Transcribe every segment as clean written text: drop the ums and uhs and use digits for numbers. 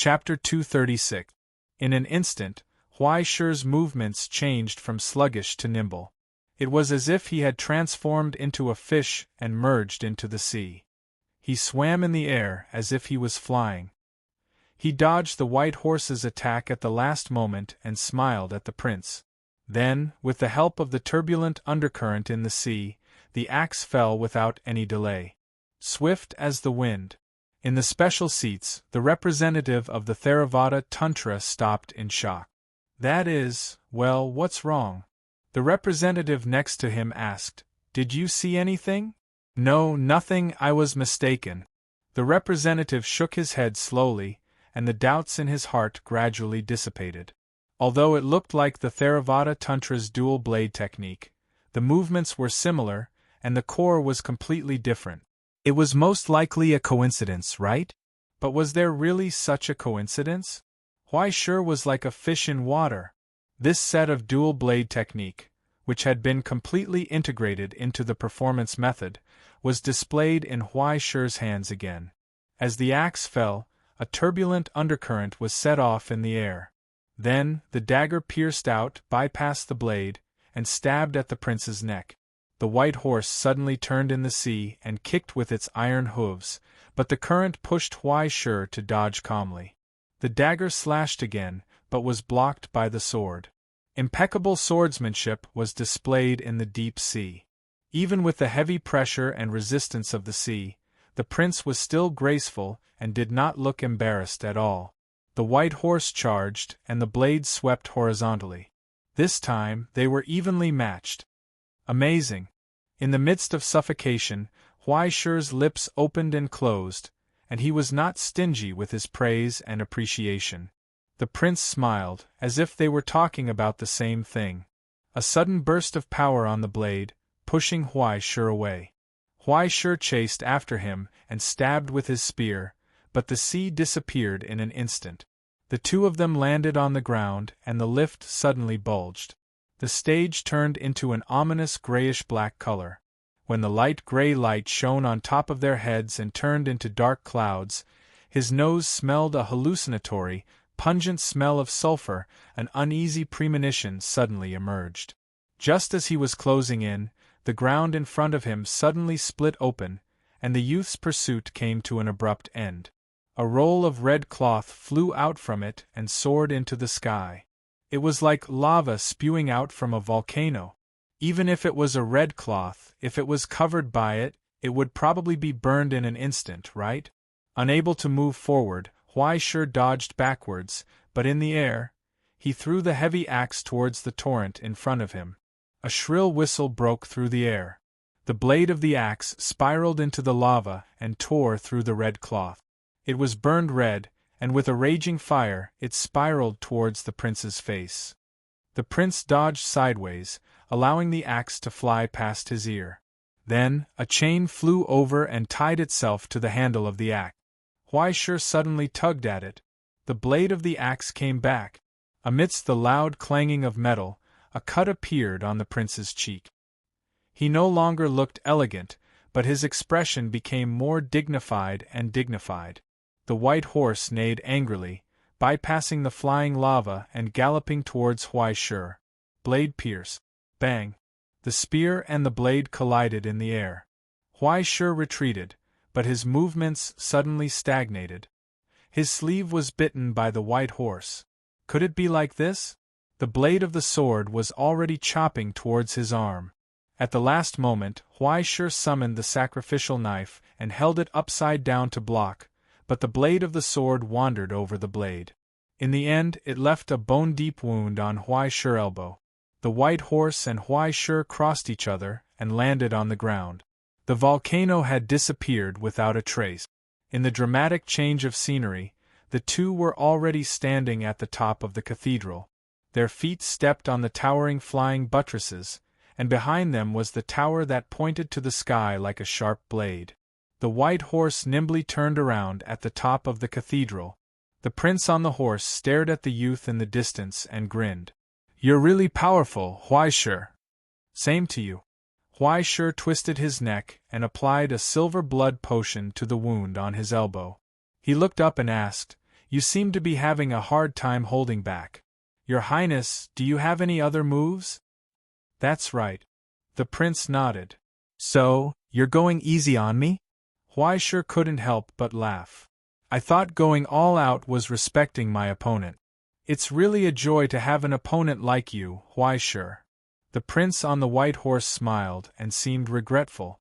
Chapter 236. In an instant, Huai Shi's movements changed from sluggish to nimble. It was as if he had transformed into a fish and merged into the sea. He swam in the air as if he was flying. He dodged the white horse's attack at the last moment and smiled at the prince. Then, with the help of the turbulent undercurrent in the sea, the axe fell without any delay. Swift as the wind. In the special seats, the representative of the Theravada Tantra stopped in shock. That is, well, what's wrong? The representative next to him asked, Did you see anything? No, nothing, I was mistaken. The representative shook his head slowly, and the doubts in his heart gradually dissipated. Although it looked like the Theravada Tantra's dual blade technique, the movements were similar, and the core was completely different. It was most likely a coincidence, right? But was there really such a coincidence? Huai Shi was like a fish in water. This set of dual blade technique, which had been completely integrated into the performance method, was displayed in Huai Shi's hands again. As the axe fell, a turbulent undercurrent was set off in the air. Then, the dagger pierced out, bypassed the blade, and stabbed at the prince's neck. The white horse suddenly turned in the sea and kicked with its iron hooves, but the current pushed Huai Shi to dodge calmly. The dagger slashed again, but was blocked by the sword. Impeccable swordsmanship was displayed in the deep sea. Even with the heavy pressure and resistance of the sea, the prince was still graceful and did not look embarrassed at all. The white horse charged, and the blades swept horizontally. This time, they were evenly matched. Amazing! In the midst of suffocation, Huai Shi's lips opened and closed, and he was not stingy with his praise and appreciation. The prince smiled, as if they were talking about the same thing. A sudden burst of power on the blade, pushing Huai Shi away. Huai Shi chased after him and stabbed with his spear, but the sea disappeared in an instant. The two of them landed on the ground, and the lift suddenly bulged. The stage turned into an ominous grayish-black color. When the light gray light shone on top of their heads and turned into dark clouds, his nose smelled a hallucinatory, pungent smell of sulfur. An uneasy premonition suddenly emerged. Just as he was closing in, the ground in front of him suddenly split open, and the youth's pursuit came to an abrupt end. A roll of red cloth flew out from it and soared into the sky. It was like lava spewing out from a volcano. Even if it was a red cloth, if it was covered by it, it would probably be burned in an instant, right? Unable to move forward, Huai Shi dodged backwards, but in the air, he threw the heavy axe towards the torrent in front of him. A shrill whistle broke through the air. The blade of the axe spiraled into the lava and tore through the red cloth. It was burned red, and with a raging fire, it spiraled towards the prince's face. The prince dodged sideways, allowing the axe to fly past his ear. Then, a chain flew over and tied itself to the handle of the axe. Huai Shi suddenly tugged at it. The blade of the axe came back. Amidst the loud clanging of metal, a cut appeared on the prince's cheek. He no longer looked elegant, but his expression became more dignified and dignified. The white horse neighed angrily, bypassing the flying lava and galloping towards Huai Shi. Blade pierce. Bang! The spear and the blade collided in the air. Huai Shi retreated, but his movements suddenly stagnated. His sleeve was bitten by the white horse. Could it be like this? The blade of the sword was already chopping towards his arm. At the last moment, Huai Shi summoned the sacrificial knife and held it upside down to block, but the blade of the sword wandered over the blade. In the end, it left a bone-deep wound on Huai Shi's elbow. The white horse and Huai Shi crossed each other and landed on the ground. The volcano had disappeared without a trace. In the dramatic change of scenery, the two were already standing at the top of the cathedral. Their feet stepped on the towering flying buttresses, and behind them was the tower that pointed to the sky like a sharp blade. The white horse nimbly turned around at the top of the cathedral. The prince on the horse stared at the youth in the distance and grinned. "You're really powerful, Huai Shi." "Same to you." Huai Shi twisted his neck and applied a silver blood potion to the wound on his elbow. He looked up and asked, You seem to be having a hard time holding back. Your Highness, do you have any other moves? That's right. The prince nodded. So, you're going easy on me? Huaishur couldn't help but laugh. I thought going all out was respecting my opponent. It's really a joy to have an opponent like you, Huaishur. The prince on the white horse smiled and seemed regretful.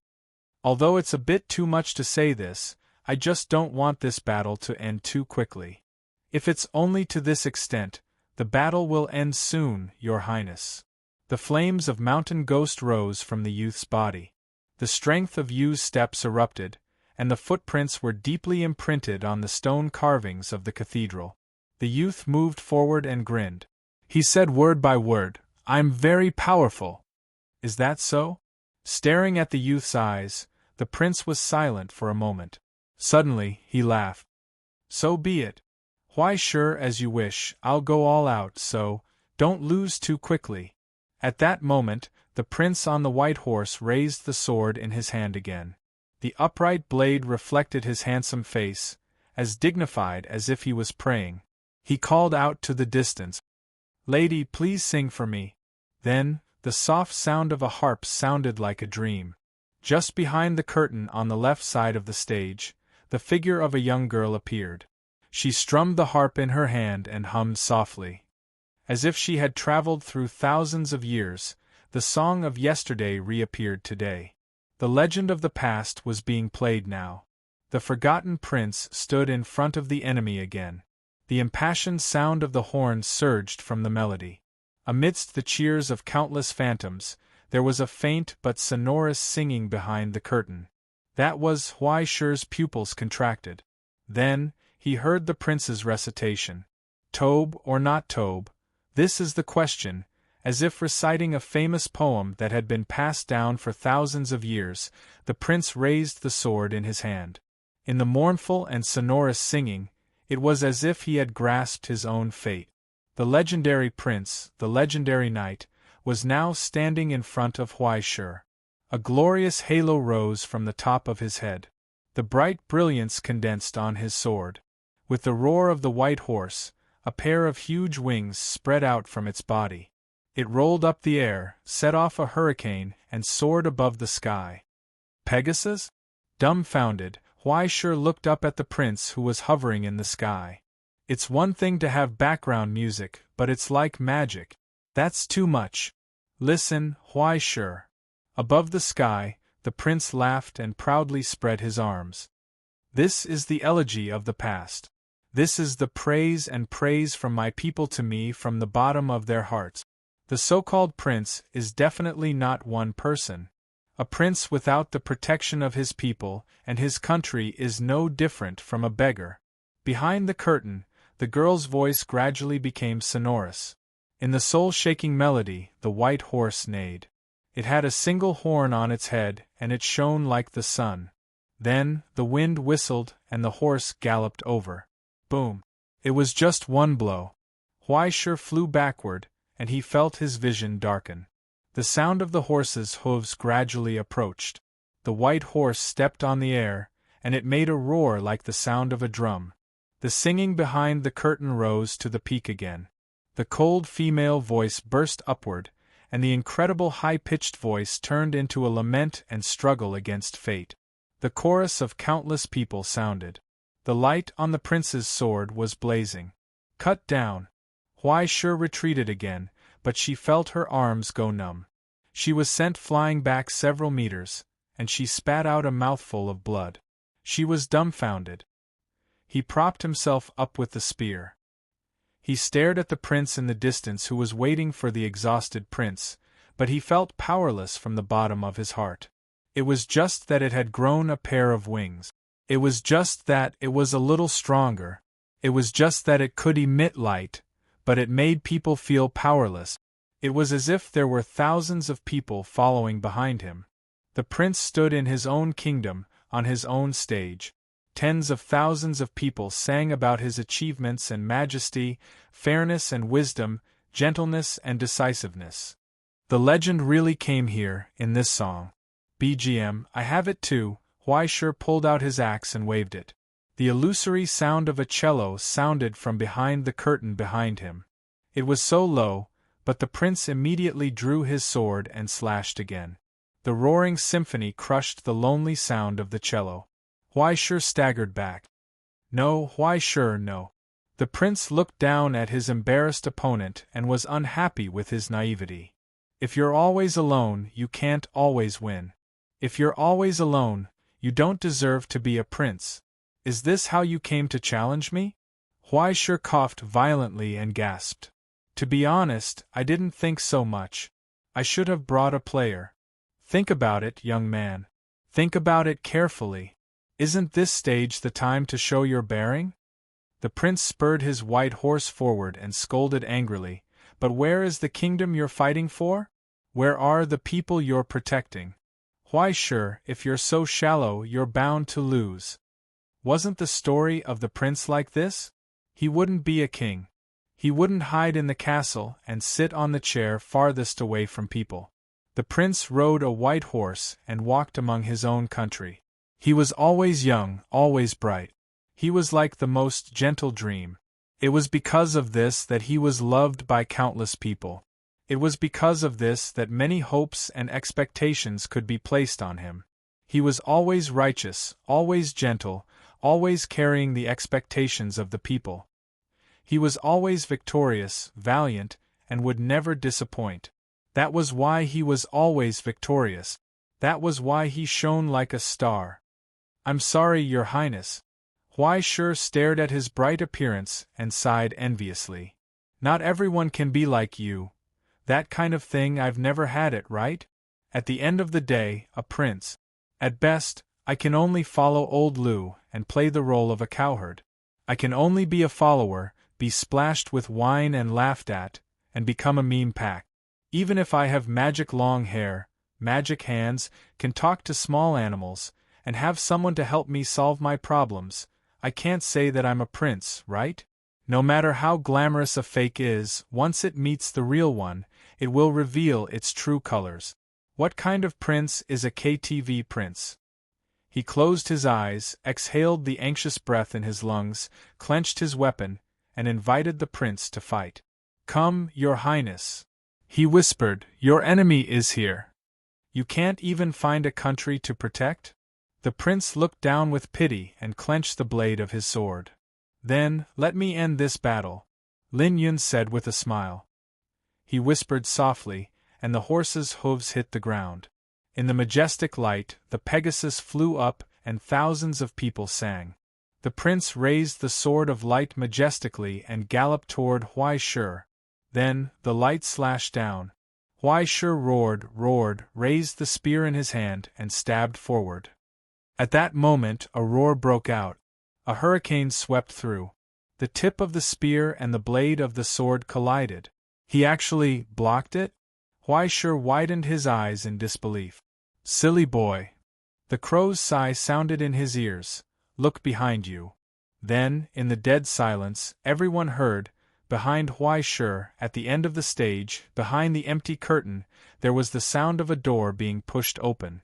Although it's a bit too much to say this, I just don't want this battle to end too quickly. If it's only to this extent, the battle will end soon, Your Highness. The flames of mountain ghost rose from the youth's body. The strength of Yu's steps erupted, and the footprints were deeply imprinted on the stone carvings of the cathedral. The youth moved forward and grinned. He said word by word, "I'm very powerful." Is that so? Staring at the youth's eyes, the prince was silent for a moment. Suddenly, he laughed. So be it. Huaishur, as you wish, I'll go all out, so don't lose too quickly. At that moment, the prince on the white horse raised the sword in his hand again. The upright blade reflected his handsome face, as dignified as if he was praying. He called out to the distance, "Lady, please sing for me." Then, the soft sound of a harp sounded like a dream. Just behind the curtain on the left side of the stage, the figure of a young girl appeared. She strummed the harp in her hand and hummed softly. As if she had traveled through thousands of years, the song of yesterday reappeared today. The legend of the past was being played now. The forgotten prince stood in front of the enemy again. The impassioned sound of the horn surged from the melody. Amidst the cheers of countless phantoms, there was a faint but sonorous singing behind the curtain. That was Huaishur's pupils contracted. Then, he heard the prince's recitation. Tobe or not Tobe? This is the question. As if reciting a famous poem that had been passed down for thousands of years, the prince raised the sword in his hand. In the mournful and sonorous singing, it was as if he had grasped his own fate. The legendary prince, the legendary knight, was now standing in front of Huaishur. A glorious halo rose from the top of his head. The bright brilliance condensed on his sword. With the roar of the white horse, a pair of huge wings spread out from its body. It rolled up the air, set off a hurricane, and soared above the sky. Pegasus? Dumbfounded, Huaishur looked up at the prince who was hovering in the sky. It's one thing to have background music, but it's like magic. That's too much. Listen, Huaishur. Above the sky, the prince laughed and proudly spread his arms. This is the elegy of the past. This is the praise and praise from my people to me from the bottom of their hearts. The so-called prince is definitely not one person. A prince without the protection of his people and his country is no different from a beggar. Behind the curtain, the girl's voice gradually became sonorous. In the soul-shaking melody, the white horse neighed. It had a single horn on its head, and it shone like the sun. Then, the wind whistled, and the horse galloped over. Boom! It was just one blow. Huaishur flew backward, and he felt his vision darken. The sound of the horse's hooves gradually approached. The white horse stepped on the air, and it made a roar like the sound of a drum. The singing behind the curtain rose to the peak again. The cold female voice burst upward, and the incredible high-pitched voice turned into a lament and struggle against fate. The chorus of countless people sounded. The light on the prince's sword was blazing. Cut down. Huaishur retreated again, but she felt her arms go numb. She was sent flying back several meters, and she spat out a mouthful of blood. She was dumbfounded. He propped himself up with the spear. He stared at the prince in the distance who was waiting for the exhausted prince, but he felt powerless from the bottom of his heart. It was just that it had grown a pair of wings. It was just that it was a little stronger. It was just that it could emit light, but it made people feel powerless. It was as if there were thousands of people following behind him. The prince stood in his own kingdom, on his own stage. Tens of thousands of people sang about his achievements and majesty, fairness and wisdom, gentleness and decisiveness. The legend really came here, in this song. BGM, I have it too. Huaishur pulled out his axe and waved it. The illusory sound of a cello sounded from behind the curtain behind him. It was so low, but the prince immediately drew his sword and slashed again. The roaring symphony crushed the lonely sound of the cello. Huaishur staggered back. No, Huaishur, no. The prince looked down at his embarrassed opponent and was unhappy with his naivety. If you're always alone, you can't always win. If you're always alone, you don't deserve to be a prince. Is this how you came to challenge me? Huaishur coughed violently and gasped. To be honest, I didn't think so much. I should have brought a player. Think about it, young man. Think about it carefully. Isn't this stage the time to show your bearing? The prince spurred his white horse forward and scolded angrily. But where is the kingdom you're fighting for? Where are the people you're protecting? Huaishur, if you're so shallow, you're bound to lose. Wasn't the story of the prince like this? He wouldn't be a king. He wouldn't hide in the castle and sit on the chair farthest away from people. The prince rode a white horse and walked among his own country. He was always young, always bright. He was like the most gentle dream. It was because of this that he was loved by countless people. It was because of this that many hopes and expectations could be placed on him. He was always righteous, always gentle, always carrying the expectations of the people. He was always victorious, valiant, and would never disappoint. That was why he was always victorious. That was why he shone like a star. I'm sorry, Your Highness. Huaishur stared at his bright appearance and sighed enviously. Not everyone can be like you. That kind of thing, I've never had it, right? At the end of the day, a prince. At best, I can only follow old Lu and play the role of a cowherd. I can only be a follower, be splashed with wine and laughed at, and become a meme pack. Even if I have magic long hair, magic hands, can talk to small animals, and have someone to help me solve my problems, I can't say that I'm a prince, right? No matter how glamorous a fake is, once it meets the real one, it will reveal its true colors. What kind of prince is a KTV prince? He closed his eyes, exhaled the anxious breath in his lungs, clenched his weapon, and invited the prince to fight. Come, Your Highness. He whispered, your enemy is here. You can't even find a country to protect? The prince looked down with pity and clenched the blade of his sword. Then, let me end this battle, Lin Yun said with a smile. He whispered softly, and the horse's hooves hit the ground. In the majestic light, the Pegasus flew up and thousands of people sang. The prince raised the sword of light majestically and galloped toward Huaishur. Then, the light slashed down. Huaishur roared, raised the spear in his hand, and stabbed forward. At that moment, a roar broke out. A hurricane swept through. The tip of the spear and the blade of the sword collided. He actually blocked it? Huaishur widened his eyes in disbelief. Silly boy. The crow's sigh sounded in his ears. Look behind you. Then, in the dead silence, everyone heard, behind Huaishur, at the end of the stage, behind the empty curtain, there was the sound of a door being pushed open.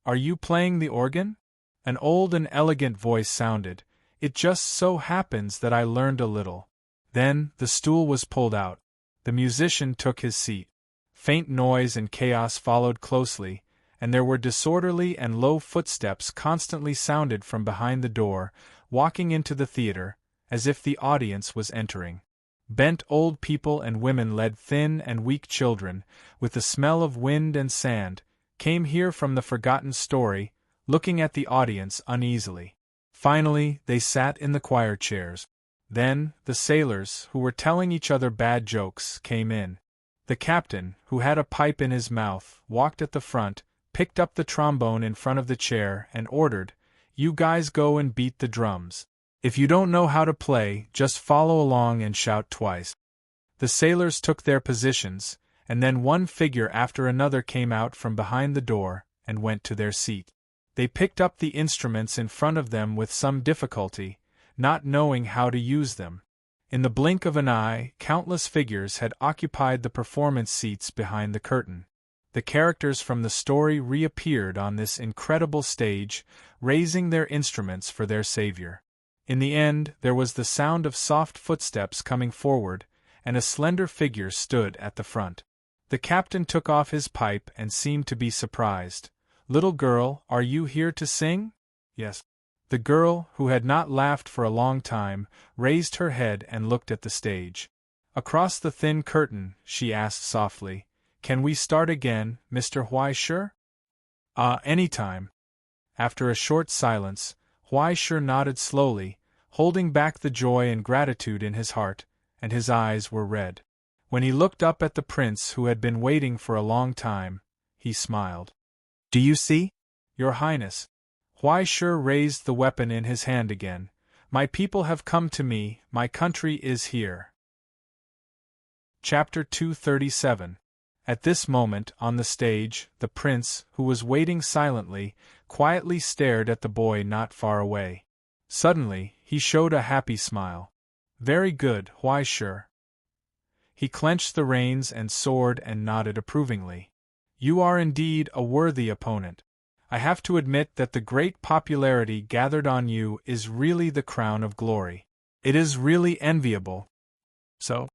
Are you playing the organ? An old and elegant voice sounded. It just so happens that I learned a little. Then, the stool was pulled out. The musician took his seat. Faint noise and chaos followed closely, and there were disorderly and low footsteps constantly sounded from behind the door, walking into the theater, as if the audience was entering. Bent old people and women led thin and weak children, with the smell of wind and sand, came here from the forgotten story, looking at the audience uneasily. Finally, they sat in the choir chairs. Then, the sailors, who were telling each other bad jokes, came in. The captain, who had a pipe in his mouth, walked at the front, picked up the trombone in front of the chair, and ordered, "You guys go and beat the drums. If you don't know how to play, just follow along and shout twice." The sailors took their positions, and then one figure after another came out from behind the door, and went to their seat. They picked up the instruments in front of them with some difficulty, not knowing how to use them. In the blink of an eye, countless figures had occupied the performance seats behind the curtain. The characters from the story reappeared on this incredible stage, raising their instruments for their savior. In the end, there was the sound of soft footsteps coming forward, and a slender figure stood at the front. The captain took off his pipe and seemed to be surprised. "Little girl, are you here to sing?" "Yes." The girl, who had not laughed for a long time, raised her head and looked at the stage. Across the thin curtain, she asked softly, "Can we start again, Mr. Huaisher?" Any time." After a short silence, Huaisher nodded slowly, holding back the joy and gratitude in his heart, and his eyes were red. When he looked up at the prince who had been waiting for a long time, he smiled. "Do you see?" "Your Highness." Huaisher raised the weapon in his hand again. "My people have come to me, my country is here." Chapter 237. At this moment, on the stage, the prince, who was waiting silently, quietly stared at the boy not far away. Suddenly, he showed a happy smile. "Very good, Huaisher." He clenched the reins and sword and nodded approvingly. "You are indeed a worthy opponent. I have to admit that the great popularity gathered on you is really the crown of glory. It is really enviable." "So?"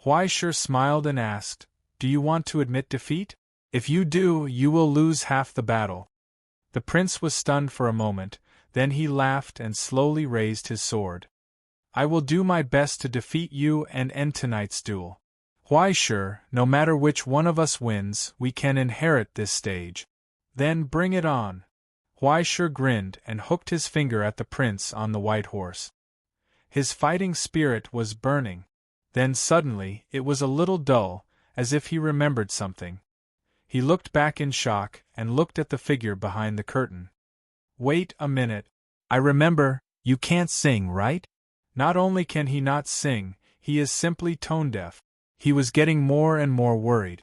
Huaisher smiled and asked, "Do you want to admit defeat? If you do, you will lose half the battle." The prince was stunned for a moment, then he laughed and slowly raised his sword. "I will do my best to defeat you and end tonight's duel. Huaisher, no matter which one of us wins, we can inherit this stage." "Then bring it on." Huaisher grinned and hooked his finger at the prince on the white horse. His fighting spirit was burning. Then suddenly, it was a little dull, as if he remembered something. He looked back in shock and looked at the figure behind the curtain. "Wait a minute. I remember, you can't sing, right?" Not only can he not sing, he is simply tone-deaf. He was getting more and more worried.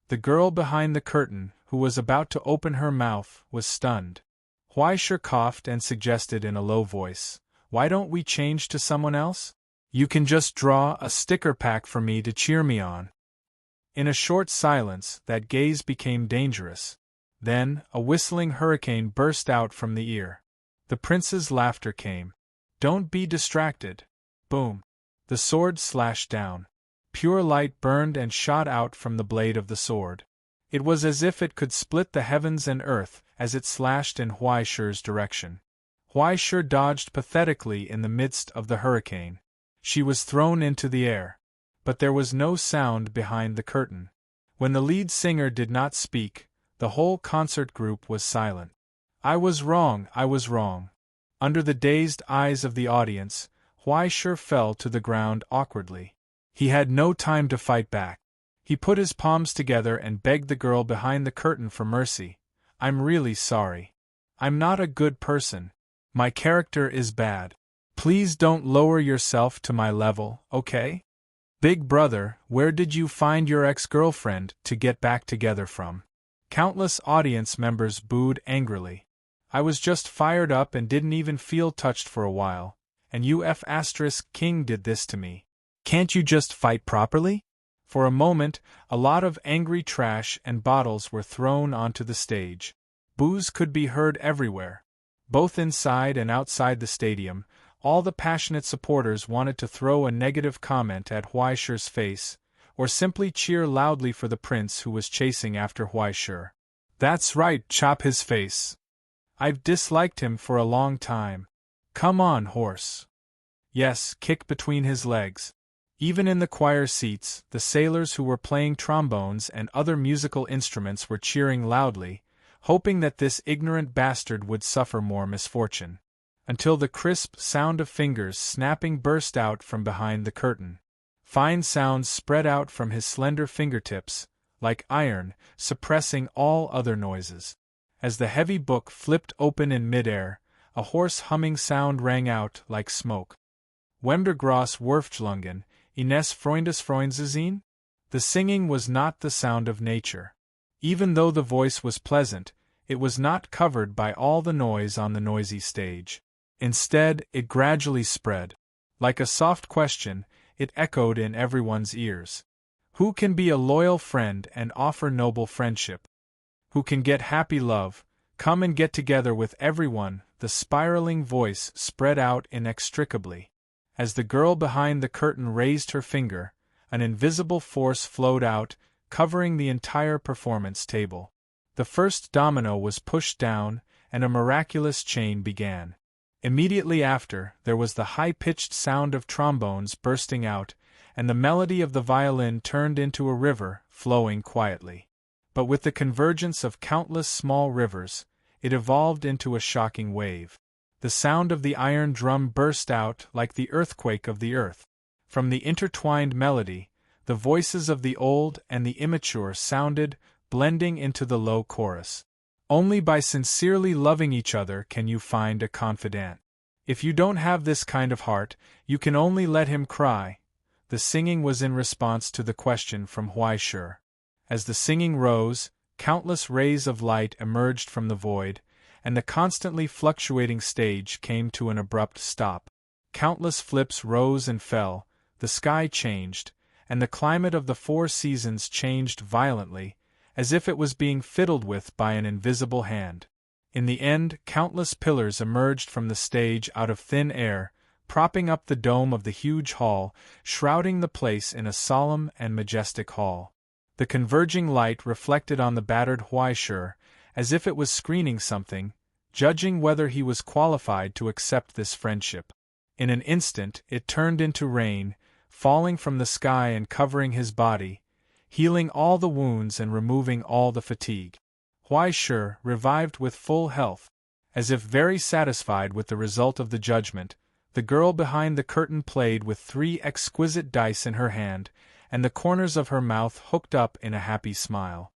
The girl behind the curtain, who was about to open her mouth, was stunned. Huaisher coughed and suggested in a low voice, "Why don't we change to someone else? You can just draw a sticker pack for me to cheer me on." In a short silence, that gaze became dangerous. Then, a whistling hurricane burst out from the ear. The prince's laughter came. "Don't be distracted." Boom! The sword slashed down. Pure light burned and shot out from the blade of the sword. It was as if it could split the heavens and earth as it slashed in Huaisher's direction. Huaisher dodged pathetically in the midst of the hurricane. She was thrown into the air. But there was no sound behind the curtain. When the lead singer did not speak, the whole concert group was silent. I was wrong. Under the dazed eyes of the audience, Huaisher fell to the ground awkwardly. He had no time to fight back. He put his palms together and begged the girl behind the curtain for mercy. "I'm really sorry. I'm not a good person. My character is bad. Please don't lower yourself to my level, okay? Big brother, where did you find your ex-girlfriend to get back together from?" Countless audience members booed angrily. "I was just fired up and didn't even feel touched for a while, and King did this to me. Can't you just fight properly?" For a moment, a lot of angry trash and bottles were thrown onto the stage. Boos could be heard everywhere. Both inside and outside the stadium, all the passionate supporters wanted to throw a negative comment at Huaisher's face, or simply cheer loudly for the prince who was chasing after Huaisher. "That's right, chop his face. I've disliked him for a long time. Come on, horse." Yes, kick between his legs. Even in the choir seats, the sailors who were playing trombones and other musical instruments were cheering loudly, hoping that this ignorant bastard would suffer more misfortune. Until the crisp sound of fingers snapping burst out from behind the curtain. Fine sounds spread out from his slender fingertips, like iron, suppressing all other noises. As the heavy book flipped open in midair, a hoarse humming sound rang out like smoke. Wemdergras Wurftlungen, Ines Freundesfreundsinn? The singing was not the sound of nature. Even though the voice was pleasant, it was not covered by all the noise on the noisy stage. Instead, it gradually spread. Like a soft question, it echoed in everyone's ears. Who can be a loyal friend and offer noble friendship? Who can get happy love, come and get together with everyone, the spiraling voice spread out inextricably. As the girl behind the curtain raised her finger, an invisible force flowed out, covering the entire performance table. The first domino was pushed down, and a miraculous chain began. Immediately after, there was the high-pitched sound of trombones bursting out, and the melody of the violin turned into a river, flowing quietly. But with the convergence of countless small rivers, it evolved into a shocking wave. The sound of the iron drum burst out like the earthquake of the earth. From the intertwined melody, the voices of the old and the immature sounded, blending into the low chorus. Only by sincerely loving each other can you find a confidant. If you don't have this kind of heart, you can only let him cry. The singing was in response to the question from Huai Shi. As the singing rose, countless rays of light emerged from the void, and the constantly fluctuating stage came to an abrupt stop. Countless flips rose and fell, the sky changed, and the climate of the four seasons changed violently, as if it was being fiddled with by an invisible hand. In the end, countless pillars emerged from the stage out of thin air, propping up the dome of the huge hall, shrouding the place in a solemn and majestic hall. The converging light reflected on the battered Huai Shi, as if it was screening something, judging whether he was qualified to accept this friendship. In an instant, it turned into rain, falling from the sky and covering his body, healing all the wounds and removing all the fatigue. Huai Shi revived with full health. As if very satisfied with the result of the judgment, the girl behind the curtain played with 3 exquisite dice in her hand, and the corners of her mouth hooked up in a happy smile.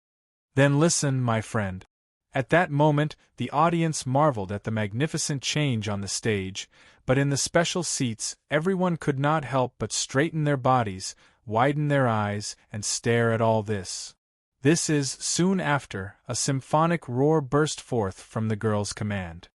Then listen, my friend. At that moment, the audience marveled at the magnificent change on the stage, but in the special seats, everyone could not help but straighten their bodies, widen their eyes, and stare at all this. This is, soon after, a symphonic roar burst forth from the girl's command.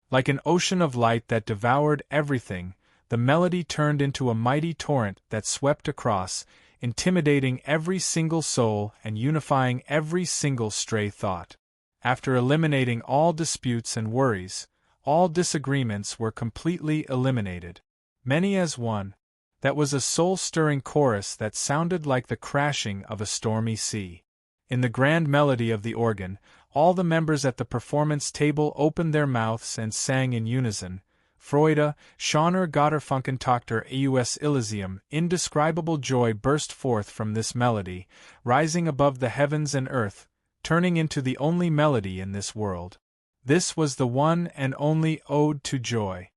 Like an ocean of light that devoured everything, the melody turned into a mighty torrent that swept across, intimidating every single soul and unifying every single stray thought. After eliminating all disputes and worries, all disagreements were completely eliminated. Many as one. That was a soul-stirring chorus that sounded like the crashing of a stormy sea. In the grand melody of the organ, all the members at the performance table opened their mouths and sang in unison, Freude, Schöner Götterfunkentochter aus Elysium. Indescribable joy burst forth from this melody, rising above the heavens and earth, turning into the only melody in this world. This was the one and only ode to joy.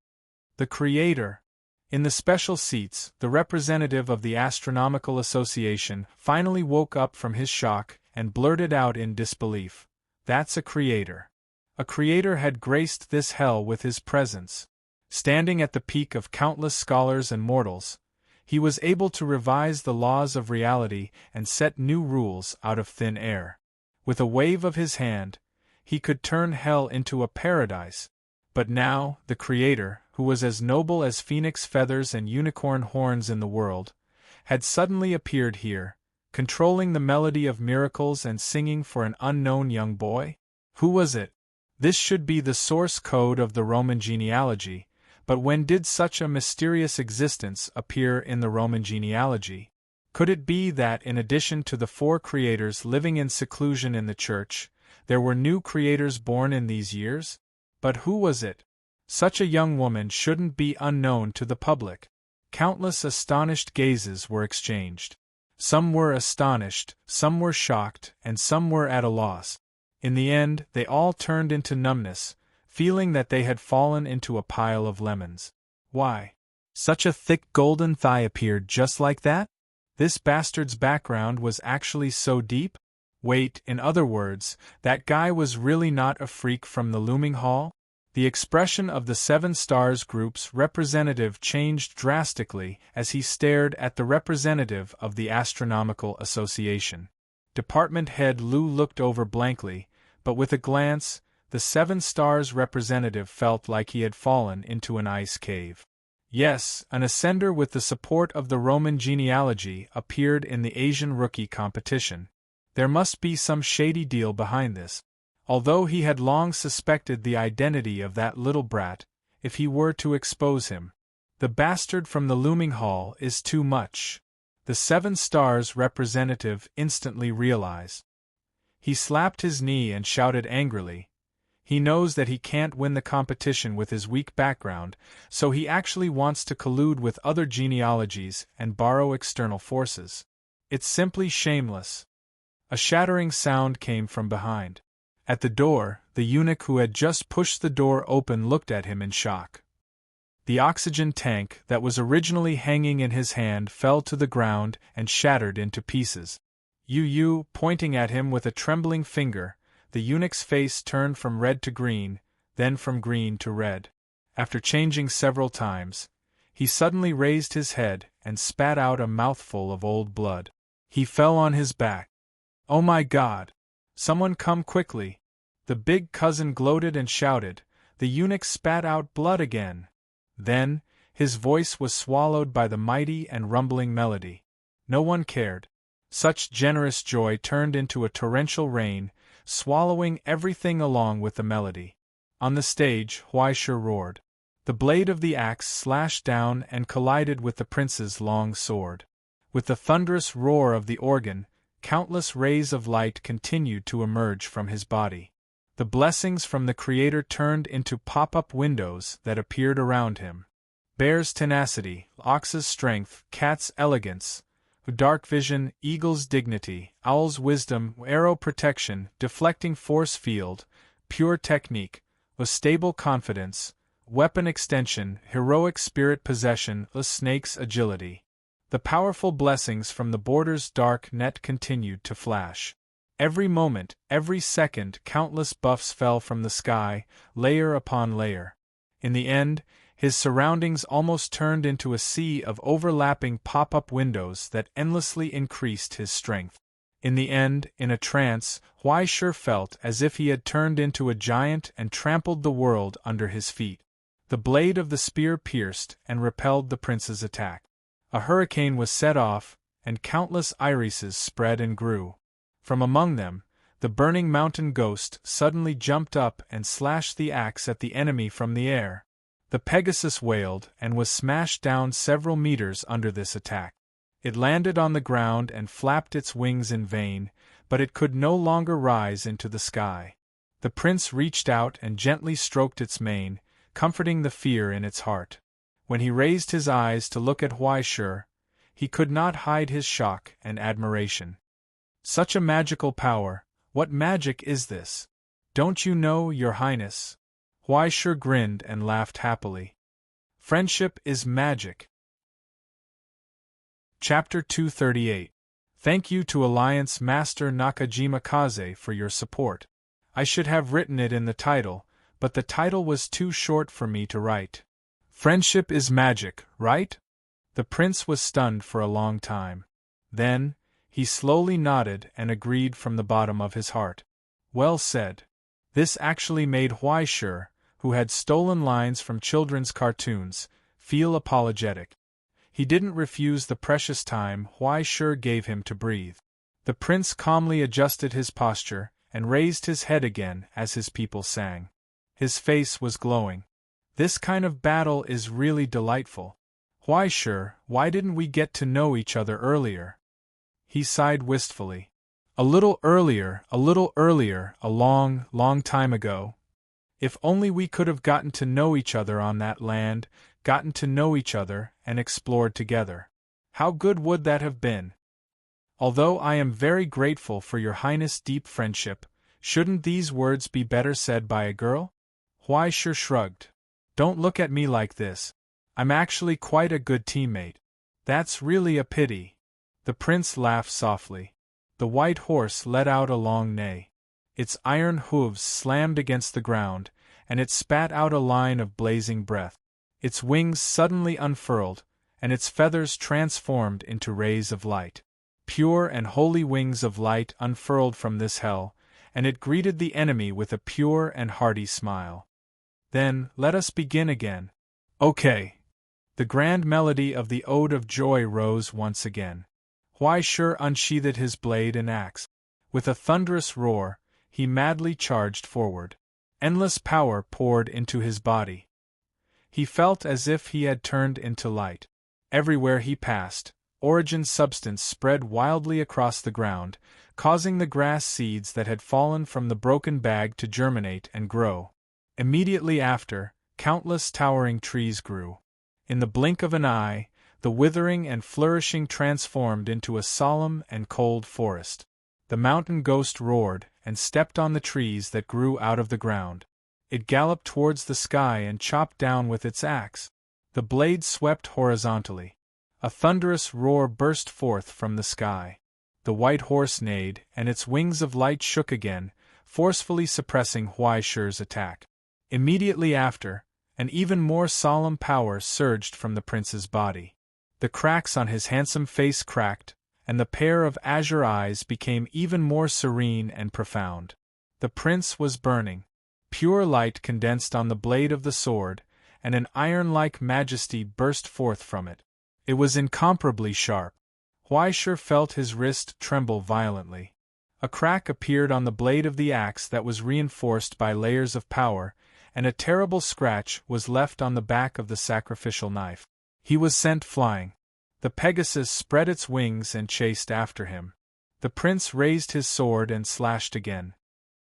The Creator. In the special seats, the representative of the Astronomical Association finally woke up from his shock and blurted out in disbelief, "That's a creator." A creator had graced this hell with his presence. Standing at the peak of countless scholars and mortals, he was able to revise the laws of reality and set new rules out of thin air. With a wave of his hand, he could turn hell into a paradise. But now, the Creator, who was as noble as phoenix feathers and unicorn horns in the world, had suddenly appeared here, controlling the melody of miracles and singing for an unknown young boy? Who was it? This should be the source code of the Roman genealogy, but when did such a mysterious existence appear in the Roman genealogy? Could it be that in addition to the 4 creators living in seclusion in the church, there were new creators born in these years? But who was it? Such a young woman shouldn't be unknown to the public. Countless astonished gazes were exchanged. Some were astonished, some were shocked, and some were at a loss. In the end, they all turned into numbness, feeling that they had fallen into a pile of lemons. Why? Such a thick golden thigh appeared just like that? This bastard's background was actually so deep? Wait, in other words, that guy was really not a freak from the looming hall? The expression of the 7 Stars Group's representative changed drastically as he stared at the representative of the Astronomical Association. Department head Liu looked over blankly, but with a glance, the 7 Stars representative felt like he had fallen into an ice cave. Yes, an ascender with the support of the Roman genealogy appeared in the Asian rookie competition. There must be some shady deal behind this. although he had long suspected the identity of that little brat, if he were to expose him. The bastard from the looming hall is too much. The 7 stars representative instantly realized. He slapped his knee and shouted angrily. He knows that he can't win the competition with his weak background, so he actually wants to collude with other genealogies and borrow external forces. It's simply shameless. A shattering sound came from behind. At the door, the eunuch who had just pushed the door open looked at him in shock. The oxygen tank that was originally hanging in his hand fell to the ground and shattered into pieces. You, pointing at him with a trembling finger, the eunuch's face turned from red to green, then from green to red. After changing several times, he suddenly raised his head and spat out a mouthful of old blood. He fell on his back. "Oh my God! Someone come quickly!" The big cousin gloated and shouted. The eunuch spat out blood again. Then, his voice was swallowed by the mighty and rumbling melody. No one cared. Such generous joy turned into a torrential rain, swallowing everything along with the melody. On the stage, Huaishur roared. The blade of the axe slashed down and collided with the prince's long sword. With the thunderous roar of the organ, countless rays of light continued to emerge from his body. The blessings from the Creator turned into pop-up windows that appeared around him. Bear's tenacity, ox's strength, cat's elegance, dark vision, eagle's dignity, owl's wisdom, arrow protection, deflecting force field, pure technique, a stable confidence, weapon extension, heroic spirit possession, a snake's agility. The powerful blessings from the border's dark net continued to flash. Every moment, every second, countless buffs fell from the sky, layer upon layer. In the end, his surroundings almost turned into a sea of overlapping pop-up windows that endlessly increased his strength. In the end, in a trance, Huaishur felt as if he had turned into a giant and trampled the world under his feet. The blade of the spear pierced and repelled the prince's attack. A hurricane was set off, and countless irises spread and grew. From among them, the burning mountain ghost suddenly jumped up and slashed the axe at the enemy from the air. The Pegasus wailed and was smashed down several meters under this attack. It landed on the ground and flapped its wings in vain, but it could no longer rise into the sky. The prince reached out and gently stroked its mane, comforting the fear in its heart. When he raised his eyes to look at Huaishur, he could not hide his shock and admiration. Such a magical power! What magic is this? Don't you know, Your Highness? Huaishur grinned and laughed happily. Friendship is magic. Chapter 238. Thank you to Alliance Master Nakajima Kaze for your support. I should have written it in the title, but the title was too short for me to write. Friendship is magic, right? The prince was stunned for a long time. Then, he slowly nodded and agreed from the bottom of his heart. Well said. This actually made Huaishur, who had stolen lines from children's cartoons, feel apologetic. He didn't refuse the precious time Huaishur gave him to breathe. The prince calmly adjusted his posture and raised his head again as his people sang. His face was glowing. This kind of battle is really delightful. Huaishur, why didn't we get to know each other earlier? He sighed wistfully. A little earlier, a long, long time ago. If only we could have gotten to know each other on that land, gotten to know each other and explored together. How good would that have been? Although I am very grateful for your Highness' deep friendship, shouldn't these words be better said by a girl? Huaishur shrugged. Don't look at me like this. I'm actually quite a good teammate. That's really a pity. The prince laughed softly. The white horse let out a long neigh. Its iron hooves slammed against the ground, and it spat out a line of blazing breath. Its wings suddenly unfurled, and its feathers transformed into rays of light. Pure and holy wings of light unfurled from this hell, and it greeted the enemy with a pure and hearty smile. Then, let us begin again. Okay. The grand melody of the Ode of Joy rose once again. Huaishur unsheathed his blade and axe. With a thunderous roar, he madly charged forward. Endless power poured into his body. He felt as if he had turned into light. Everywhere he passed, Origin's substance spread wildly across the ground, causing the grass seeds that had fallen from the broken bag to germinate and grow. Immediately after, countless towering trees grew. In the blink of an eye, the withering and flourishing transformed into a solemn and cold forest. The mountain ghost roared and stepped on the trees that grew out of the ground. It galloped towards the sky and chopped down with its axe. The blade swept horizontally. A thunderous roar burst forth from the sky. The white horse neighed, and its wings of light shook again, forcefully suppressing Huaishi's attack. Immediately after, an even more solemn power surged from the prince's body. The cracks on his handsome face cracked, and the pair of azure eyes became even more serene and profound. The prince was burning. Pure light condensed on the blade of the sword, and an iron-like majesty burst forth from it. It was incomparably sharp. Huaishi felt his wrist tremble violently. A crack appeared on the blade of the axe that was reinforced by layers of power, and a terrible scratch was left on the back of the sacrificial knife. He was sent flying. The Pegasus spread its wings and chased after him. The prince raised his sword and slashed again.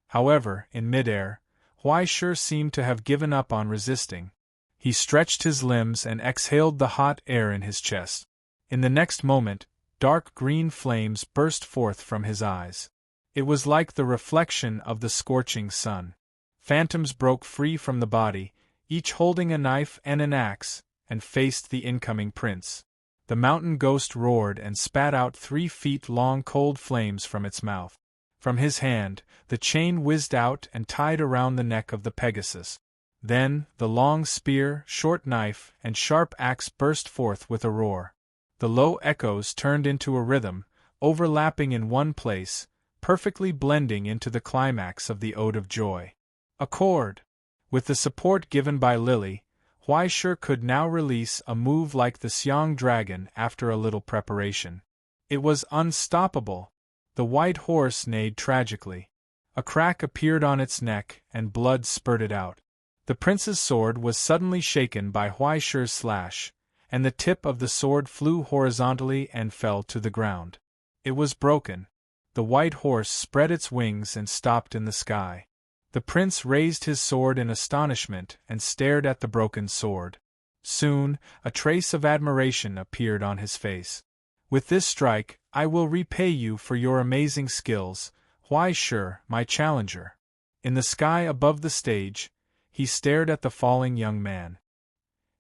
However, in midair, Huaishi seemed to have given up on resisting. He stretched his limbs and exhaled the hot air in his chest. In the next moment, dark green flames burst forth from his eyes. It was like the reflection of the scorching sun. Phantoms broke free from the body, each holding a knife and an axe, and faced the incoming prince. The mountain ghost roared and spat out 3 feet long cold flames from its mouth. From his hand, the chain whizzed out and tied around the neck of the Pegasus. Then, the long spear, short knife, and sharp axe burst forth with a roar. The low echoes turned into a rhythm, overlapping in one place, perfectly blending into the climax of the Ode of Joy. Accord! With the support given by Lily, Huaishi could now release a move like the Xiang dragon after a little preparation. It was unstoppable. The white horse neighed tragically. A crack appeared on its neck, and blood spurted out. The prince's sword was suddenly shaken by Huaishi's slash, and the tip of the sword flew horizontally and fell to the ground. It was broken. The white horse spread its wings and stopped in the sky. The prince raised his sword in astonishment and stared at the broken sword. Soon, a trace of admiration appeared on his face. With this strike, I will repay you for your amazing skills, Huaishi, my challenger. In the sky above the stage, he stared at the falling young man.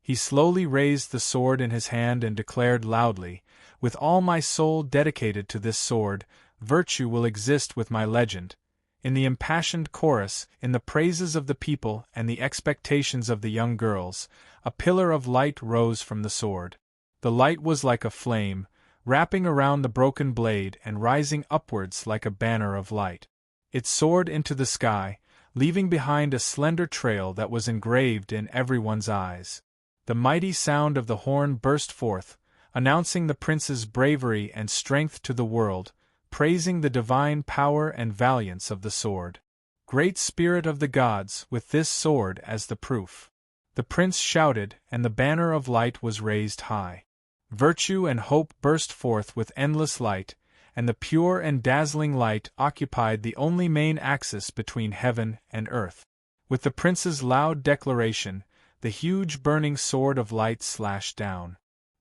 He slowly raised the sword in his hand and declared loudly, "With all my soul dedicated to this sword, virtue will exist with my legend." In the impassioned chorus, in the praises of the people and the expectations of the young girls, a pillar of light rose from the sword. The light was like a flame, wrapping around the broken blade and rising upwards like a banner of light. It soared into the sky, leaving behind a slender trail that was engraved in everyone's eyes. The mighty sound of the horn burst forth, announcing the prince's bravery and strength to the world, praising the divine power and valiance of the sword. Great spirit of the gods, with this sword as the proof. The prince shouted, and the banner of light was raised high. Virtue and hope burst forth with endless light, and the pure and dazzling light occupied the only main axis between heaven and earth. With the prince's loud declaration, the huge burning sword of light slashed down.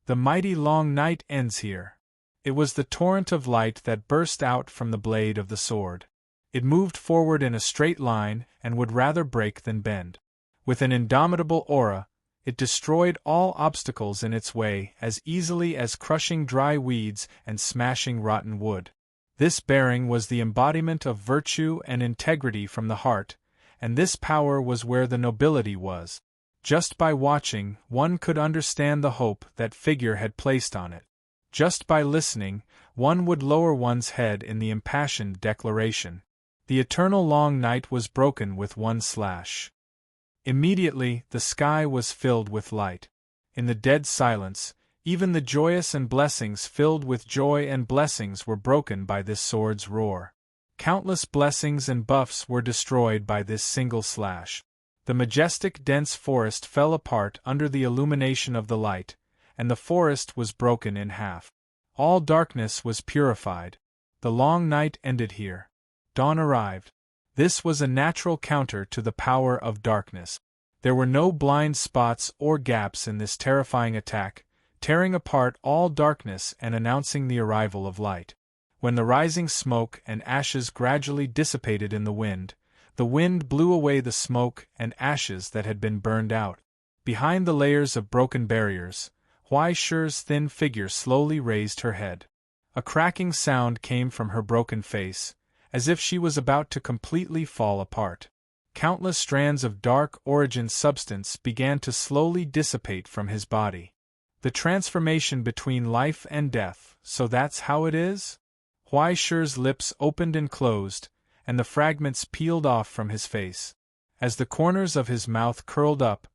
The mighty long night ends here. It was the torrent of light that burst out from the blade of the sword. It moved forward in a straight line and would rather break than bend. With an indomitable aura, it destroyed all obstacles in its way as easily as crushing dry weeds and smashing rotten wood. This bearing was the embodiment of virtue and integrity from the heart, and this power was where the nobility was. Just by watching, one could understand the hope that figure had placed on it. Just by listening, one would lower one's head in the impassioned declaration. The eternal long night was broken with one slash. Immediately, the sky was filled with light. In the dead silence, even the joyous and blessings filled with joy and blessings were broken by this sword's roar. Countless blessings and buffs were destroyed by this single slash. The majestic dense forest fell apart under the illumination of the light, and the forest was broken in half. All darkness was purified. The long night ended here. Dawn arrived. This was a natural counter to the power of darkness. There were no blind spots or gaps in this terrifying attack, tearing apart all darkness and announcing the arrival of light. When the rising smoke and ashes gradually dissipated in the wind blew away the smoke and ashes that had been burned out. Behind the layers of broken barriers, Huai Shi's thin figure slowly raised her head. A cracking sound came from her broken face, as if she was about to completely fall apart. Countless strands of dark origin substance began to slowly dissipate from his body. The transformation between life and death, so that's how it is? Huai Shi's lips opened and closed, and the fragments peeled off from his face. As the corners of his mouth curled up,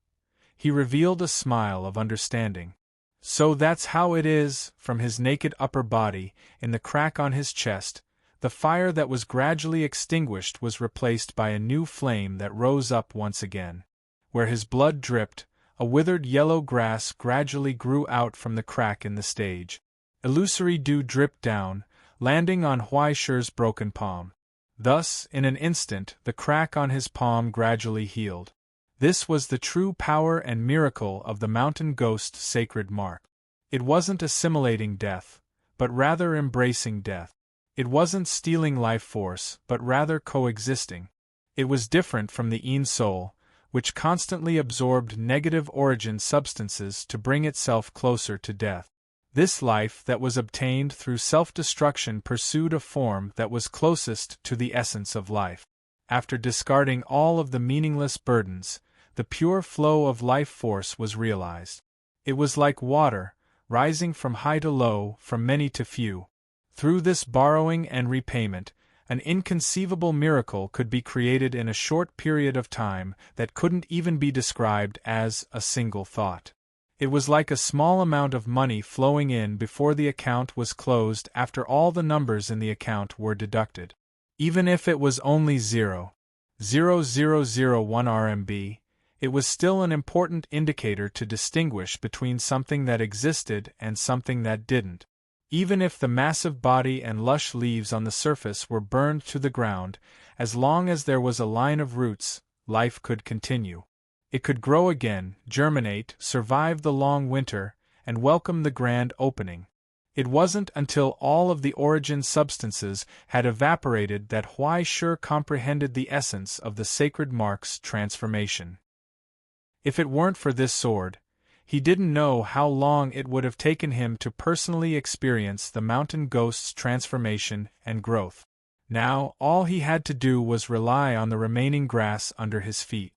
he revealed a smile of understanding. So that's how it is. From his naked upper body, in the crack on his chest, the fire that was gradually extinguished was replaced by a new flame that rose up once again. Where his blood dripped, a withered yellow grass gradually grew out from the crack in the stage. Illusory dew dripped down, landing on Huai Shi's broken palm. Thus, in an instant, the crack on his palm gradually healed. This was the true power and miracle of the mountain ghost's sacred mark. It wasn't assimilating death, but rather embracing death. It wasn't stealing life force, but rather coexisting. It was different from the Ein Soul, which constantly absorbed negative origin substances to bring itself closer to death. This life that was obtained through self-destruction pursued a form that was closest to the essence of life. After discarding all of the meaningless burdens, the pure flow of life force was realized. It was like water, rising from high to low, from many to few. Through this borrowing and repayment, an inconceivable miracle could be created in a short period of time that couldn't even be described as a single thought. It was like a small amount of money flowing in before the account was closed after all the numbers in the account were deducted. Even if it was only 0.0001 RMB, it was still an important indicator to distinguish between something that existed and something that didn't. Even if the massive body and lush leaves on the surface were burned to the ground, as long as there was a line of roots, life could continue. It could grow again, germinate, survive the long winter, and welcome the grand opening. It wasn't until all of the origin substances had evaporated that Huai Shi comprehended the essence of the sacred mark's transformation. If it weren't for this sword, he didn't know how long it would have taken him to personally experience the mountain ghost's transformation and growth. Now, all he had to do was rely on the remaining grass under his feet.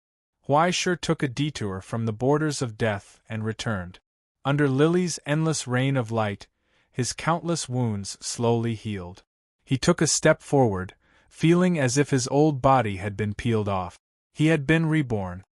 Huai Shi took a detour from the borders of death and returned. Under Lily's endless rain of light, his countless wounds slowly healed. He took a step forward, feeling as if his old body had been peeled off. He had been reborn.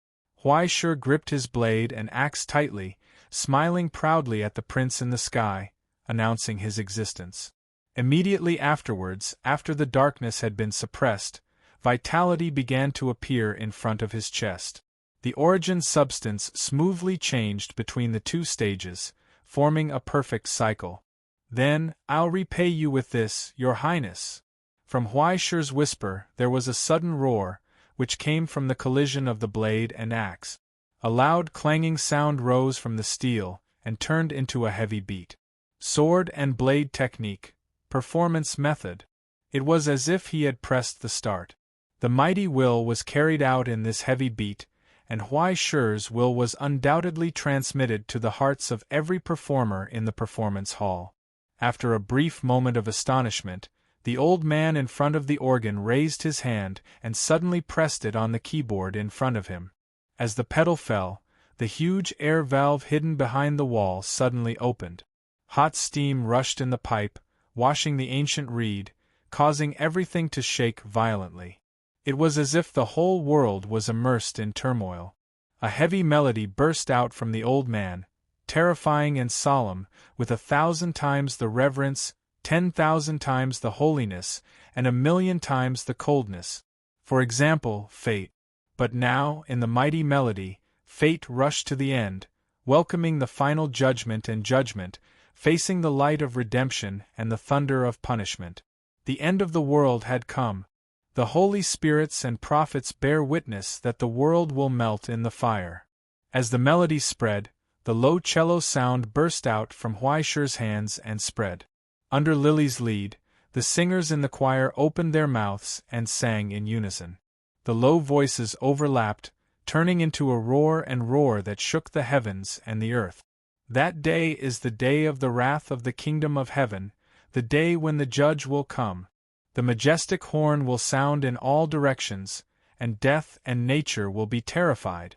Huai Shi gripped his blade and axe tightly, smiling proudly at the prince in the sky, announcing his existence. Immediately afterwards, after the darkness had been suppressed, vitality began to appear in front of his chest. The origin substance smoothly changed between the two stages, forming a perfect cycle. Then, I'll repay you with this, Your Highness. From Huai Shi's whisper there was a sudden roar, which came from the collision of the blade and axe. A loud clanging sound rose from the steel, and turned into a heavy beat. Sword and blade technique, performance method. It was as if he had pressed the start. The mighty will was carried out in this heavy beat, and Huai Shi's will was undoubtedly transmitted to the hearts of every performer in the performance hall. After a brief moment of astonishment, the old man in front of the organ raised his hand and suddenly pressed it on the keyboard in front of him. As the pedal fell, the huge air valve hidden behind the wall suddenly opened. Hot steam rushed in the pipe, washing the ancient reed, causing everything to shake violently. It was as if the whole world was immersed in turmoil. A heavy melody burst out from the old man, terrifying and solemn, with 1,000 times the reverence, 10,000 times the holiness, and 1,000,000 times the coldness. For example, fate. But now, in the mighty melody, fate rushed to the end, welcoming the final judgment and judgment, facing the light of redemption and the thunder of punishment. The end of the world had come. The holy spirits and prophets bear witness that the world will melt in the fire. As the melody spread, the low cello sound burst out from Huaishi's hands and spread. Under Lily's lead, the singers in the choir opened their mouths and sang in unison. The low voices overlapped, turning into a roar and roar that shook the heavens and the earth. That day is the day of the wrath of the kingdom of heaven, the day when the judge will come. The majestic horn will sound in all directions, and death and nature will be terrified.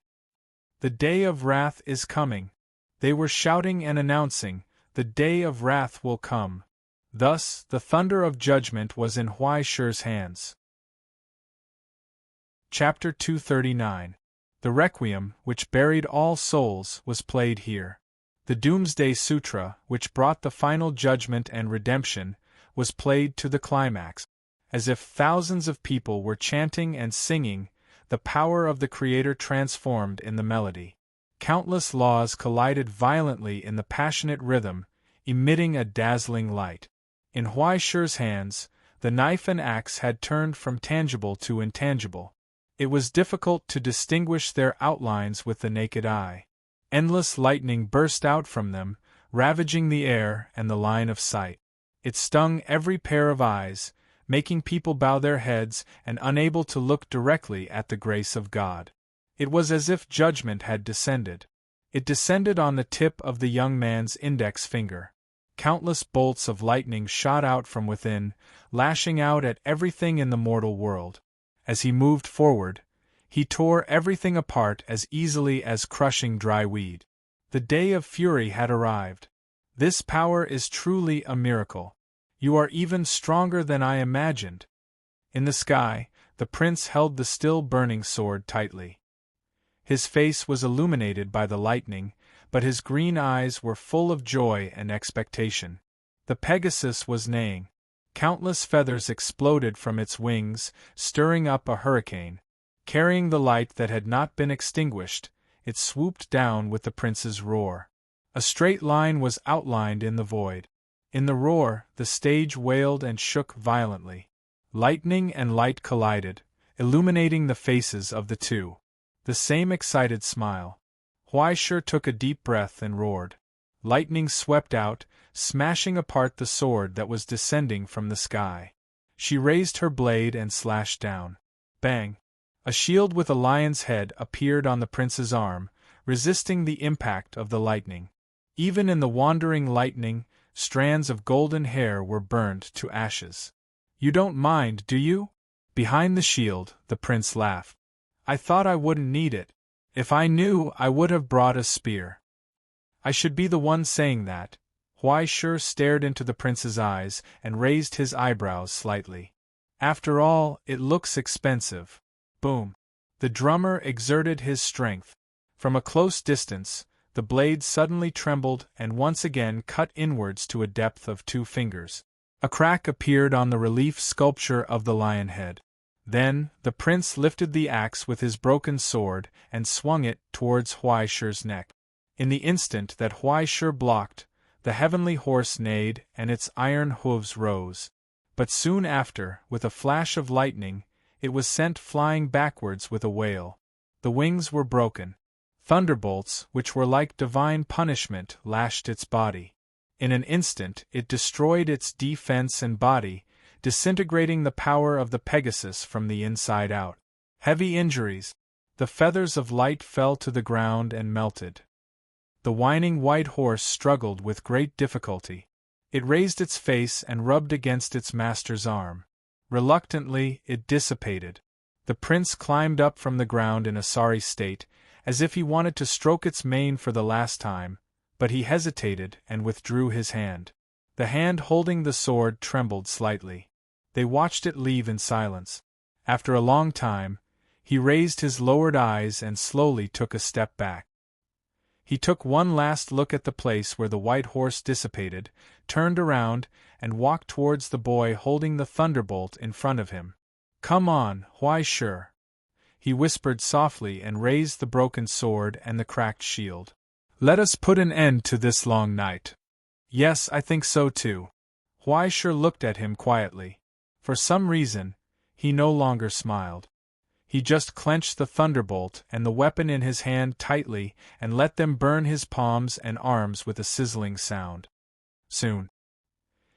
The day of wrath is coming. They were shouting and announcing, the day of wrath will come. Thus, the thunder of judgment was in Huaishi's hands. Chapter 239. The Requiem, which buried all souls, was played here. The Doomsday Sutra, which brought the final judgment and redemption, was played to the climax. As if thousands of people were chanting and singing, the power of the Creator transformed in the melody. Countless laws collided violently in the passionate rhythm, emitting a dazzling light. In Huaishi's hands, the knife and axe had turned from tangible to intangible. It was difficult to distinguish their outlines with the naked eye. Endless lightning burst out from them, ravaging the air and the line of sight. It stung every pair of eyes, making people bow their heads and unable to look directly at the grace of God. It was as if judgment had descended. It descended on the tip of the young man's index finger. Countless bolts of lightning shot out from within, lashing out at everything in the mortal world. As he moved forward, he tore everything apart as easily as crushing dry weed. The day of fury had arrived. This power is truly a miracle. You are even stronger than I imagined. In the sky, the prince held the still burning sword tightly. His face was illuminated by the lightning, but his green eyes were full of joy and expectation. The Pegasus was neighing. Countless feathers exploded from its wings, stirring up a hurricane. Carrying the light that had not been extinguished, it swooped down with the prince's roar. A straight line was outlined in the void. In the roar, the stage wailed and shook violently. Lightning and light collided, illuminating the faces of the two. The same excited smile. Huaishi took a deep breath and roared. Lightning swept out, smashing apart the sword that was descending from the sky. She raised her blade and slashed down. Bang! A shield with a lion's head appeared on the prince's arm, resisting the impact of the lightning. Even in the wandering lightning, strands of golden hair were burned to ashes. You don't mind, do you? Behind the shield, the prince laughed. I thought I wouldn't need it. If I knew, I would have brought a spear. I should be the one saying that. Huaishi stared into the prince's eyes and raised his eyebrows slightly. After all, it looks expensive. Boom! The drummer exerted his strength. From a close distance, the blade suddenly trembled and once again cut inwards to a depth of 2 fingers. A crack appeared on the relief sculpture of the lion head. Then, the prince lifted the axe with his broken sword and swung it towards Huaishi's neck. In the instant that Huaishi blocked, the heavenly horse neighed and its iron hooves rose. But soon after, with a flash of lightning, it was sent flying backwards with a wail. The wings were broken. Thunderbolts, which were like divine punishment, lashed its body. In an instant, it destroyed its defense and body, disintegrating the power of the Pegasus from the inside out. Heavy injuries. The feathers of light fell to the ground and melted. The whining white horse struggled with great difficulty. It raised its face and rubbed against its master's arm. Reluctantly, it dissipated. The prince climbed up from the ground in a sorry state, as if he wanted to stroke its mane for the last time, but he hesitated and withdrew his hand. The hand holding the sword trembled slightly. They watched it leave in silence. After a long time, he raised his lowered eyes and slowly took a step back. He took one last look at the place where the white horse dissipated, turned around, and walked towards the boy holding the thunderbolt in front of him. "Come on, Huai Shi," he whispered softly and raised the broken sword and the cracked shield. "Let us put an end to this long night." "Yes, I think so too." Huai Shi looked at him quietly. For some reason, he no longer smiled. He just clenched the thunderbolt and the weapon in his hand tightly and let them burn his palms and arms with a sizzling sound. Soon.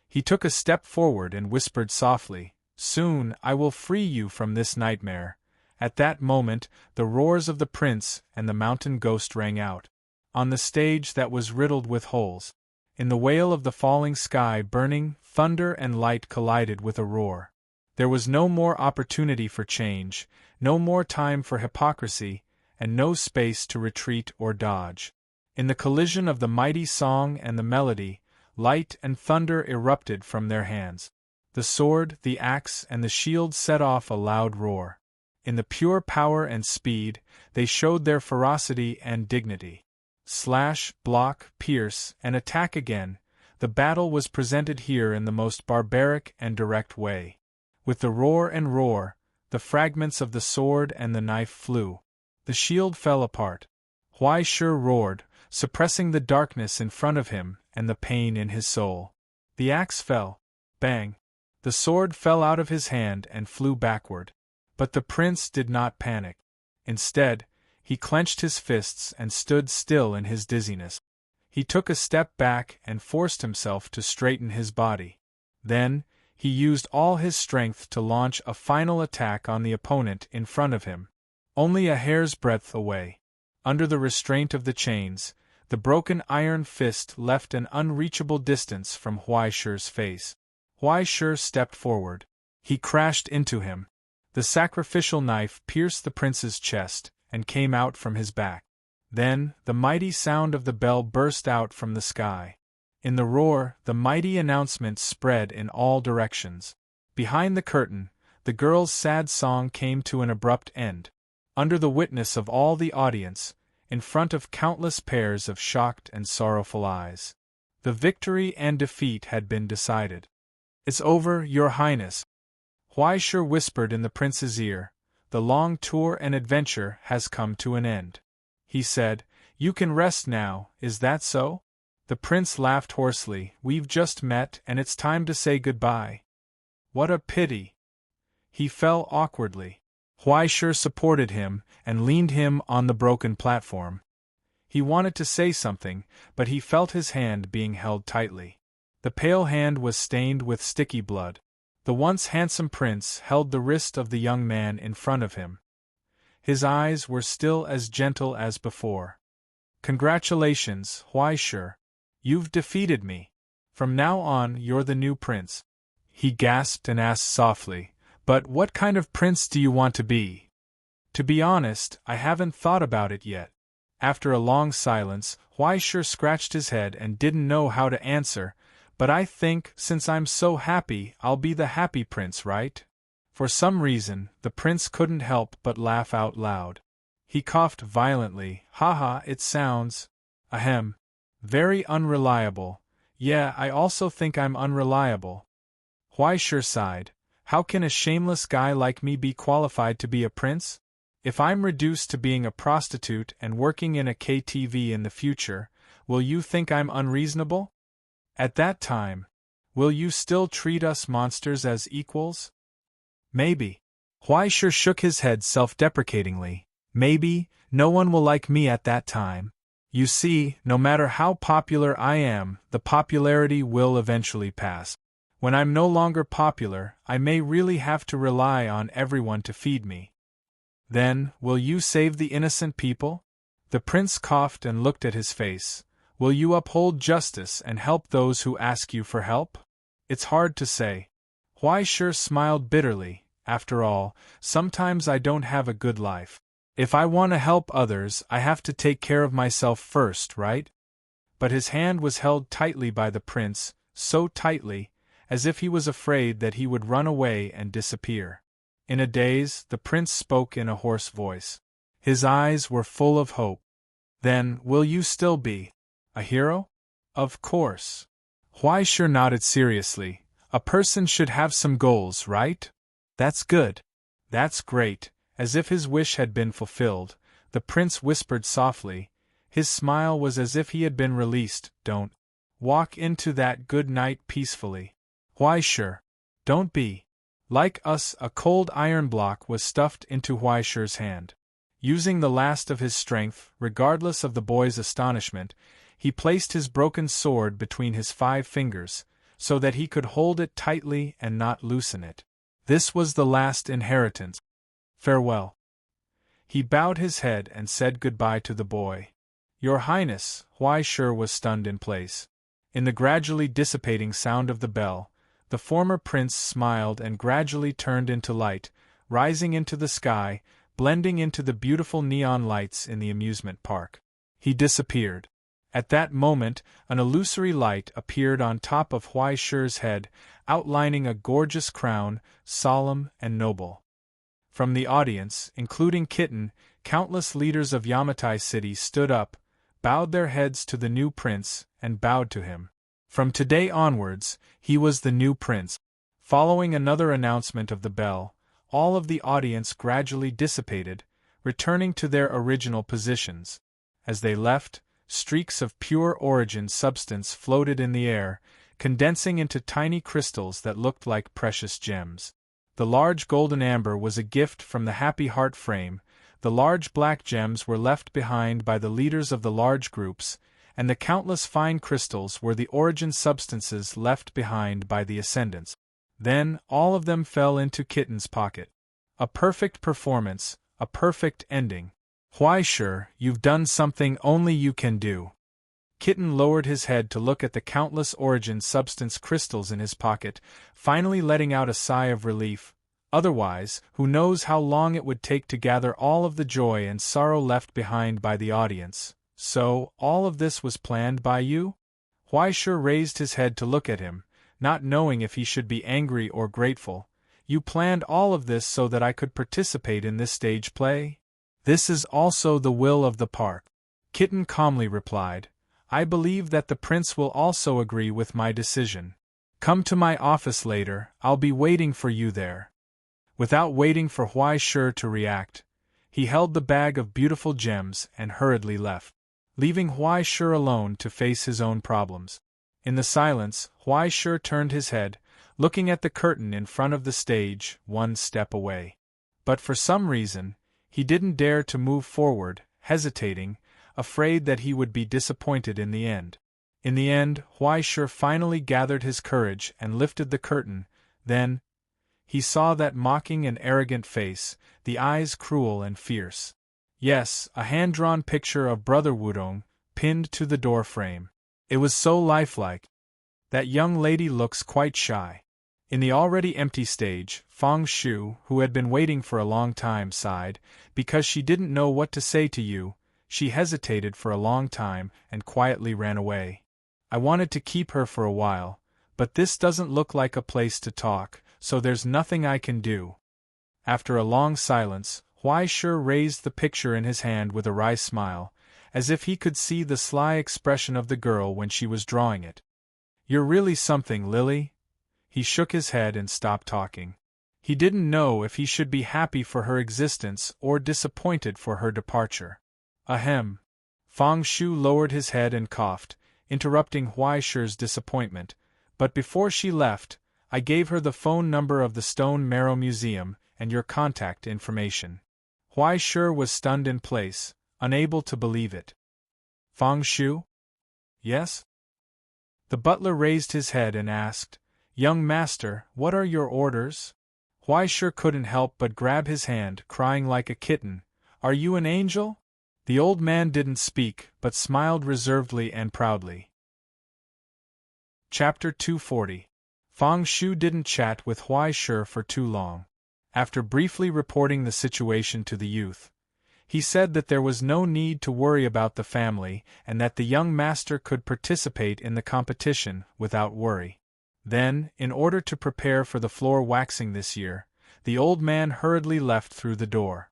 He took a step forward and whispered softly, "Soon I will free you from this nightmare." At that moment, the roars of the prince and the mountain ghost rang out. On the stage that was riddled with holes. In the wail of the falling sky burning, thunder and light collided with a roar. There was no more opportunity for change, no more time for hypocrisy, and no space to retreat or dodge. In the collision of the mighty song and the melody, light and thunder erupted from their hands. The sword, the axe, and the shield set off a loud roar. In the pure power and speed, they showed their ferocity and dignity. Slash, block, pierce, and attack again, the battle was presented here in the most barbaric and direct way. With the roar and roar, the fragments of the sword and the knife flew. The shield fell apart. Huai Shi roared, suppressing the darkness in front of him and the pain in his soul. The axe fell. Bang! The sword fell out of his hand and flew backward. But the prince did not panic. Instead, he clenched his fists and stood still in his dizziness. He took a step back and forced himself to straighten his body. Then, he used all his strength to launch a final attack on the opponent in front of him. Only a hair's breadth away. Under the restraint of the chains, the broken iron fist left an unreachable distance from Huai Shi's face. Huai Shi stepped forward. He crashed into him. The sacrificial knife pierced the prince's chest and came out from his back. Then, the mighty sound of the bell burst out from the sky. In the roar, the mighty announcement spread in all directions. Behind the curtain, the girl's sad song came to an abrupt end. Under the witness of all the audience, in front of countless pairs of shocked and sorrowful eyes. The victory and defeat had been decided. "It's over, Your Highness," Huai Shi whispered in the prince's ear. "The long tour and adventure has come to an end." He said, "You can rest now, is that so?" The prince laughed hoarsely. "We've just met and it's time to say goodbye." "What a pity." He fell awkwardly. Huai Shi supported him and leaned him on the broken platform. He wanted to say something, but he felt his hand being held tightly. The pale hand was stained with sticky blood. The once handsome prince held the wrist of the young man in front of him. His eyes were still as gentle as before. "Congratulations, Huai Shi. You've defeated me. From now on you're the new prince." He gasped and asked softly, "But what kind of prince do you want to be?" "To be honest, I haven't thought about it yet." After a long silence, Huai Shi scratched his head and didn't know how to answer, "But I think, since I'm so happy, I'll be the happy prince, right?" For some reason, the prince couldn't help but laugh out loud. He coughed violently. "Haha, it sounds, ahem, very unreliable. Yeah, I also think I'm unreliable." Huai Shi sighed. "How can a shameless guy like me be qualified to be a prince? If I'm reduced to being a prostitute and working in a KTV in the future, will you think I'm unreasonable? At that time, will you still treat us monsters as equals?" "Maybe." Huai Shi shook his head self-deprecatingly. "Maybe, no one will like me at that time. You see, no matter how popular I am, the popularity will eventually pass. When I'm no longer popular, I may really have to rely on everyone to feed me." "Then, will you save the innocent people?" The prince coughed and looked at his face. "Will you uphold justice and help those who ask you for help?" "It's hard to say." Huai Shi smiled bitterly. "After all, sometimes I don't have a good life. If I want to help others, I have to take care of myself first, right?" But his hand was held tightly by the prince, so tightly, as if he was afraid that he would run away and disappear. In a daze, the prince spoke in a hoarse voice. His eyes were full of hope. "Then, will you still be a hero?" "Of course." Huai Shi nodded seriously. A person should have some goals, right? That's good. That's great. As if his wish had been fulfilled, the prince whispered softly. His smile was as if he had been released. Don't walk into that good night peacefully. Huai Shi, don't be like us. A cold iron block was stuffed into Huai Shi's hand. Using the last of his strength, regardless of the boy's astonishment, he placed his broken sword between his 5 fingers, so that he could hold it tightly and not loosen it. This was the last inheritance. Farewell. He bowed his head and said goodbye to the boy. Your Highness, Huai Shi was stunned in place. In the gradually dissipating sound of the bell, the former prince smiled and gradually turned into light, rising into the sky, blending into the beautiful neon lights in the amusement park. He disappeared. At that moment, an illusory light appeared on top of Huai Shi's head, outlining a gorgeous crown, solemn and noble. From the audience, including Kitten, countless leaders of Yamatai City stood up, bowed their heads to the new prince, and bowed to him. From today onwards, he was the new prince. Following another announcement of the bell, all of the audience gradually dissipated, returning to their original positions. As they left, streaks of pure origin substance floated in the air, condensing into tiny crystals that looked like precious gems. The large golden amber was a gift from the Happy Heart frame, the large black gems were left behind by the leaders of the large groups, and the countless fine crystals were the origin substances left behind by the ascendants. Then, all of them fell into Kitten's pocket. A perfect performance, a perfect ending. Huai Shi, you've done something only you can do. Kitten lowered his head to look at the countless origin substance crystals in his pocket, finally letting out a sigh of relief. Otherwise, who knows how long it would take to gather all of the joy and sorrow left behind by the audience. So, all of this was planned by you? Huai Shi raised his head to look at him, not knowing if he should be angry or grateful. You planned all of this so that I could participate in this stage play? This is also the will of the park. Kitten calmly replied. I believe that the prince will also agree with my decision. Come to my office later, I'll be waiting for you there. Without waiting for Huai Shi to react, he held the bag of beautiful gems and hurriedly left, leaving Huai Shi alone to face his own problems. In the silence, Huai Shi turned his head, looking at the curtain in front of the stage, 1 step away. But for some reason, he didn't dare to move forward, hesitating, afraid that he would be disappointed in the end. In the end, Huai Shi finally gathered his courage and lifted the curtain. Then, he saw that mocking and arrogant face, the eyes cruel and fierce. Yes, a hand-drawn picture of Brother Wudong, pinned to the door frame. It was so lifelike. That young lady looks quite shy. In the already empty stage, Fang Shu, who had been waiting for a long time, sighed, because she didn't know what to say to you. She hesitated for a long time and quietly ran away. I wanted to keep her for a while, but this doesn't look like a place to talk, so there's nothing I can do. After a long silence, Huai Shi raised the picture in his hand with a wry smile, as if he could see the sly expression of the girl when she was drawing it. You're really something, Lily. He shook his head and stopped talking. He didn't know if he should be happy for her existence or disappointed for her departure. Ahem. Fang Shu lowered his head and coughed, interrupting Huai Shi's disappointment, but before she left, I gave her the phone number of the Stone Marrow Museum and your contact information. Huai Shi was stunned in place, unable to believe it. Fang Shu? Yes? The butler raised his head and asked, Young master, what are your orders? Huai Shi couldn't help but grab his hand, crying like a kitten, Are you an angel? The old man didn't speak, but smiled reservedly and proudly. Chapter 240. Fang Shu didn't chat with Huai Shi for too long. After briefly reporting the situation to the youth, he said that there was no need to worry about the family and that the young master could participate in the competition without worry. Then, in order to prepare for the floor waxing this year, the old man hurriedly left through the door.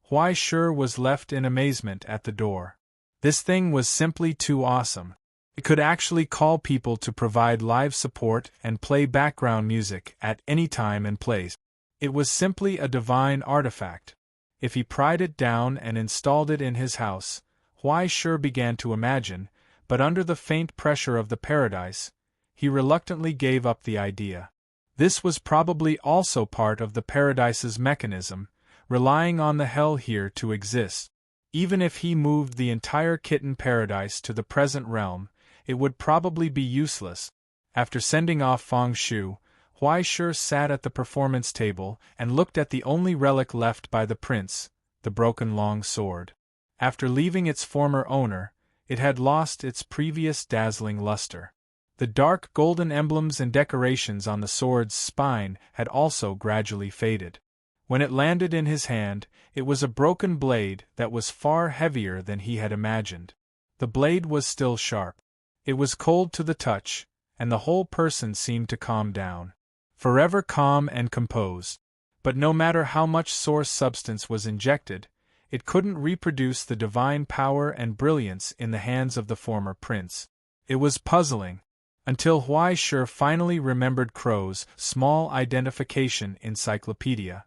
Huai Shi was left in amazement at the door. This thing was simply too awesome. It could actually call people to provide live support and play background music at any time and place. It was simply a divine artifact. If he pried it down and installed it in his house, Huai Shi began to imagine, but under the faint pressure of the paradise, he reluctantly gave up the idea. This was probably also part of the paradise's mechanism, relying on the hell here to exist. Even if he moved the entire kitten paradise to the present realm, it would probably be useless. After sending off Feng Shu, Huai Shi sat at the performance table and looked at the only relic left by the prince, the broken long sword. After leaving its former owner, it had lost its previous dazzling luster. The dark golden emblems and decorations on the sword's spine had also gradually faded. When it landed in his hand, it was a broken blade that was far heavier than he had imagined. The blade was still sharp. It was cold to the touch, and the whole person seemed to calm down. Forever calm and composed. But no matter how much source substance was injected, it couldn't reproduce the divine power and brilliance in the hands of the former prince. It was puzzling, until Huai Shi finally remembered Crow's small identification encyclopedia.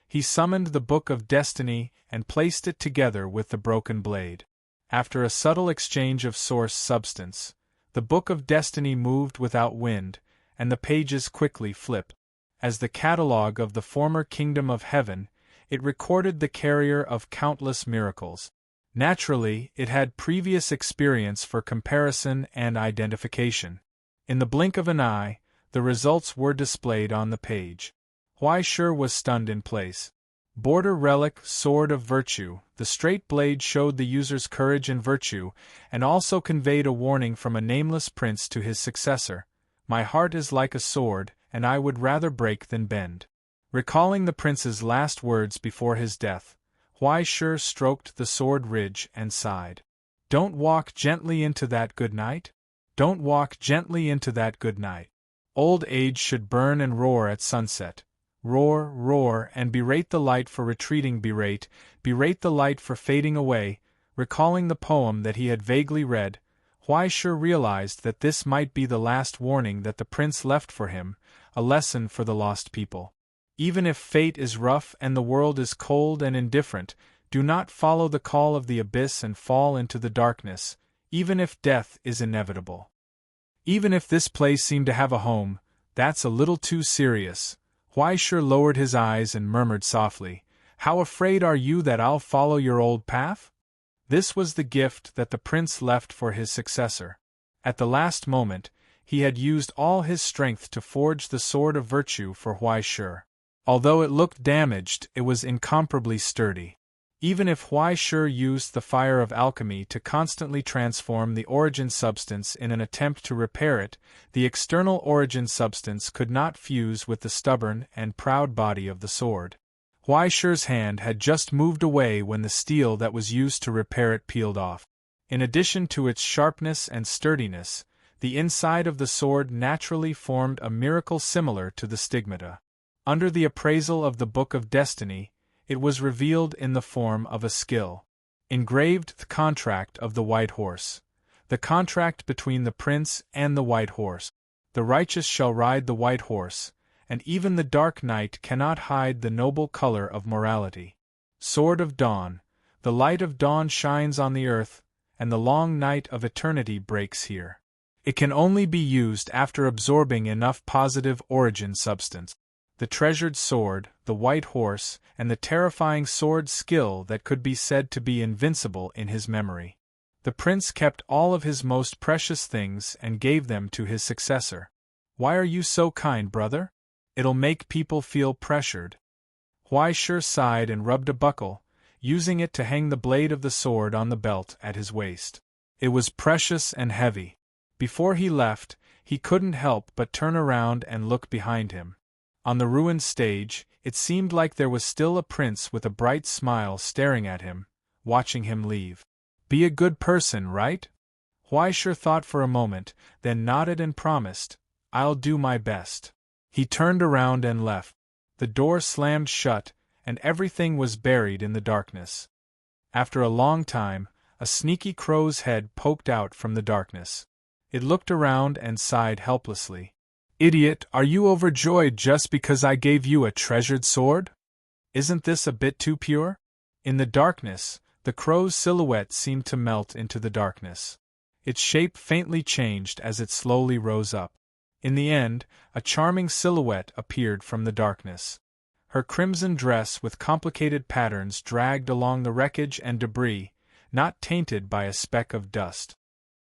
He summoned the Book of Destiny and placed it together with the broken blade. After a subtle exchange of source substance, the Book of Destiny moved without wind, and the pages quickly flipped. As the catalogue of the former kingdom of heaven, it recorded the carrier of countless miracles. Naturally, it had previous experience for comparison and identification. In the blink of an eye, the results were displayed on the page. Huai Shi was stunned in place. Border Relic, Sword of Virtue. The straight blade showed the user's courage and virtue, and also conveyed a warning from a nameless prince to his successor. My heart is like a sword, and I would rather break than bend. Recalling the prince's last words before his death, Huai Shi stroked the sword ridge and sighed. Don't walk gently into that good night? Don't walk gently into that good night. Old age should burn and roar at sunset. Roar, roar, and berate the light for retreating, berate the light for fading away. Recalling the poem that he had vaguely read, Huai Shi realized that this might be the last warning that the prince left for him, a lesson for the lost people. Even if fate is rough and the world is cold and indifferent, do not follow the call of the abyss and fall into the darkness, even if death is inevitable. Even if this place seemed to have a home, that's a little too serious. Huai Shi lowered his eyes and murmured softly, How afraid are you that I'll follow your old path? This was the gift that the prince left for his successor. At the last moment, he had used all his strength to forge the sword of virtue for Huai Shi. Although it looked damaged, it was incomparably sturdy. Even if Huai Shi used the fire of alchemy to constantly transform the origin substance in an attempt to repair it, the external origin substance could not fuse with the stubborn and proud body of the sword. Huai Shi's hand had just moved away when the steel that was used to repair it peeled off. In addition to its sharpness and sturdiness, the inside of the sword naturally formed a miracle similar to the stigmata. Under the appraisal of the Book of Destiny, it was revealed in the form of a skill. Engraved the contract of the white horse. The contract between the prince and the white horse. The righteous shall ride the white horse, and even the dark night cannot hide the noble color of morality. Sword of dawn. The light of dawn shines on the earth, and the long night of eternity breaks here. It can only be used after absorbing enough positive origin substance. The treasured sword, the white horse, and the terrifying sword skill that could be said to be invincible in his memory. The prince kept all of his most precious things and gave them to his successor. Why are you so kind, brother? It'll make people feel pressured. Huai Shi sighed and rubbed a buckle, using it to hang the blade of the sword on the belt at his waist. It was precious and heavy. Before he left, he couldn't help but turn around and look behind him. On the ruined stage, it seemed like there was still a prince with a bright smile staring at him, watching him leave. Be a good person, right? Huai Shi thought for a moment, then nodded and promised, I'll do my best. He turned around and left. The door slammed shut, and everything was buried in the darkness. After a long time, A sneaky crow's head poked out from the darkness. It looked around and sighed helplessly. "Idiot, are you overjoyed just because I gave you a treasured sword? Isn't this a bit too pure?" In the darkness, the crow's silhouette seemed to melt into the darkness. Its shape faintly changed as it slowly rose up. In the end, a charming silhouette appeared from the darkness. Her crimson dress with complicated patterns dragged along the wreckage and debris, not tainted by a speck of dust.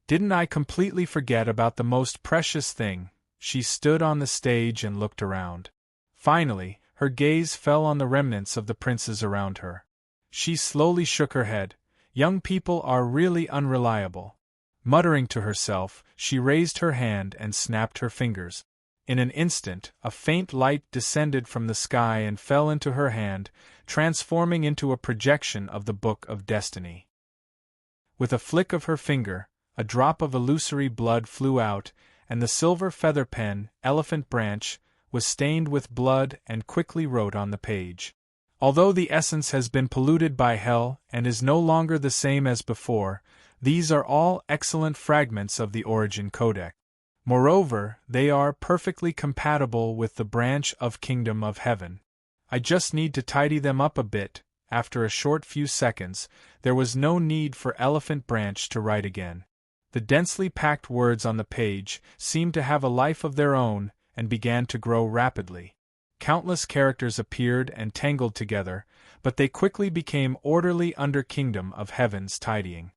"Didn't I completely forget about the most precious thing?" She stood on the stage and looked around. Finally, her gaze fell on the remnants of the princes around her. She slowly shook her head. "Young people are really unreliable." Muttering to herself, she raised her hand and snapped her fingers. In an instant, a faint light descended from the sky and fell into her hand, transforming into a projection of the Book of Destiny. With a flick of her finger, a drop of illusory blood flew out, and the silver feather pen, Elephant Branch, was stained with blood and quickly wrote on the page. "Although the essence has been polluted by hell and is no longer the same as before, these are all excellent fragments of the origin codex. Moreover, they are perfectly compatible with the branch of Kingdom of Heaven. I just need to tidy them up a bit." After a short few seconds, there was no need for Elephant Branch to write again. The densely packed words on the page seemed to have a life of their own and began to grow rapidly. Countless characters appeared and tangled together, but they quickly became orderly under Kingdom of Heaven's tidying.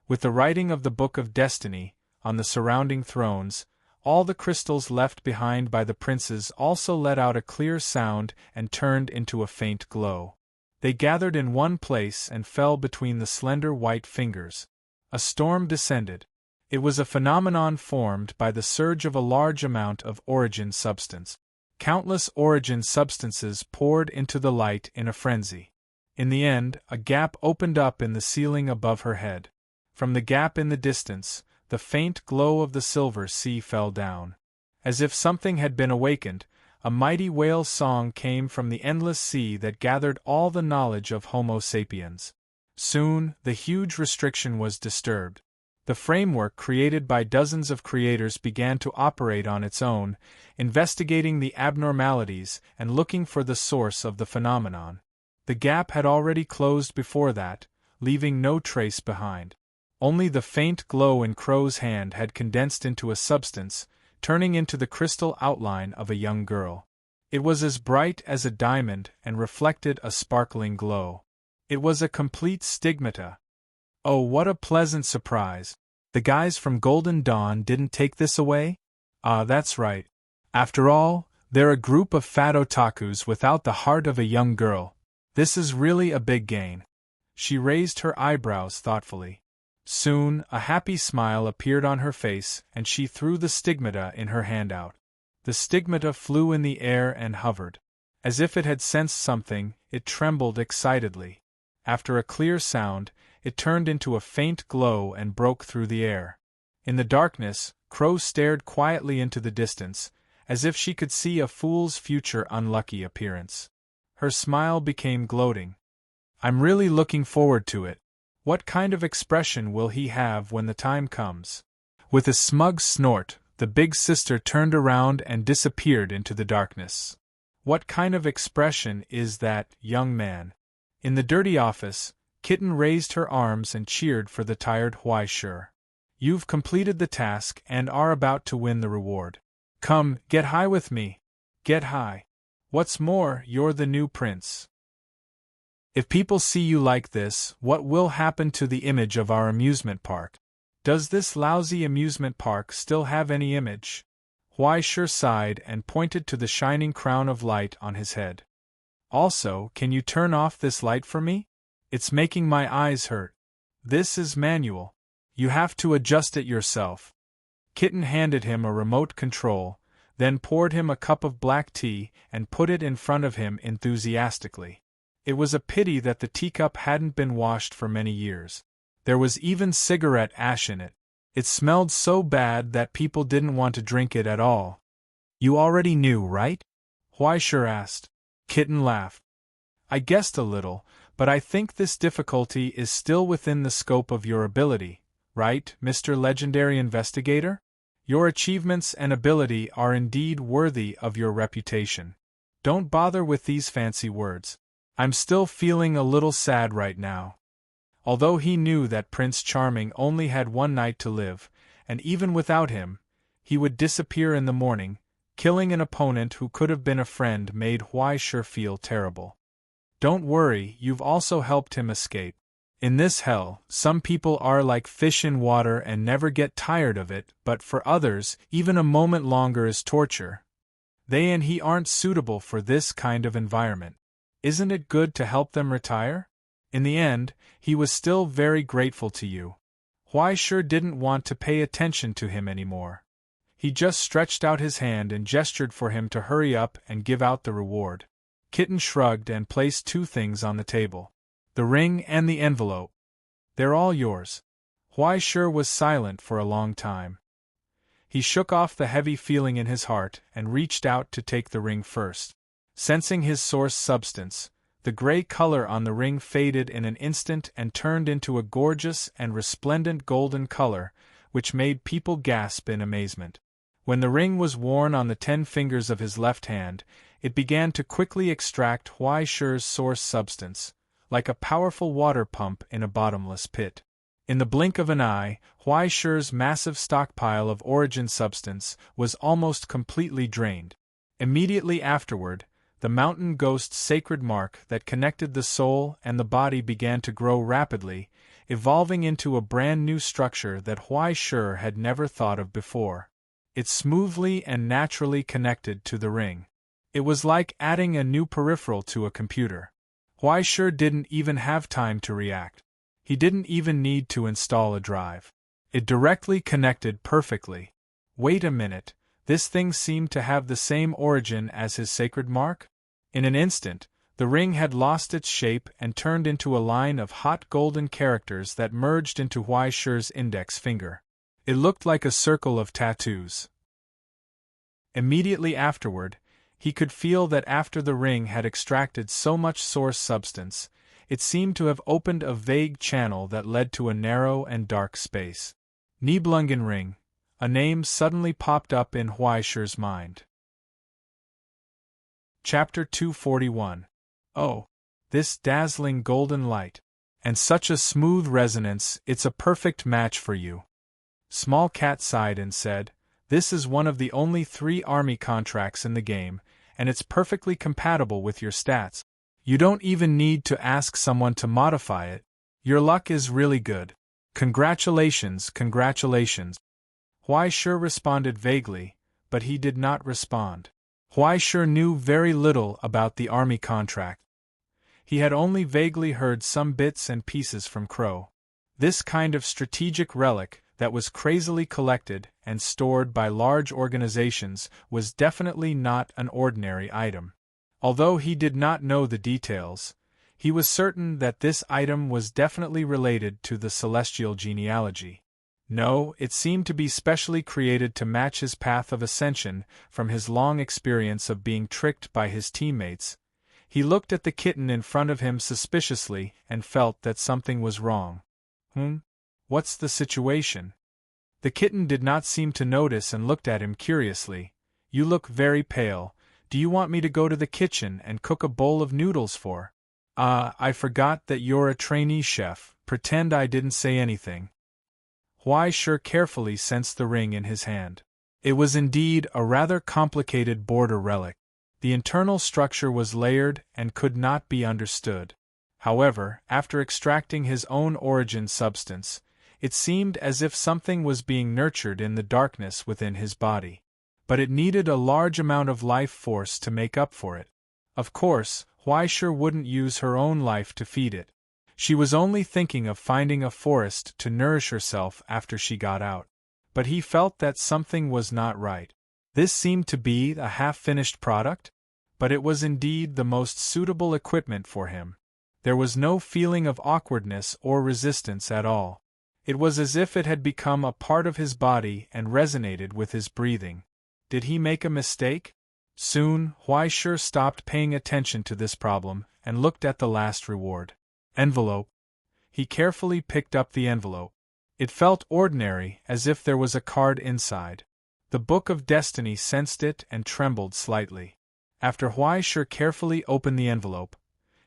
With the writing of the Book of Destiny on the surrounding thrones, all the crystals left behind by the princes also let out a clear sound and turned into a faint glow. They gathered in one place and fell between the slender white fingers. A storm descended. It was a phenomenon formed by the surge of a large amount of origin substance. Countless origin substances poured into the light in a frenzy. In the end, a gap opened up in the ceiling above her head. From the gap in the distance, the faint glow of the silver sea fell down. As if something had been awakened, a mighty whale song came from the endless sea that gathered all the knowledge of Homo sapiens. Soon, the huge restriction was disturbed. The framework created by dozens of creators began to operate on its own, investigating the abnormalities and looking for the source of the phenomenon. The gap had already closed before that, leaving no trace behind. Only the faint glow in Crow's hand had condensed into a substance, turning into the crystal outline of a young girl. It was as bright as a diamond and reflected a sparkling glow. It was a complete stigmata. Oh, what a pleasant surprise! The guys from Golden Dawn didn't take this away? Ah, that's right. After all, they're a group of fat otakus without the heart of a young girl. This is really a big gain. She raised her eyebrows thoughtfully. Soon, a happy smile appeared on her face, and she threw the stigmata in her hand out. The stigmata flew in the air and hovered. As if it had sensed something, it trembled excitedly. After a clear sound, it turned into a faint glow and broke through the air. In the darkness, Crow stared quietly into the distance, as if she could see a fool's future unlucky appearance. Her smile became gloating. "I'm really looking forward to it. What kind of expression will he have when the time comes?" With a smug snort, the big sister turned around and disappeared into the darkness. "What kind of expression is that, young man?" In the dirty office, Kitten raised her arms and cheered for the tired Huaishur. "You've completed the task and are about to win the reward. Come, get high with me. Get high. What's more, you're the new prince. If people see you like this, what will happen to the image of our amusement park? Does this lousy amusement park still have any image?" Huaishur sighed and pointed to the shining crown of light on his head. "Also, can you turn off this light for me? It's making my eyes hurt. This is manual. You have to adjust it yourself." Kitten handed him a remote control, then poured him a cup of black tea and put it in front of him enthusiastically. It was a pity that the teacup hadn't been washed for many years. There was even cigarette ash in it. It smelled so bad that people didn't want to drink it at all. "You already knew, right?" Huaishur asked. Kitten laughed. "I guessed a little, But I think this difficulty is still within the scope of your ability, right, Mr. Legendary Investigator? Your achievements and ability are indeed worthy of your reputation. Don't bother with these fancy words. I'm still feeling a little sad right now. Although he knew that Prince Charming only had one night to live, and even without him, he would disappear in the morning, killing an opponent who could have been a friend made Huai Shi feel terrible. Don't worry, you've also helped him escape. In this hell, some people are like fish in water and never get tired of it, but for others, even a moment longer is torture. They and he aren't suitable for this kind of environment. Isn't it good to help them retire? In the end, he was still very grateful to you. Huai Shi didn't want to pay attention to him anymore. He just stretched out his hand and gestured for him to hurry up and give out the reward. Kitten shrugged and placed two things on the table. The ring and the envelope. They're all yours. Huai Shi was silent for a long time. He shook off the heavy feeling in his heart and reached out to take the ring first. Sensing his source substance, the gray color on the ring faded in an instant and turned into a gorgeous and resplendent golden color, which made people gasp in amazement. When the ring was worn on the 10 fingers of his left hand, it began to quickly extract Huai Shi's source substance, like a powerful water pump in a bottomless pit. In the blink of an eye, Huai Shi's massive stockpile of origin substance was almost completely drained. Immediately afterward, the mountain ghost's sacred mark that connected the soul and the body began to grow rapidly, evolving into a brand new structure that Huai Shi had never thought of before. It smoothly and naturally connected to the ring. It was like adding a new peripheral to a computer. Huai Shi didn't even have time to react. He didn't even need to install a drive. It directly connected perfectly. Wait a minute, this thing seemed to have the same origin as his sacred mark? In an instant, the ring had lost its shape and turned into a line of hot golden characters that merged into Huai Shi's index finger. It looked like a circle of tattoos. Immediately afterward, he could feel that after the ring had extracted so much source substance, it seemed to have opened a vague channel that led to a narrow and dark space. Nibelungen Ring, a name suddenly popped up in Huai Shi's mind. Chapter 241. Oh, this dazzling golden light. And such a smooth resonance, it's a perfect match for you. Small Cat sighed and said, "This is one of the only 3 army contracts in the game, and it's perfectly compatible with your stats. You don't even need to ask someone to modify it. Your luck is really good. Congratulations, congratulations." Huai Shi responded vaguely, but he did not respond. Huai Shi knew very little about the army contract. He had only vaguely heard some bits and pieces from Crow. This kind of strategic relic, that was crazily collected and stored by large organizations, was definitely not an ordinary item. Although he did not know the details, he was certain that this item was definitely related to the celestial genealogy. No, it seemed to be specially created to match his path of ascension from his long experience of being tricked by his teammates. He looked at the kitten in front of him suspiciously and felt that something was wrong. What's the situation? The kitten did not seem to notice and looked at him curiously. You look very pale. Do you want me to go to the kitchen and cook a bowl of noodles for? I forgot that you're a trainee chef. Pretend I didn't say anything. Huai Shi carefully sensed the ring in his hand. It was indeed a rather complicated border relic. The internal structure was layered and could not be understood. However, after extracting his own origin substance, it seemed as if something was being nurtured in the darkness within his body. But it needed a large amount of life force to make up for it. Of course, Huai Shi wouldn't use her own life to feed it. She was only thinking of finding a forest to nourish herself after she got out. But he felt that something was not right. This seemed to be a half-finished product, but it was indeed the most suitable equipment for him. There was no feeling of awkwardness or resistance at all. It was as if it had become a part of his body and resonated with his breathing. Did he make a mistake? Soon, Huai Shi stopped paying attention to this problem and looked at the last reward. Envelope. He carefully picked up the envelope. It felt ordinary, as if there was a card inside. The Book of Destiny sensed it and trembled slightly. After Huaishur carefully opened the envelope,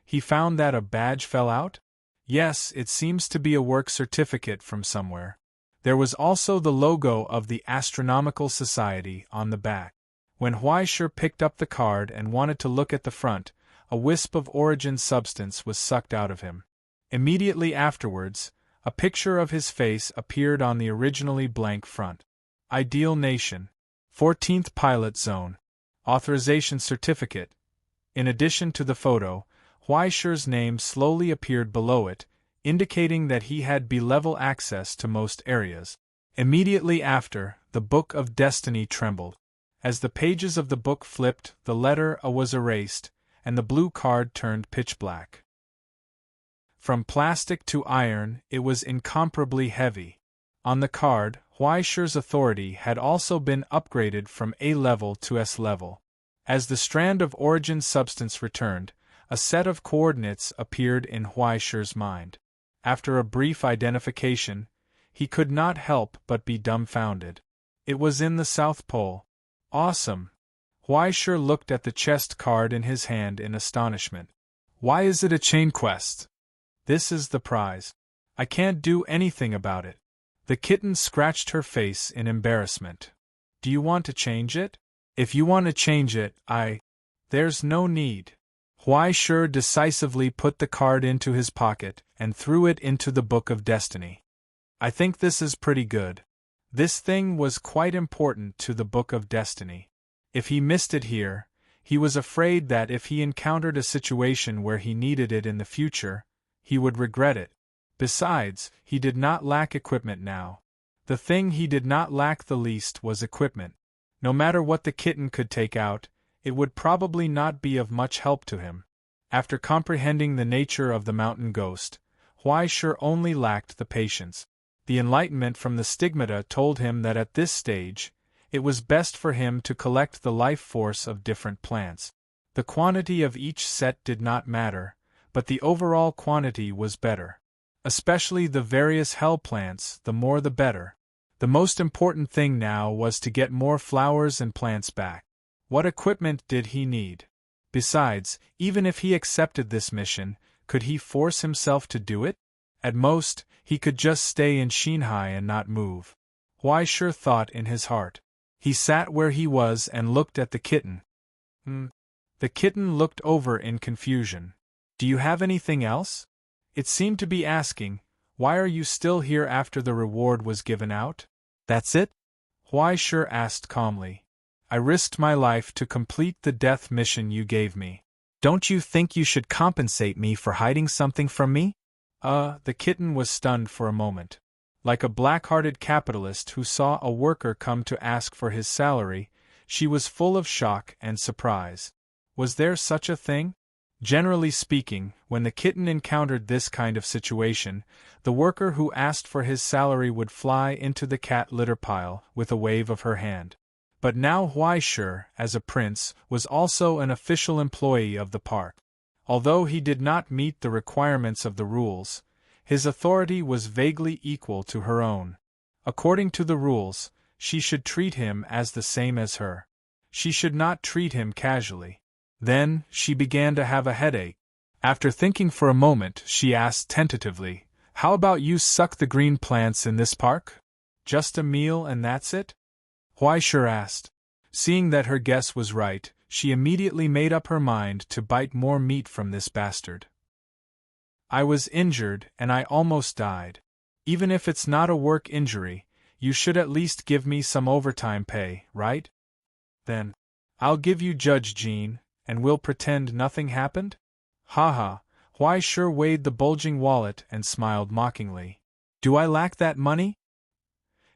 he found that a badge fell out? Yes, it seems to be a work certificate from somewhere. There was also the logo of the Astronomical Society on the back. When Huaishur picked up the card and wanted to look at the front, a wisp of origin substance was sucked out of him. Immediately afterwards, a picture of his face appeared on the originally blank front. Ideal Nation. 14th Pilot Zone. Authorization Certificate. In addition to the photo, Huaishur's name slowly appeared below it, indicating that he had B-level access to most areas. Immediately after, the Book of Destiny trembled. As the pages of the book flipped, the letter A was erased, and the blue card turned pitch black. From plastic to iron, it was incomparably heavy. On the card, Huaishur's authority had also been upgraded from A level to S level. As the strand of origin substance returned, a set of coordinates appeared in Huaishur's mind. After a brief identification, he could not help but be dumbfounded. It was in the South Pole. Awesome! Huaishur looked at the chest card in his hand in astonishment. Why is it a chain quest? This is the prize. I can't do anything about it. The kitten scratched her face in embarrassment. Do you want to change it? If you want to change it, There's no need. Huaishur decisively put the card into his pocket and threw it into the Book of Destiny. I think this is pretty good. This thing was quite important to the Book of Destiny. If he missed it here, he was afraid that if he encountered a situation where he needed it in the future, he would regret it. Besides, he did not lack equipment now. The thing he did not lack the least was equipment. No matter what the kitten could take out, it would probably not be of much help to him. After comprehending the nature of the mountain ghost, Huaishur only lacked the patience. The enlightenment from the stigmata told him that at this stage, it was best for him to collect the life force of different plants. The quantity of each set did not matter, but the overall quantity was better. Especially the various hell plants, the more the better. The most important thing now was to get more flowers and plants back. What equipment did he need? Besides, even if he accepted this mission, could he force himself to do it? At most, he could just stay in Shanghai and not move. Huaishur thought in his heart. He sat where he was and looked at the kitten. The kitten looked over in confusion. Do you have anything else? It seemed to be asking, why are you still here after the reward was given out? That's it? Huaishur asked calmly. I risked my life to complete the death mission you gave me. Don't you think you should compensate me for hiding something from me? The kitten was stunned for a moment. Like a black-hearted capitalist who saw a worker come to ask for his salary, she was full of shock and surprise. Was there such a thing? Generally speaking, when the kitten encountered this kind of situation, the worker who asked for his salary would fly into the cat litter pile with a wave of her hand. But now Huaishur, as a prince, was also an official employee of the park. Although he did not meet the requirements of the rules, his authority was vaguely equal to her own. According to the rules, she should treat him as the same as her. She should not treat him casually. Then, she began to have a headache. After thinking for a moment, she asked tentatively, How about you suck the green plants in this park? Just a meal and that's it? Huaishur asked. Seeing that her guess was right, she immediately made up her mind to bite more meat from this bastard. I was injured and I almost died. Even if it's not a work injury, you should at least give me some overtime pay, right? Then, I'll give you Judge Jean, and we'll pretend nothing happened? Ha. Huaishur weighed the bulging wallet and smiled mockingly. Do I lack that money?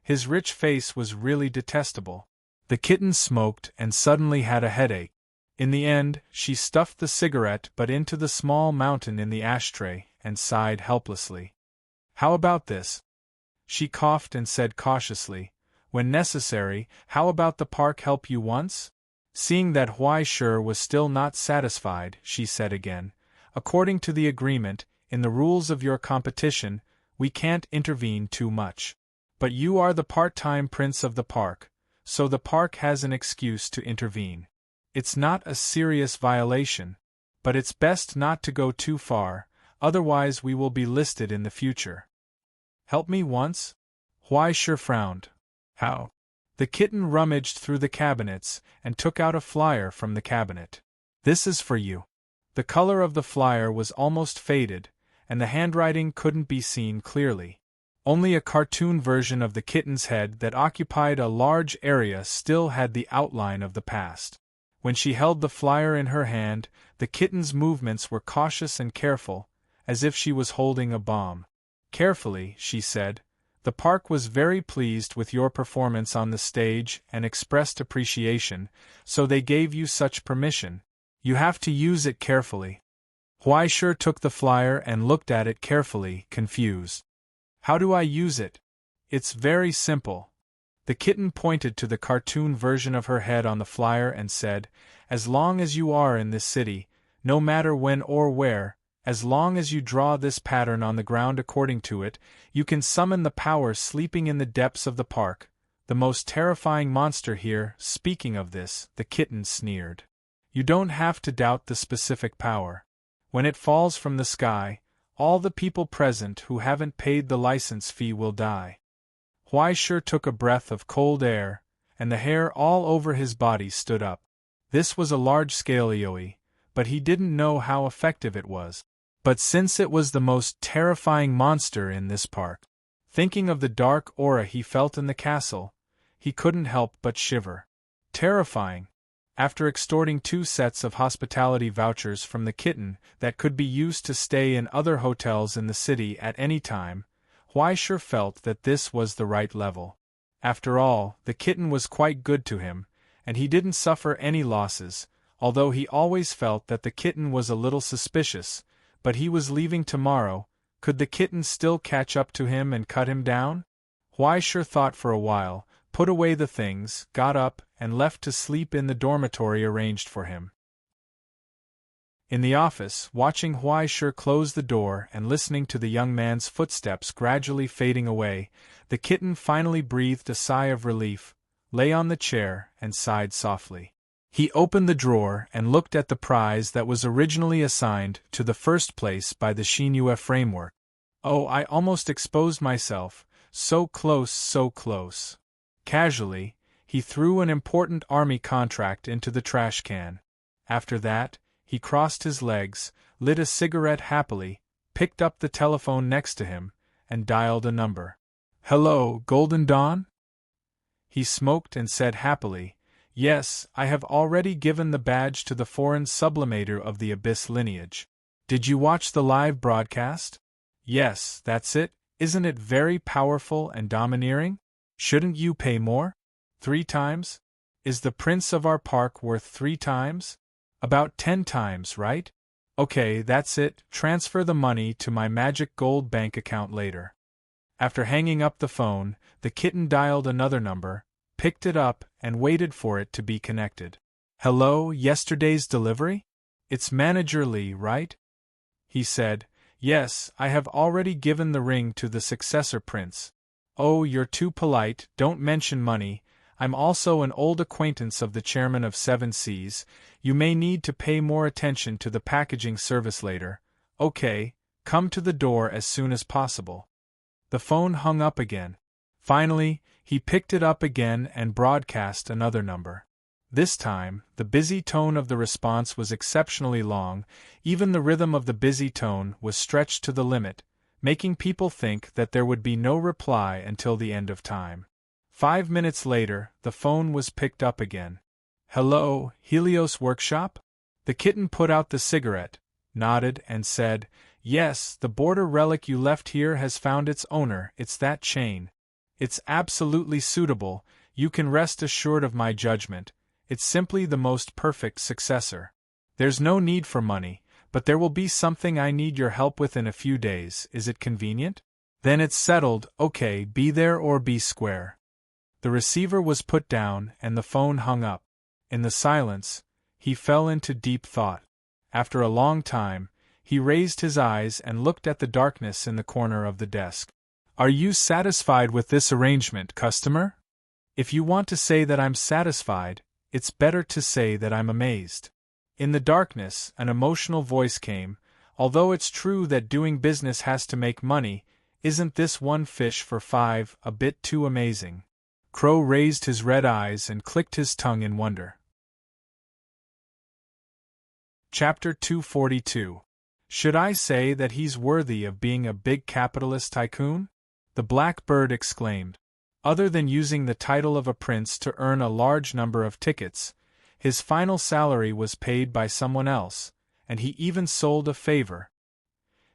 His rich face was really detestable. The kitten smoked and suddenly had a headache. In the end, she stuffed the cigarette butt into the small mountain in the ashtray and sighed helplessly. How about this? She coughed and said cautiously, When necessary, how about the park help you once? Seeing that Huaishur was still not satisfied, she said again, According to the agreement, in the rules of your competition, we can't intervene too much. But you are the part-time prince of the park, so the park has an excuse to intervene. It's not a serious violation, but it's best not to go too far, otherwise we will be listed in the future. Help me once? Huai Shi frowned. How? The kitten rummaged through the cabinets and took out a flyer from the cabinet. This is for you. The color of the flyer was almost faded, and the handwriting couldn't be seen clearly. Only a cartoon version of the kitten's head that occupied a large area still had the outline of the past. When she held the flyer in her hand, the kitten's movements were cautious and careful, as if she was holding a bomb. Carefully, she said, "The park was very pleased with your performance on the stage and expressed appreciation, so they gave you such permission. You have to use it carefully." Huai Shi took the flyer and looked at it carefully, confused. "How do I use it?" "It's very simple." The kitten pointed to the cartoon version of her head on the flyer and said, "As long as you are in this city, no matter when or where, as long as you draw this pattern on the ground according to it, you can summon the power sleeping in the depths of the park, the most terrifying monster here." Speaking of this, the kitten sneered. "You don't have to doubt the specific power. When it falls from the sky, all the people present who haven't paid the license fee will die." Huai Shi took a breath of cold air, and the hair all over his body stood up. This was a large-scale AoE, but he didn't know how effective it was. But since it was the most terrifying monster in this park, thinking of the dark aura he felt in the castle, he couldn't help but shiver. Terrifying. After extorting 2 sets of hospitality vouchers from the kitten that could be used to stay in other hotels in the city at any time, Huai Shi felt that this was the right level. After all, the kitten was quite good to him, and he didn't suffer any losses, although he always felt that the kitten was a little suspicious. But he was leaving tomorrow. Could the kitten still catch up to him and cut him down? Huai Shi thought for a while, put away the things, got up, and left to sleep in the dormitory arranged for him. In the office, watching Huai Shi close the door and listening to the young man's footsteps gradually fading away, the kitten finally breathed a sigh of relief, lay on the chair, and sighed softly. He opened the drawer and looked at the prize that was originally assigned to the first place by the Xinhua framework. "Oh, I almost exposed myself, so close, so close." Casually, he threw an important army contract into the trash can. After that, he crossed his legs, lit a cigarette happily, picked up the telephone next to him, and dialed a number. "Hello, Golden Dawn?" He smoked and said happily, "Yes, I have already given the badge to the foreign sublimator of the Abyss lineage. Did you watch the live broadcast?" "Yes, that's it. Isn't it very powerful and domineering? Shouldn't you pay more? 3 times? Is the prince of our park worth 3 times? About 10 times, right? Okay, that's it. Transfer the money to my magic gold bank account later." After hanging up the phone, the kitten dialed another number, picked it up, and waited for it to be connected. "Hello, yesterday's delivery? It's Manager Li, right?" He said, "Yes, I have already given the ring to the successor prince." "Oh, you're too polite, don't mention money. I'm also an old acquaintance of the chairman of 7 Seas. You may need to pay more attention to the packaging service later. Okay, come to the door as soon as possible." The phone hung up again. Finally, he picked it up again and broadcast another number. This time, the busy tone of the response was exceptionally long. Even the rhythm of the busy tone was stretched to the limit, making people think that there would be no reply until the end of time. 5 minutes later, the phone was picked up again. "Hello, Helios Workshop?" The kitten put out the cigarette, nodded, and said, "Yes, the border relic you left here has found its owner. It's that chain. It's absolutely suitable, you can rest assured of my judgment. It's simply the most perfect successor. There's no need for money, but there will be something I need your help with in a few days. Is it convenient? Then it's settled. Okay, be there or be square." The receiver was put down and the phone hung up. In the silence, he fell into deep thought. After a long time, He raised his eyes and looked at the darkness in the corner of the desk. Are you satisfied with this arrangement, customer? If you want to say that I'm satisfied, it's better to say that I'm amazed. In the darkness, an emotional voice came. Although it's true that doing business has to make money, isn't this one fish for $5 a bit too amazing? Crow raised his red eyes and clicked his tongue in wonder. Chapter 242. Should I say that he's worthy of being a big capitalist tycoon? The black bird exclaimed. Other than using the title of a prince to earn a large number of tickets, his final salary was paid by someone else, and he even sold a favor.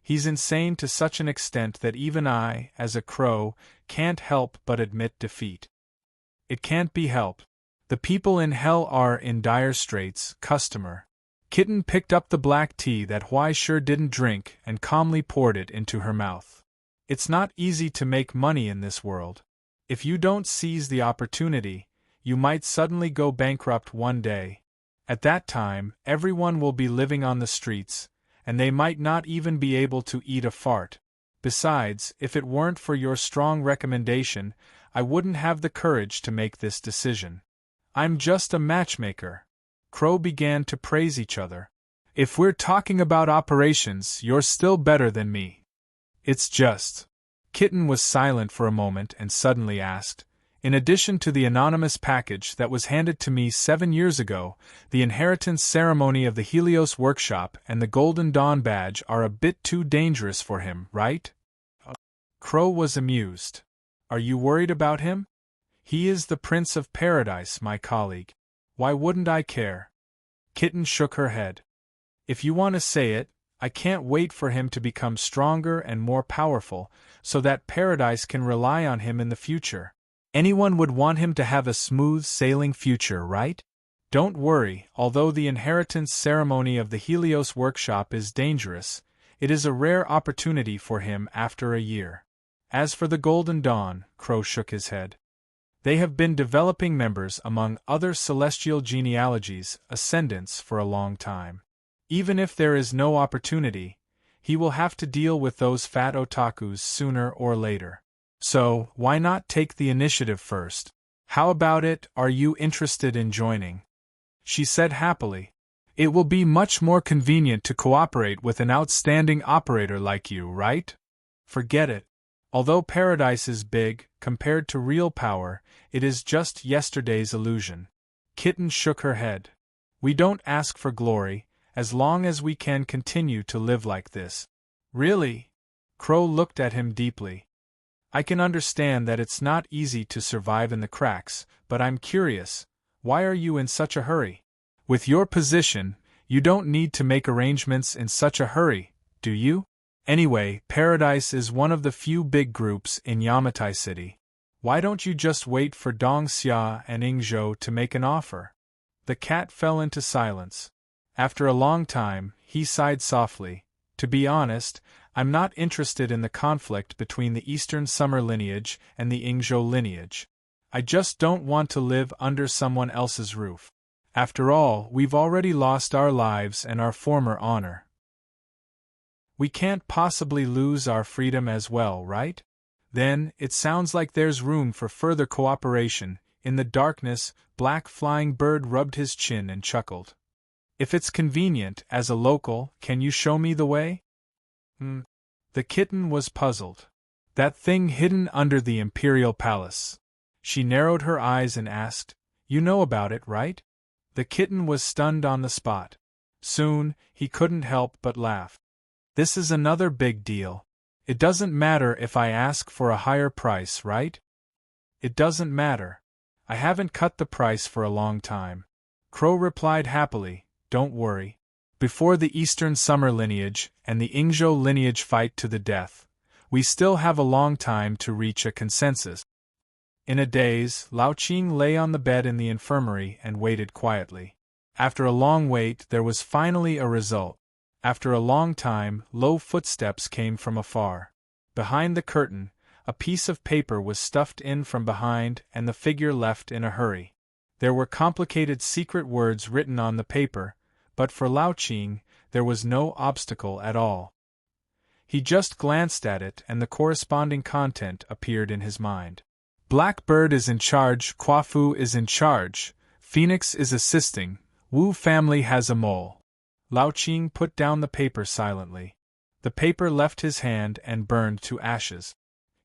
He's insane to such an extent that even I, as a crow, can't help but admit defeat. It can't be helped. The people in hell are in dire straits, customer. Kitten picked up the black tea that Huai sure didn't drink and calmly poured it into her mouth. It's not easy to make money in this world. If you don't seize the opportunity, you might suddenly go bankrupt one day. At that time, everyone will be living on the streets, and they might not even be able to eat a fart. Besides, if it weren't for your strong recommendation, I wouldn't have the courage to make this decision. I'm just a matchmaker. Crow began to praise each other. If we're talking about operations, you're still better than me. It's just. Kitten was silent for a moment and suddenly asked, in addition to the anonymous package that was handed to me 7 years ago, the inheritance ceremony of the Helios workshop and the Golden Dawn badge are a bit too dangerous for him, right? Crow was amused. Are you worried about him? He is the Prince of Paradise, my colleague. Why wouldn't I care? Kitten shook her head. If you want to say it, I can't wait for him to become stronger and more powerful, so that Paradise can rely on him in the future. Anyone would want him to have a smooth sailing future, right? Don't worry, although the inheritance ceremony of the Helios workshop is dangerous, it is a rare opportunity for him after a year. As for the Golden Dawn, Crow shook his head. They have been developing members among other celestial genealogies, ascendants, for a long time. Even if there is no opportunity, he will have to deal with those fat otakus sooner or later. So, why not take the initiative first? How about it, are you interested in joining? She said happily. It will be much more convenient to cooperate with an outstanding operator like you, right? Forget it. Although Paradise is big, compared to real power, it is just yesterday's illusion. Kitten shook her head. We don't ask for glory, as long as we can continue to live like this. Really? Crow looked at him deeply. I can understand that it's not easy to survive in the cracks, but I'm curious, why are you in such a hurry? With your position, you don't need to make arrangements in such a hurry, do you? Anyway, Paradise is one of the few big groups in Yamatai City. Why don't you just wait for Dong Xia and Ing Zhou to make an offer? The cat fell into silence. After a long time, he sighed softly. To be honest, I'm not interested in the conflict between the Eastern Summer lineage and the Ing Zhou lineage. I just don't want to live under someone else's roof. After all, we've already lost our lives and our former honor. We can't possibly lose our freedom as well, right? Then, it sounds like there's room for further cooperation. In the darkness, Black Flying Bird rubbed his chin and chuckled. If it's convenient, as a local, can you show me the way? The kitten was puzzled. That thing hidden under the Imperial Palace. She narrowed her eyes and asked, You know about it, right? The kitten was stunned on the spot. Soon, he couldn't help but laugh. This is another big deal. It doesn't matter if I ask for a higher price, right? It doesn't matter. I haven't cut the price for a long time. Crow replied happily, Don't worry. Before the Eastern Summer lineage and the Ing Zhou lineage fight to the death, we still have a long time to reach a consensus. In a daze, Lao Qing lay on the bed in the infirmary and waited quietly. After a long wait, there was finally a result. After a long time, low footsteps came from afar. Behind the curtain, a piece of paper was stuffed in from behind and the figure left in a hurry. There were complicated secret words written on the paper, but for Lao Qing, there was no obstacle at all. He just glanced at it and the corresponding content appeared in his mind. Blackbird is in charge, Kwafu is in charge, Phoenix is assisting, Wu family has a mole. Lao Qing put down the paper silently. The paper left his hand and burned to ashes.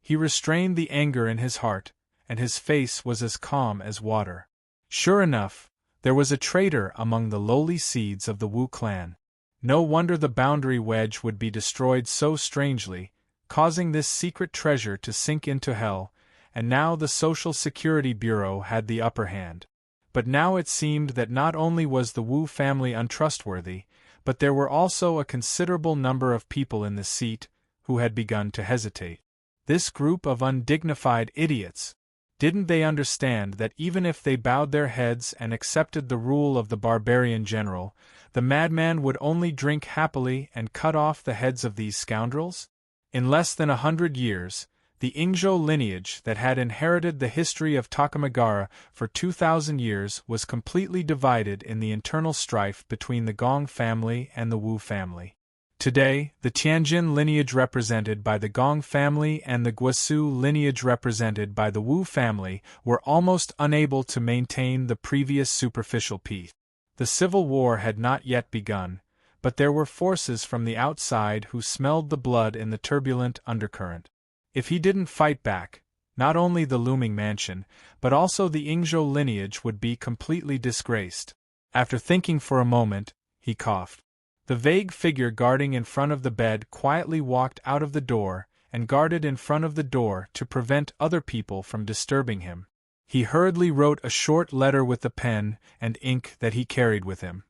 He restrained the anger in his heart, and his face was as calm as water. Sure enough, there was a traitor among the lowly seeds of the Wu clan. No wonder the boundary wedge would be destroyed so strangely, causing this secret treasure to sink into hell, and now the Social Security Bureau had the upper hand. But now it seemed that not only was the Wu family untrustworthy, but there were also a considerable number of people in the seat who had begun to hesitate. This group of undignified idiots! Didn't they understand that even if they bowed their heads and accepted the rule of the barbarian general, the madman would only drink happily and cut off the heads of these scoundrels? In less than 100 years, the Ingzhou lineage that had inherited the history of Takamagara for 2,000 years was completely divided in the internal strife between the Gong family and the Wu family. Today, the Tianjin lineage represented by the Gong family and the Guizhou lineage represented by the Wu family were almost unable to maintain the previous superficial peace. The civil war had not yet begun, but there were forces from the outside who smelled the blood in the turbulent undercurrent. If he didn't fight back, not only the looming mansion, but also the Ingzhou lineage would be completely disgraced. After thinking for a moment, he coughed. The vague figure guarding in front of the bed quietly walked out of the door and guarded in front of the door to prevent other people from disturbing him. He hurriedly wrote a short letter with the pen and ink that he carried with him.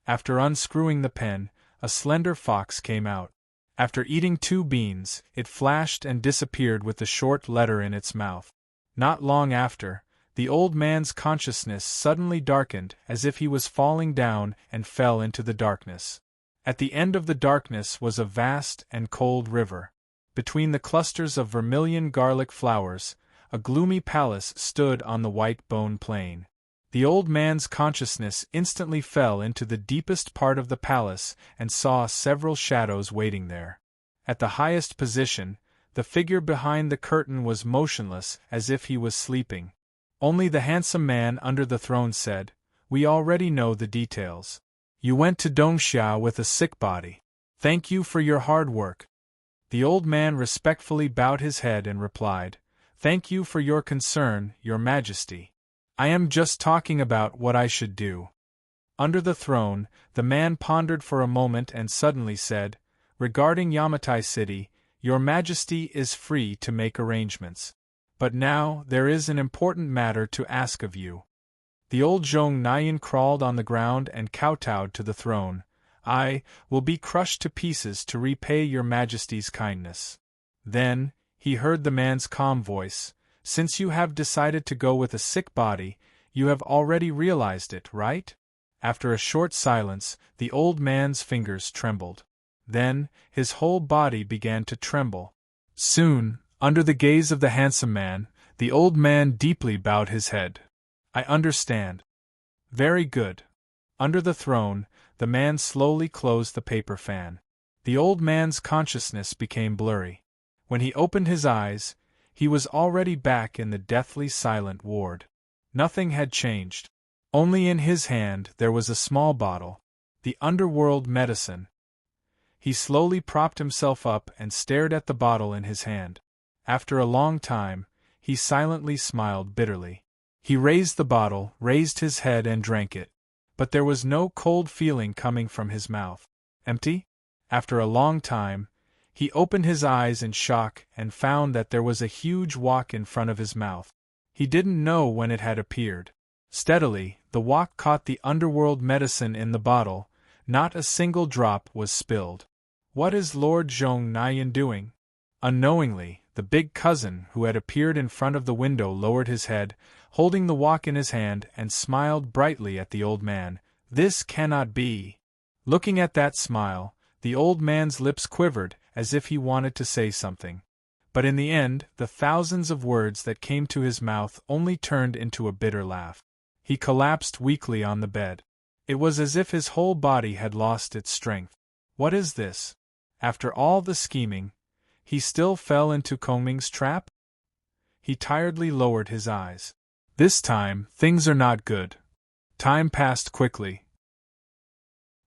After unscrewing the pen, a slender fox came out. After eating 2 beans, it flashed and disappeared with the short letter in its mouth. Not long after, the old man's consciousness suddenly darkened as if he was falling down and fell into the darkness. At the end of the darkness was a vast and cold river. Between the clusters of vermilion garlic flowers, a gloomy palace stood on the white bone plain. The old man's consciousness instantly fell into the deepest part of the palace and saw several shadows waiting there. At the highest position, the figure behind the curtain was motionless as if he was sleeping. Only the handsome man under the throne said, "We already know the details. You went to Dongxia with a sick body. Thank you for your hard work." The old man respectfully bowed his head and replied, "Thank you for your concern, Your Majesty. I am just talking about what I should do." Under the throne, the man pondered for a moment and suddenly said, "Regarding Yamatai City, Your Majesty is free to make arrangements. But now, there is an important matter to ask of you." The old Zhong Naiyan crawled on the ground and kowtowed to the throne. "I will be crushed to pieces to repay Your Majesty's kindness." Then, he heard the man's calm voice, "Since you have decided to go with a sick body, you have already realized it, right?" After a short silence, the old man's fingers trembled. Then, his whole body began to tremble. Soon, under the gaze of the handsome man, the old man deeply bowed his head. "I understand." "Very good." Under the throne, the man slowly closed the paper fan. The old man's consciousness became blurry. When he opened his eyes, he was already back in the deathly silent ward. Nothing had changed. Only in his hand there was a small bottle, the underworld medicine. He slowly propped himself up and stared at the bottle in his hand. After a long time, he silently smiled bitterly. He raised the bottle, raised his head and drank it. But there was no cold feeling coming from his mouth. Empty? After a long time, he opened his eyes in shock and found that there was a huge wok in front of his mouth. He didn't know when it had appeared. Steadily, the wok caught the underworld medicine in the bottle. Not a single drop was spilled. What is Lord Zhong Naiyan doing? Unknowingly, the big cousin who had appeared in front of the window lowered his head, holding the wok in his hand, and smiled brightly at the old man. "This cannot be." Looking at that smile, the old man's lips quivered as if he wanted to say something. But in the end, the thousands of words that came to his mouth only turned into a bitter laugh. He collapsed weakly on the bed. It was as if his whole body had lost its strength. What is this? After all the scheming, he still fell into Kongming's trap? He tiredly lowered his eyes. This time, things are not good. Time passed quickly.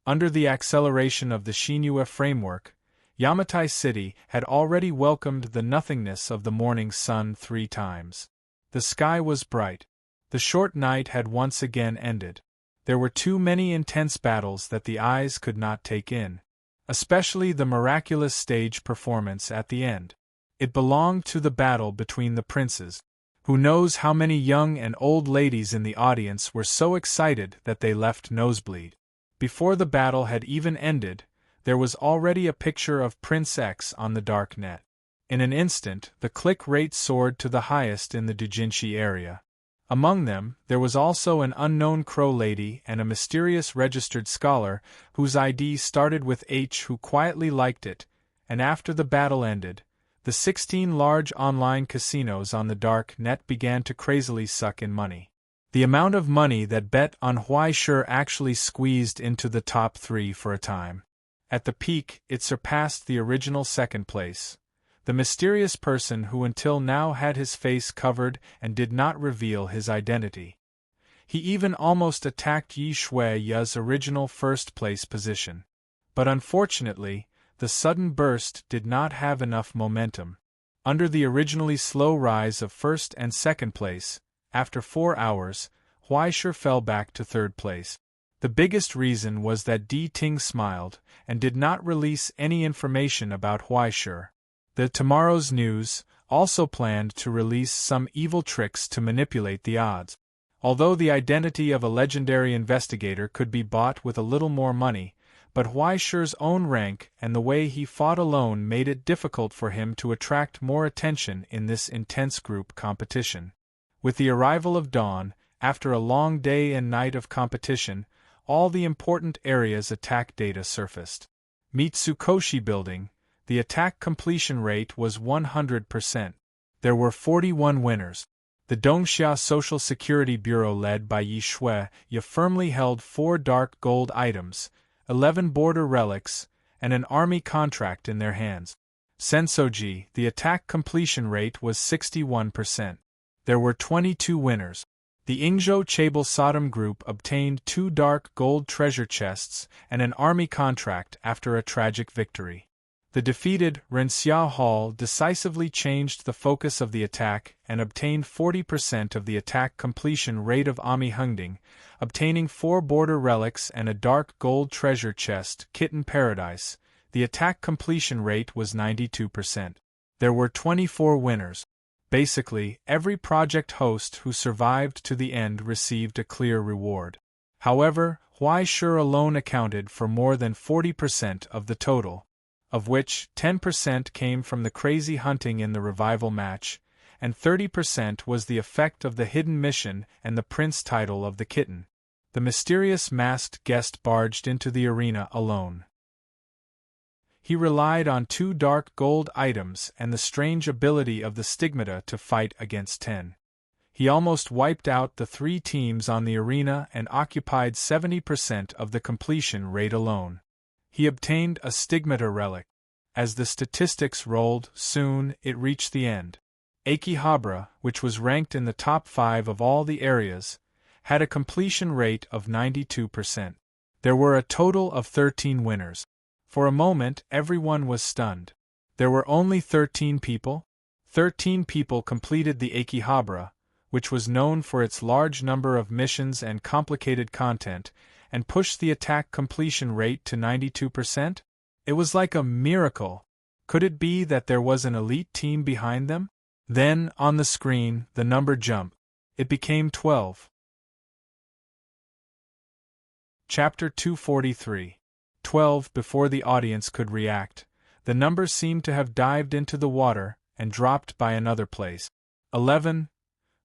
Under the acceleration of the Shinua framework, Yamatai City had already welcomed the nothingness of the morning sun 3 times. The sky was bright. The short night had once again ended. There were too many intense battles that the eyes could not take in. Especially the miraculous stage performance at the end. It belonged to the battle between the princes. Who knows how many young and old ladies in the audience were so excited that they left nosebleed. Before the battle had even ended, there was already a picture of Prince X on the dark net. In an instant, the click rate soared to the highest in the doujinshi area. Among them, there was also an unknown crow lady and a mysterious registered scholar whose ID started with H who quietly liked it, and after the battle ended, the 16 large online casinos on the dark net began to crazily suck in money. The amount of money that bet on Huaishur actually squeezed into the top 3 for a time. At the peak, it surpassed the original second place. The mysterious person who until now had his face covered and did not reveal his identity. He even almost attacked Yi Shui's original first-place position. But unfortunately, the sudden burst did not have enough momentum. Under the originally slow rise of first and second place, after 4 hours, Huaishur fell back to third place. The biggest reason was that Di Ting smiled and did not release any information about Huaishur. The Tomorrow's News also planned to release some evil tricks to manipulate the odds. Although the identity of a legendary investigator could be bought with a little more money, but Huaishur's own rank and the way he fought alone made it difficult for him to attract more attention in this intense group competition. With the arrival of dawn, after a long day and night of competition, all the important areas' attack data surfaced. Mitsukoshi Building, the attack completion rate was 100%. There were 41 winners. The Dongxia Social Security Bureau led by Yi Shui firmly held 4 dark gold items, 11 border relics, and an army contract in their hands. Sensoji, the attack completion rate was 61%. There were 22 winners. The Ingzhou Chabal Sodom Group obtained 2 dark gold treasure chests and an army contract after a tragic victory. The defeated Renxia Hall decisively changed the focus of the attack and obtained 40% of the attack completion rate of Ami Hungding, obtaining 4 border relics and a dark gold treasure chest. Kitten Paradise, the attack completion rate was 92%. There were 24 winners. Basically, every project host who survived to the end received a clear reward. However, Huaishur alone accounted for more than 40% of the total, of which 10% came from the crazy hunting in the revival match, and 30% was the effect of the hidden mission and the prince title of the kitten. The mysterious masked guest barged into the arena alone. He relied on 2 dark gold items and the strange ability of the stigmata to fight against 10. He almost wiped out the 3 teams on the arena and occupied 70% of the completion rate alone. He obtained a stigmata relic. As the statistics rolled, soon it reached the end. Akihabara, which was ranked in the top 5 of all the areas, had a completion rate of 92%. There were a total of 13 winners. For a moment, everyone was stunned. There were only 13 people? 13 people completed the Akihabara, which was known for its large number of missions and complicated content, and pushed the attack completion rate to 92%? It was like a miracle. Could it be that there was an elite team behind them? Then, on the screen, the number jumped. It became 12. Chapter 243. 12. Before the audience could react, the number seemed to have dived into the water and dropped by another place. 11.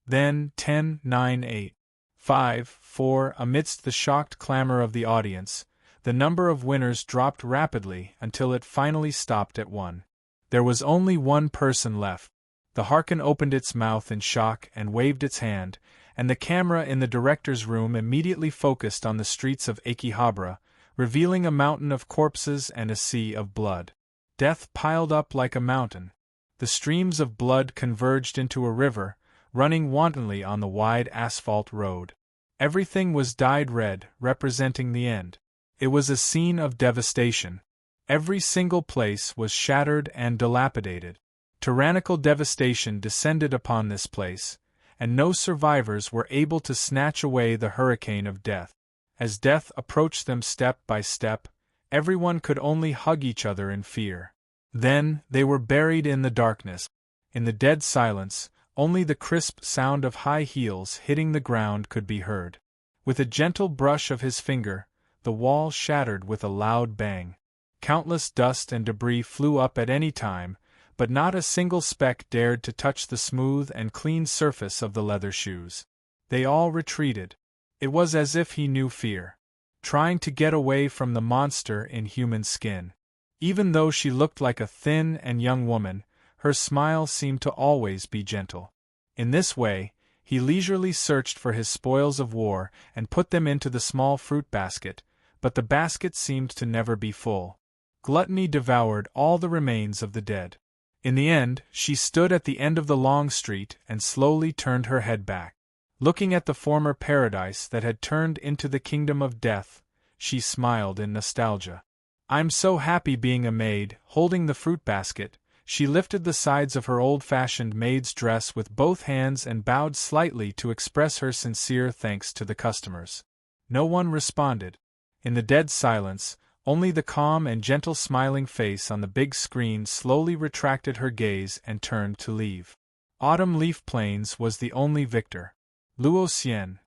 Then 10, 9, 8. 5, 4. Amidst the shocked clamor of the audience, the number of winners dropped rapidly until it finally stopped at 1. There was only one person left. The Harken opened its mouth in shock and waved its hand, and the camera in the director's room immediately focused on the streets of Akihabara, revealing a mountain of corpses and a sea of blood. Death piled up like a mountain. The streams of blood converged into a river, running wantonly on the wide asphalt road. Everything was dyed red, representing the end. It was a scene of devastation. Every single place was shattered and dilapidated. Tyrannical devastation descended upon this place, and no survivors were able to snatch away the hurricane of death. As death approached them step by step, everyone could only hug each other in fear. Then, they were buried in the darkness. In the dead silence, only the crisp sound of high heels hitting the ground could be heard. With a gentle brush of his finger, the wall shattered with a loud bang. Countless dust and debris flew up at any time, but not a single speck dared to touch the smooth and clean surface of the leather shoes. They all retreated. It was as if he knew fear, trying to get away from the monster in human skin. Even though she looked like a thin and young woman, her smile seemed to always be gentle. In this way, he leisurely searched for his spoils of war and put them into the small fruit basket, but the basket seemed to never be full. Gluttony devoured all the remains of the dead. In the end, she stood at the end of the long street and slowly turned her head back. Looking at the former paradise that had turned into the kingdom of death, she smiled in nostalgia. "I'm so happy being a maid," holding the fruit basket. She lifted the sides of her old-fashioned maid's dress with both hands and bowed slightly to express her sincere thanks to the customers. No one responded. In the dead silence, only the calm and gentle smiling face on the big screen slowly retracted her gaze and turned to leave. Autumn Leaf Plains was the only victor. Luo Xian.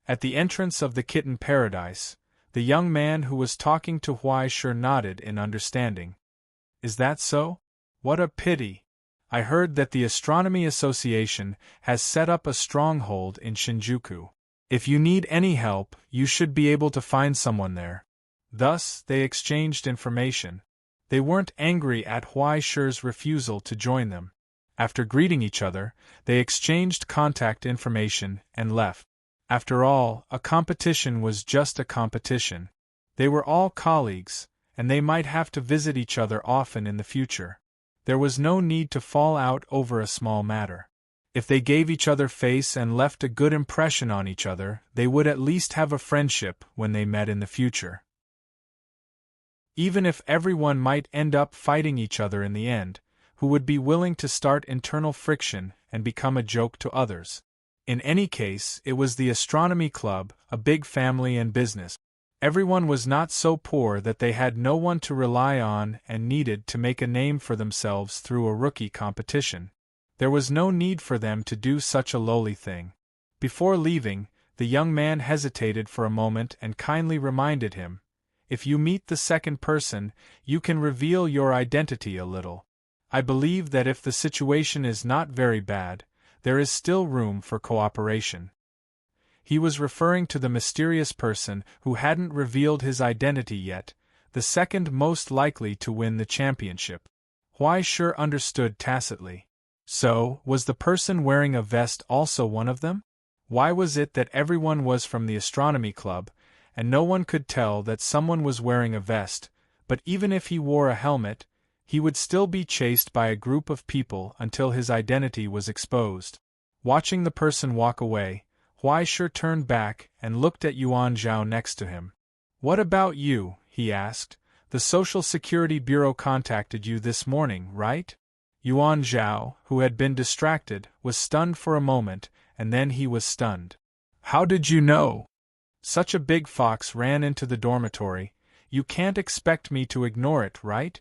At the entrance of the kitten paradise, the young man who was talking to Huai Shi nodded in understanding. "Is that so? What a pity. I heard that the Astronomy Association has set up a stronghold in Shinjuku. If you need any help, you should be able to find someone there." Thus, they exchanged information. They weren't angry at Huai Shi's refusal to join them. After greeting each other, they exchanged contact information and left. After all, a competition was just a competition. They were all colleagues, and they might have to visit each other often in the future. There was no need to fall out over a small matter. If they gave each other face and left a good impression on each other, they would at least have a friendship when they met in the future. Even if everyone might end up fighting each other in the end, who would be willing to start internal friction and become a joke to others? In any case, it was the Astronomy Club, a big family and business. Everyone was not so poor that they had no one to rely on and needed to make a name for themselves through a rookie competition. There was no need for them to do such a lowly thing. Before leaving, the young man hesitated for a moment and kindly reminded him, "If you meet the second person, you can reveal your identity a little. I believe that if the situation is not very bad, there is still room for cooperation." He was referring to the mysterious person who hadn't revealed his identity yet, the second most likely to win the championship. Huai Shi understood tacitly. So, was the person wearing a vest also one of them? Why was it that everyone was from the Astronomy Club, and no one could tell that someone was wearing a vest, but even if he wore a helmet, he would still be chased by a group of people until his identity was exposed? Watching the person walk away, Huai Shi turned back and looked at Yuan Zhao next to him. "What about you?" he asked. "The Social Security Bureau contacted you this morning, right?" Yuan Zhao, who had been distracted, was stunned for a moment, and then he was stunned. "How did you know? Such a big fox ran into the dormitory. You can't expect me to ignore it, right?"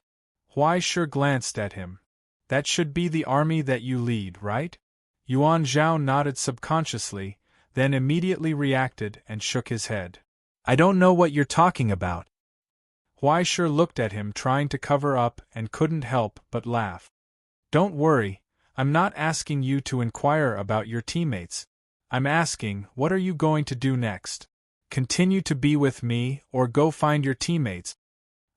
Huai Shi glanced at him. "That should be the army that you lead, right?" Yuan Zhao nodded subconsciously, then immediately reacted and shook his head. "I don't know what you're talking about." Huai Shi looked at him trying to cover up and couldn't help but laugh. "Don't worry, I'm not asking you to inquire about your teammates. I'm asking, what are you going to do next? Continue to be with me or go find your teammates?"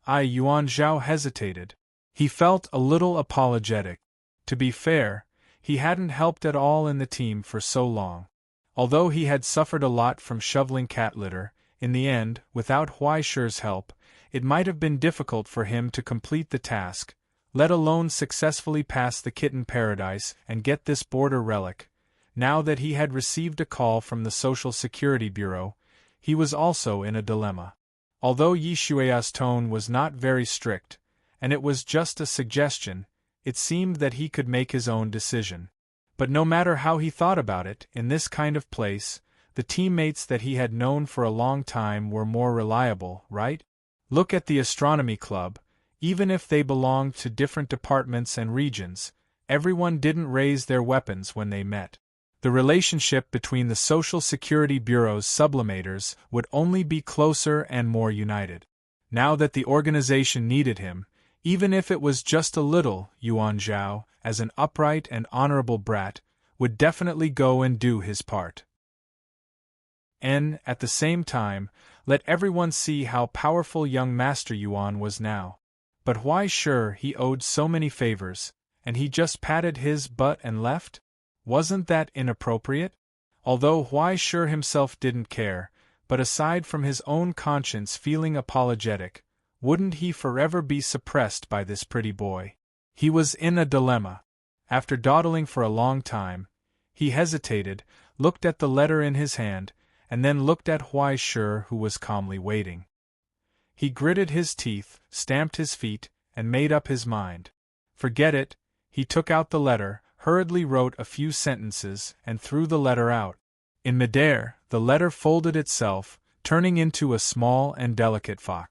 Yuan Zhao hesitated. He felt a little apologetic. To be fair, he hadn't helped at all in the team for so long. Although he had suffered a lot from shoveling cat litter, in the end, without Huaishi's help, it might have been difficult for him to complete the task, let alone successfully pass the kitten paradise and get this border relic. Now that he had received a call from the Social Security Bureau, he was also in a dilemma. Although Yi Shuia's tone was not very strict, and it was just a suggestion, it seemed that he could make his own decision. But no matter how he thought about it, in this kind of place, the teammates that he had known for a long time were more reliable, right? Look at the astronomy club. Even if they belonged to different departments and regions, everyone didn't raise their weapons when they met. The relationship between the Social Security Bureau's sublimators would only be closer and more united. Now that the organization needed him, even if it was just a little, Yuan Zhao, as an upright and honorable brat, would definitely go and do his part. And, at the same time, let everyone see how powerful young Master Yuan was now. But why sure he owed so many favors, and he just patted his butt and left? Wasn't that inappropriate? Although Huai sure himself didn't care, but aside from his own conscience feeling apologetic, wouldn't he forever be suppressed by this pretty boy? He was in a dilemma. After dawdling for a long time, he hesitated, looked at the letter in his hand, and then looked at Huai Shi, who was calmly waiting. He gritted his teeth, stamped his feet, and made up his mind. Forget it. He took out the letter, hurriedly wrote a few sentences, and threw the letter out. In midair, the letter folded itself, turning into a small and delicate fox.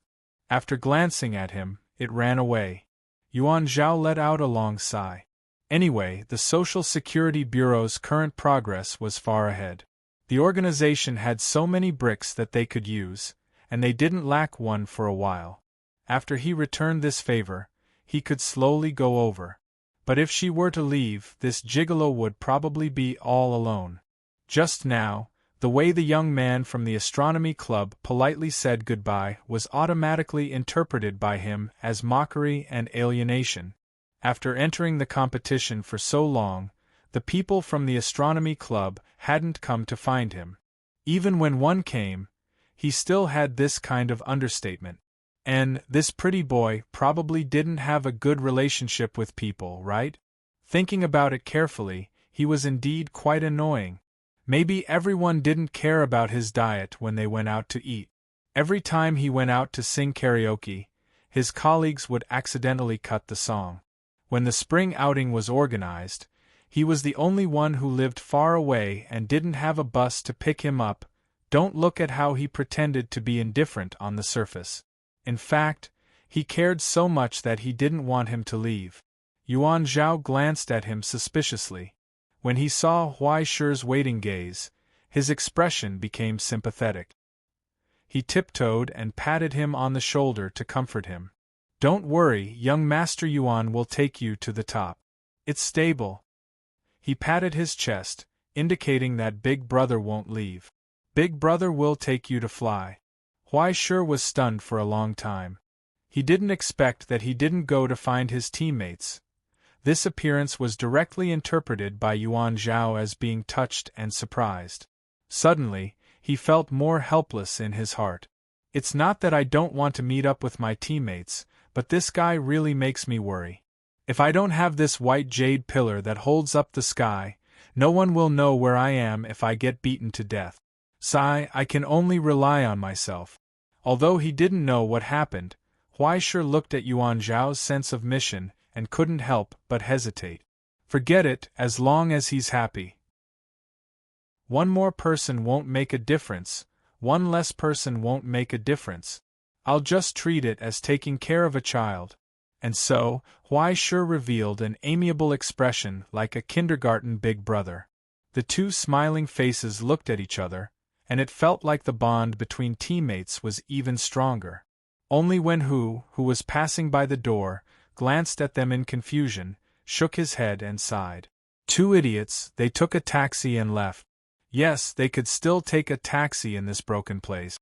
After glancing at him, it ran away. Yuan Zhao let out a long sigh. Anyway, the Social Security Bureau's current progress was far ahead. The organization had so many bricks that they could use, and they didn't lack one for a while. After he returned this favor, he could slowly go over. But if she were to leave, this gigolo would probably be all alone. Just now, the way the young man from the astronomy club politely said goodbye was automatically interpreted by him as mockery and alienation. After entering the competition for so long, the people from the astronomy club hadn't come to find him. Even when one came, he still had this kind of understatement. And this pretty boy probably didn't have a good relationship with people, right? Thinking about it carefully, he was indeed quite annoying. Maybe everyone didn't care about his diet when they went out to eat. Every time he went out to sing karaoke, his colleagues would accidentally cut the song. When the spring outing was organized, he was the only one who lived far away and didn't have a bus to pick him up. Don't look at how he pretended to be indifferent on the surface. In fact, he cared so much that he didn't want him to leave. Yuan Zhao glanced at him suspiciously. When he saw Huai Shi's waiting gaze, his expression became sympathetic. He tiptoed and patted him on the shoulder to comfort him. Don't worry, young Master Yuan will take you to the top. It's stable. He patted his chest, indicating that Big Brother won't leave. Big Brother will take you to fly. Huai Shi was stunned for a long time. He didn't expect that he didn't go to find his teammates. This appearance was directly interpreted by Yuan Zhao as being touched and surprised. Suddenly, he felt more helpless in his heart. It's not that I don't want to meet up with my teammates, but this guy really makes me worry. If I don't have this white jade pillar that holds up the sky, no one will know where I am if I get beaten to death. Sigh, I can only rely on myself. Although he didn't know what happened, Huai Shi looked at Yuan Zhao's sense of mission and couldn't help but hesitate. Forget it, as long as he's happy. One more person won't make a difference, one less person won't make a difference. I'll just treat it as taking care of a child. And so, Huai Shi revealed an amiable expression like a kindergarten big brother. The two smiling faces looked at each other, and it felt like the bond between teammates was even stronger. Only when who was passing by the door, glanced at them in confusion, shook his head and sighed. Two idiots, they took a taxi and left. Yes, they could still take a taxi in this broken place.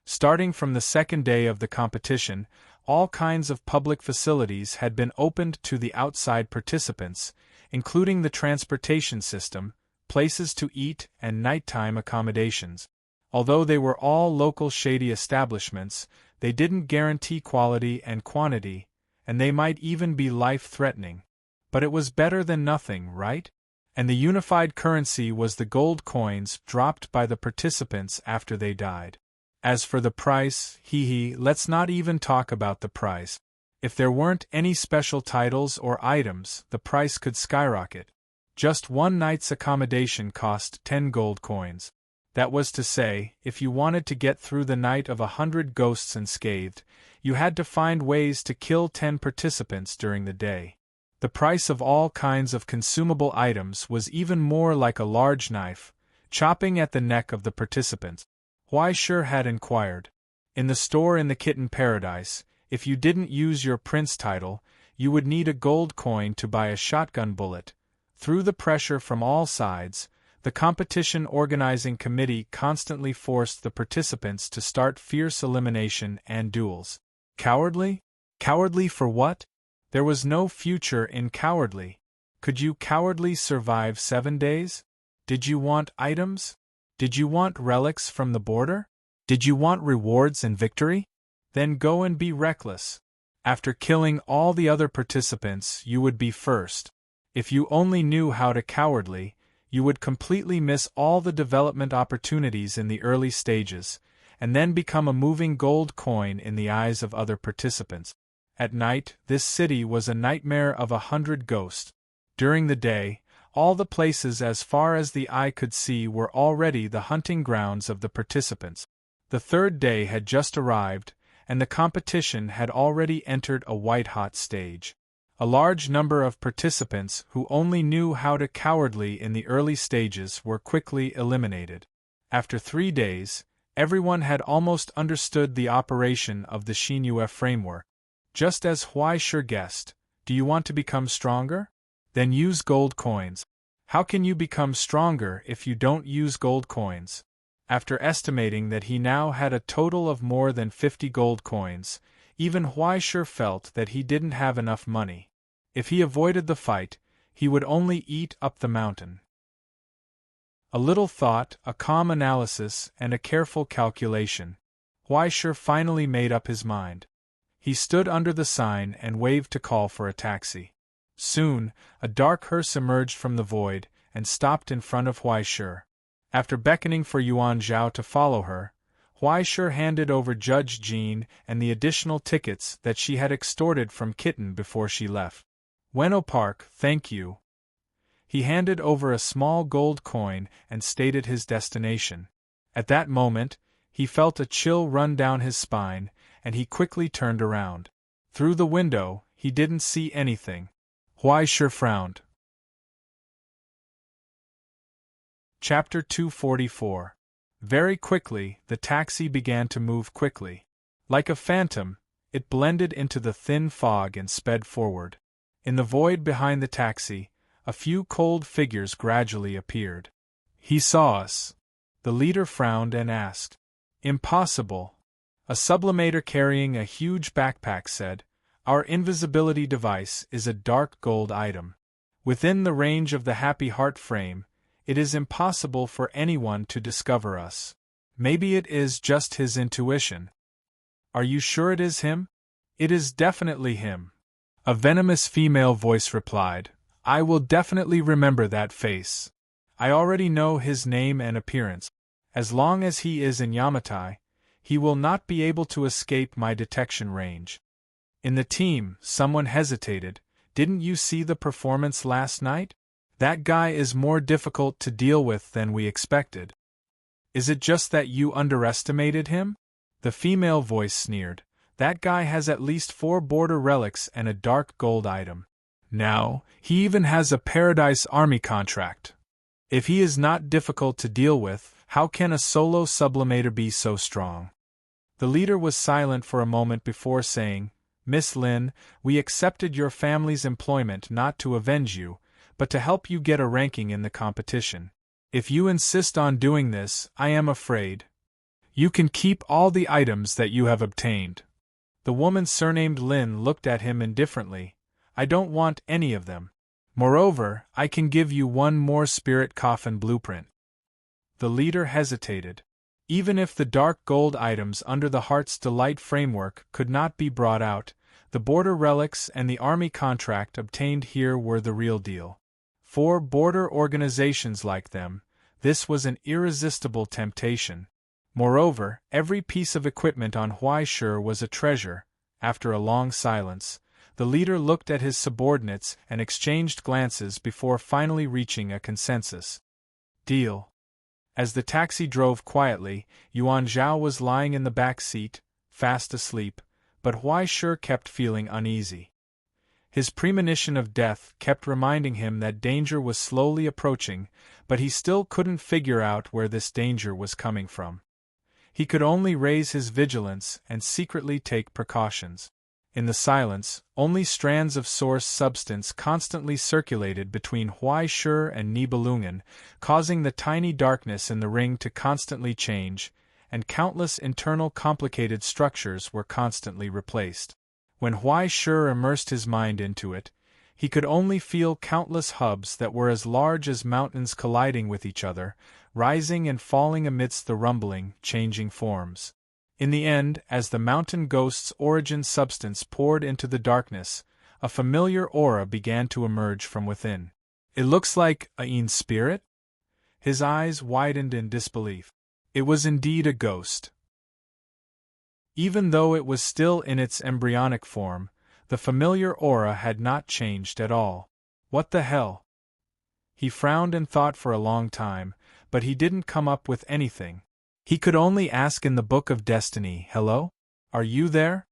Starting from the second day of the competition, all kinds of public facilities had been opened to the outside participants, including the transportation system, places to eat, and nighttime accommodations. Although they were all local shady establishments, they didn't guarantee quality and quantity, and they might even be life-threatening. But it was better than nothing, right? And the unified currency was the gold coins dropped by the participants after they died. As for the price, let's not even talk about the price. If there weren't any special titles or items, the price could skyrocket. Just one night's accommodation cost 10 gold coins. That was to say, if you wanted to get through the night of 100 ghosts unscathed, you had to find ways to kill 10 participants during the day. The price of all kinds of consumable items was even more like a large knife, chopping at the neck of the participants. Why Sure had inquired. In the store in the Kitten Paradise, if you didn't use your prince title, you would need a gold coin to buy a shotgun bullet. Through the pressure from all sides, the competition organizing committee constantly forced the participants to start fierce elimination and duels. Cowardly? Cowardly for what? There was no future in cowardly. Could you cowardly survive 7 days? Did you want items? Did you want relics from the border? Did you want rewards and victory? Then go and be reckless. After killing all the other participants, you would be first. If you only knew how to cowardly, you would completely miss all the development opportunities in the early stages, and then become a moving gold coin in the eyes of other participants. At night, this city was a nightmare of 100 ghosts. During the day, all the places as far as the eye could see were already the hunting grounds of the participants. The third day had just arrived, and the competition had already entered a white-hot stage. A large number of participants who only knew how to cowardly in the early stages were quickly eliminated. After 3 days, everyone had almost understood the operation of the Xinhua framework. Just as Huai Sure guessed, do you want to become stronger? Then use gold coins. How can you become stronger if you don't use gold coins? After estimating that he now had a total of more than 50 gold coins, even Huai Sure felt that he didn't have enough money. If he avoided the fight, he would only eat up the mountain. A little thought, a calm analysis, and a careful calculation. Huai Sure finally made up his mind. He stood under the sign and waved to call for a taxi. Soon, a dark hearse emerged from the void and stopped in front of Huai Sure. After beckoning for Yuan Zhao to follow her, Huai Sure handed over Judge Jean and the additional tickets that she had extorted from Kitten before she left. Weno Park, thank you. He handed over a small gold coin and stated his destination. At that moment, he felt a chill run down his spine, and he quickly turned around. Through the window, he didn't see anything. Huai Sure frowned. Chapter 244. Very quickly, the taxi began to move quickly. Like a phantom, it blended into the thin fog and sped forward. In the void behind the taxi, a few cold figures gradually appeared. He saw us. The leader frowned and asked. Impossible. A sublimator carrying a huge backpack said, Our invisibility device is a dark gold item. Within the range of the Happy Heart frame, it is impossible for anyone to discover us. Maybe it is just his intuition. Are you sure it is him? It is definitely him. A venomous female voice replied, I will definitely remember that face. I already know his name and appearance. As long as he is in Yamatai, he will not be able to escape my detection range. In the team, someone hesitated. Didn't you see the performance last night? That guy is more difficult to deal with than we expected. Is it just that you underestimated him? The female voice sneered. That guy has at least 4 border relics and a dark gold item. Now, he even has a Paradise Army contract. If he is not difficult to deal with, how can a solo sublimator be so strong? The leader was silent for a moment before saying, Miss Lin, we accepted your family's employment not to avenge you, but to help you get a ranking in the competition. If you insist on doing this, I am afraid. You can keep all the items that you have obtained. The woman surnamed Lin looked at him indifferently. I don't want any of them. Moreover, I can give you one more spirit coffin blueprint. The leader hesitated. Even if the dark gold items under the Heart's Delight framework could not be brought out, the border relics and the army contract obtained here were the real deal. For border organizations like them, this was an irresistible temptation. Moreover, every piece of equipment on Huaishur was a treasure. After a long silence, the leader looked at his subordinates and exchanged glances before finally reaching a consensus. Deal. As the taxi drove quietly, Yuan Zhao was lying in the back seat, fast asleep, but Huaishur kept feeling uneasy. His premonition of death kept reminding him that danger was slowly approaching, but he still couldn't figure out where this danger was coming from. He could only raise his vigilance and secretly take precautions. In the silence, only strands of source substance constantly circulated between Huaishur and Nibelungen, causing the tiny darkness in the ring to constantly change, and countless internal complicated structures were constantly replaced. When Huaishur immersed his mind into it, he could only feel countless hubs that were as large as mountains colliding with each other, rising and falling amidst the rumbling, changing forms. In the end, as the mountain ghost's origin substance poured into the darkness, a familiar aura began to emerge from within. It looks like Ain's spirit? His eyes widened in disbelief. It was indeed a ghost. Even though it was still in its embryonic form, the familiar aura had not changed at all. What the hell? He frowned and thought for a long time, but he didn't come up with anything. He could only ask in the Book of Destiny, "Hello? Are you there?"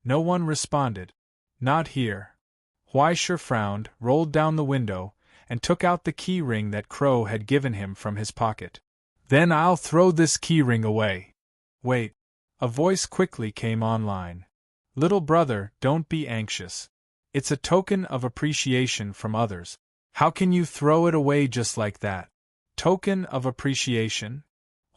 No one responded. "Not here." Huaishur frowned, rolled down the window, and took out the key ring that Crow had given him from his pocket. "Then I'll throw this key ring away." "Wait." A voice quickly came online. "Little brother, don't be anxious. It's a token of appreciation from others. How can you throw it away just like that?" "Token of appreciation?"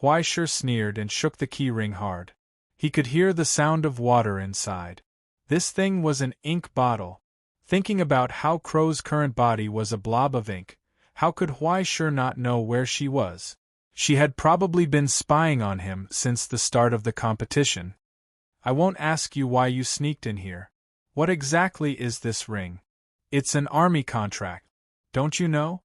Huaishur sneered and shook the keyring hard. He could hear the sound of water inside. This thing was an ink bottle. Thinking about how Crow's current body was a blob of ink, how could Huaishur not know where she was? She had probably been spying on him since the start of the competition. "I won't ask you why you sneaked in here. What exactly is this ring?" "It's an army contract. Don't you know?"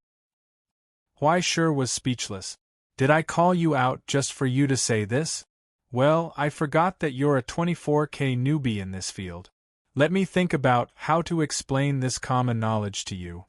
Huaishur was speechless. "Did I call you out just for you to say this? Well, I forgot that you're a 24K newbie in this field. Let me think about how to explain this common knowledge to you."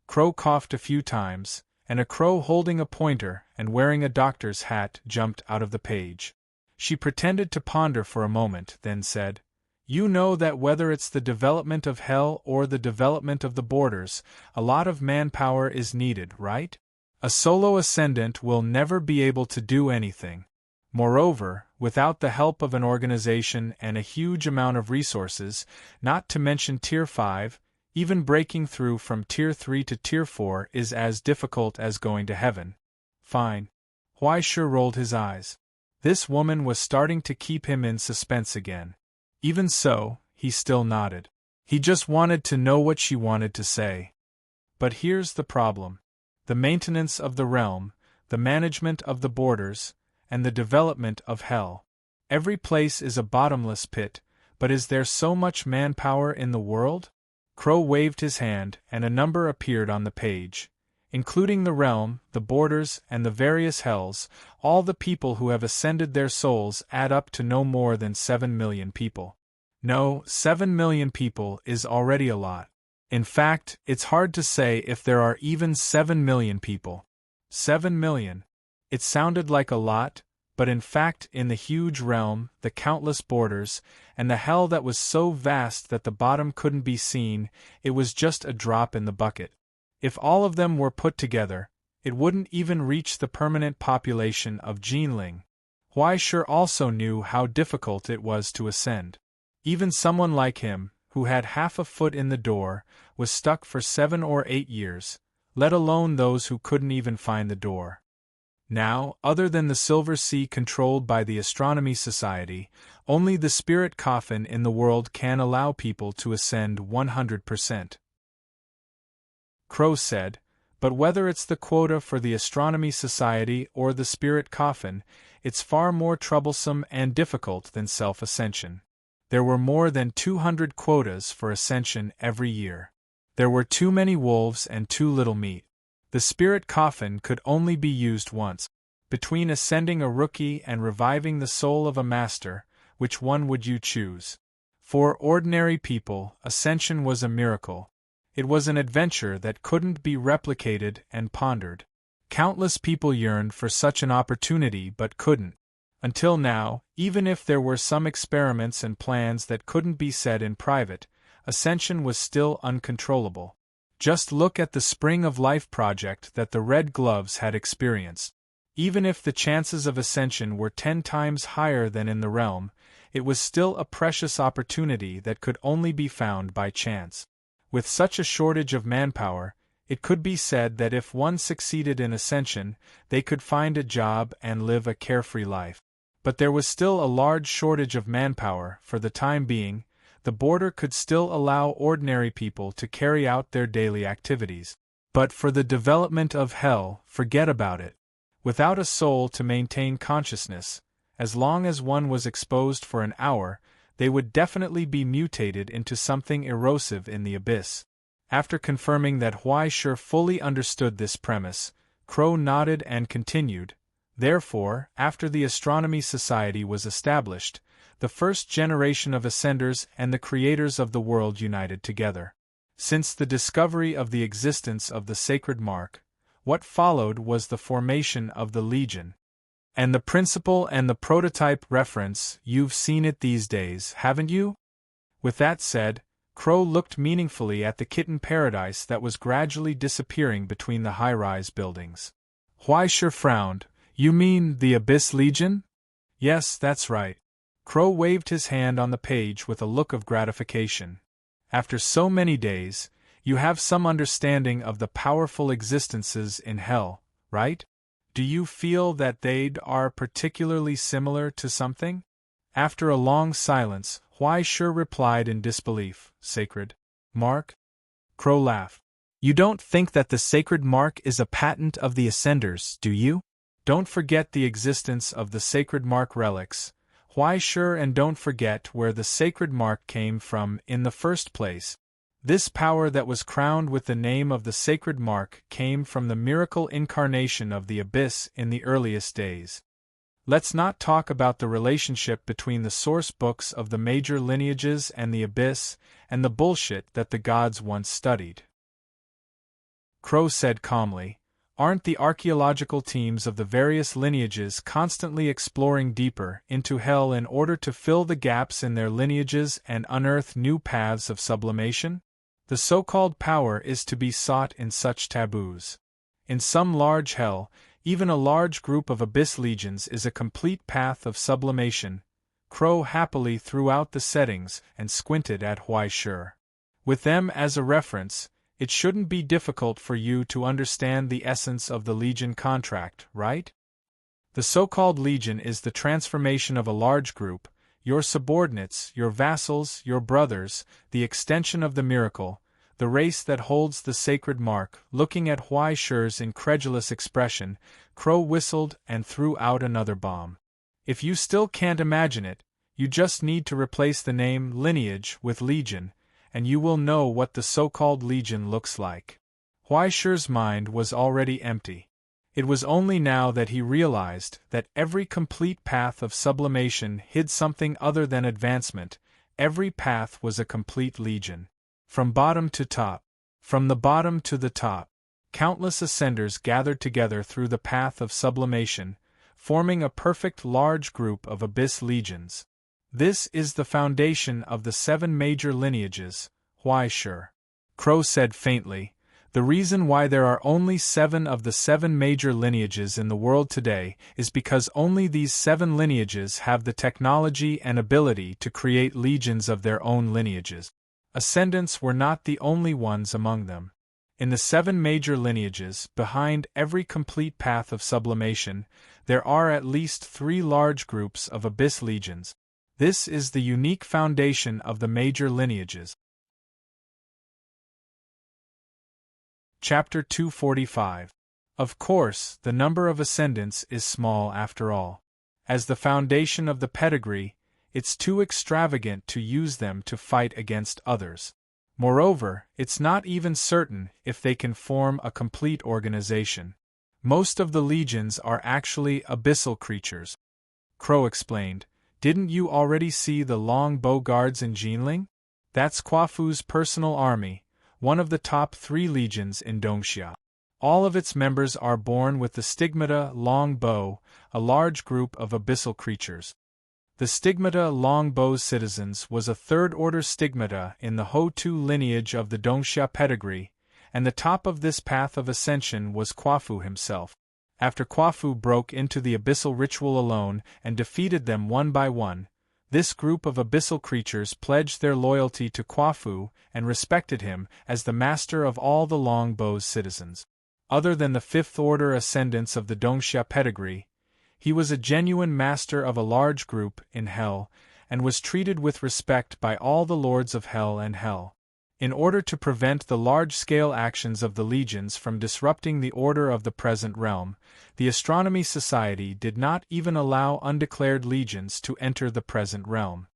Crow coughed a few times, and a crow holding a pointer and wearing a doctor's hat jumped out of the page. She pretended to ponder for a moment, then said, "You know that whether it's the development of hell or the development of the borders, a lot of manpower is needed, right? A solo ascendant will never be able to do anything. Moreover, without the help of an organization and a huge amount of resources, not to mention Tier 5, even breaking through from Tier 3 to Tier 4 is as difficult as going to heaven." "Fine." Huaishur rolled his eyes. This woman was starting to keep him in suspense again. Even so, he still nodded. He just wanted to know what she wanted to say. But here's the problem. The maintenance of the realm, the management of the borders, and the development of hell. Every place is a bottomless pit, but is there so much manpower in the world? Crow waved his hand, and a number appeared on the page. Including the realm, the borders, and the various hells, all the people who have ascended their souls add up to no more than 7 million people. No, 7 million people is already a lot. In fact, it's hard to say if there are even 7 million people. 7 million. It sounded like a lot, but in fact in the huge realm, the countless borders, and the hell that was so vast that the bottom couldn't be seen, it was just a drop in the bucket. If all of them were put together, it wouldn't even reach the permanent population of Jinling. Huaishur also knew how difficult it was to ascend. Even someone like him, who had half a foot in the door, was stuck for 7 or 8 years, let alone those who couldn't even find the door. Now, other than the Silver Sea controlled by the Astronomy Society, only the spirit coffin in the world can allow people to ascend 100%. Crow said, but whether it's the quota for the Astronomy Society or the spirit coffin, it's far more troublesome and difficult than self-ascension. There were more than 200 quotas for ascension every year. There were too many wolves and too little meat. The spirit coffin could only be used once. Between ascending a rookie and reviving the soul of a master, which one would you choose? For ordinary people, ascension was a miracle. It was an adventure that couldn't be replicated and pondered. Countless people yearned for such an opportunity but couldn't. Until now, even if there were some experiments and plans that couldn't be said in private, ascension was still uncontrollable. Just look at the Spring of Life project that the Red Gloves had experienced. Even if the chances of ascension were 10 times higher than in the realm, it was still a precious opportunity that could only be found by chance. With such a shortage of manpower, it could be said that if one succeeded in ascension, they could find a job and live a carefree life. But there was still a large shortage of manpower. For the time being, the border could still allow ordinary people to carry out their daily activities. But for the development of hell, forget about it. Without a soul to maintain consciousness, as long as one was exposed for an hour, they would definitely be mutated into something erosive in the abyss. After confirming that Huai Shi fully understood this premise, Crow nodded and continued, therefore, after the Astronomy Society was established, the first generation of ascenders and the creators of the world united together. Since the discovery of the existence of the sacred mark, what followed was the formation of the Legion. And the principle and the prototype reference, you've seen it these days, haven't you? With that said, Crow looked meaningfully at the kitten paradise that was gradually disappearing between the high-rise buildings. Huai Shi frowned. You mean the Abyss Legion? Yes, that's right. Crow waved his hand on the page with a look of gratification. After so many days, you have some understanding of the powerful existences in hell, right? Do you feel that they are particularly similar to something? After a long silence, Huai Shi replied in disbelief, Sacred mark? Crow laughed. You don't think that the sacred mark is a patent of the Ascenders, do you? Don't forget the existence of the sacred mark relics, Huai Shi, and don't forget where the sacred mark came from in the first place. This power that was crowned with the name of the sacred mark came from the miracle incarnation of the abyss in the earliest days. Let's not talk about the relationship between the source books of the major lineages and the abyss, and the bullshit that the gods once studied. Crow said calmly, aren't the archaeological teams of the various lineages constantly exploring deeper into hell in order to fill the gaps in their lineages and unearth new paths of sublimation? The so-called power is to be sought in such taboos. In some large hell, even a large group of abyss legions is a complete path of sublimation. Crow happily threw out the settings and squinted at Huai Shi. With them as a reference, it shouldn't be difficult for you to understand the essence of the Legion contract, right? The so-called Legion is the transformation of a large group, your subordinates, your vassals, your brothers, the extension of the miracle, the race that holds the sacred mark. Looking at Huai Shi's incredulous expression, Crow whistled and threw out another bomb. If you still can't imagine it, you just need to replace the name lineage with Legion, and you will know what the so-called Legion looks like. Huai Shi's mind was already empty. It was only now that he realized that every complete path of sublimation hid something other than advancement. Every path was a complete legion. From bottom to top. From the bottom to the top. Countless ascenders gathered together through the path of sublimation, forming a perfect large group of abyss legions. This is the foundation of the 7 major lineages, Huai Shi. Crow said faintly, the reason why there are only 7 of the 7 major lineages in the world today is because only these 7 lineages have the technology and ability to create legions of their own lineages. Ascendants were not the only ones among them. In the 7 major lineages, behind every complete path of sublimation, there are at least 3 large groups of abyss legions. This is the unique foundation of the major lineages. Chapter 245. Of course, the number of ascendants is small after all. As the foundation of the pedigree, it's too extravagant to use them to fight against others. Moreover, it's not even certain if they can form a complete organization. Most of the legions are actually abyssal creatures. Crow explained. Didn't you already see the long bow guards in Jinling? That's Kwafu's personal army, one of the top 3 legions in Dongxia. All of its members are born with the stigmata long bow, a large group of abyssal creatures. The stigmata long bow citizens was a third-order stigmata in the Ho-Tu lineage of the Dongxia pedigree, and the top of this path of ascension was Kwafu himself. After Kwafu broke into the abyssal ritual alone and defeated them one by one, this group of abyssal creatures pledged their loyalty to Kwafu and respected him as the master of all the long bow's citizens. Other than the fifth-order ascendants of the Dongxia pedigree, he was a genuine master of a large group in Hell, and was treated with respect by all the lords of Hell and Hell. In order to prevent the large-scale actions of the legions from disrupting the order of the present realm, the Astronomy Society did not even allow undeclared legions to enter the present realm.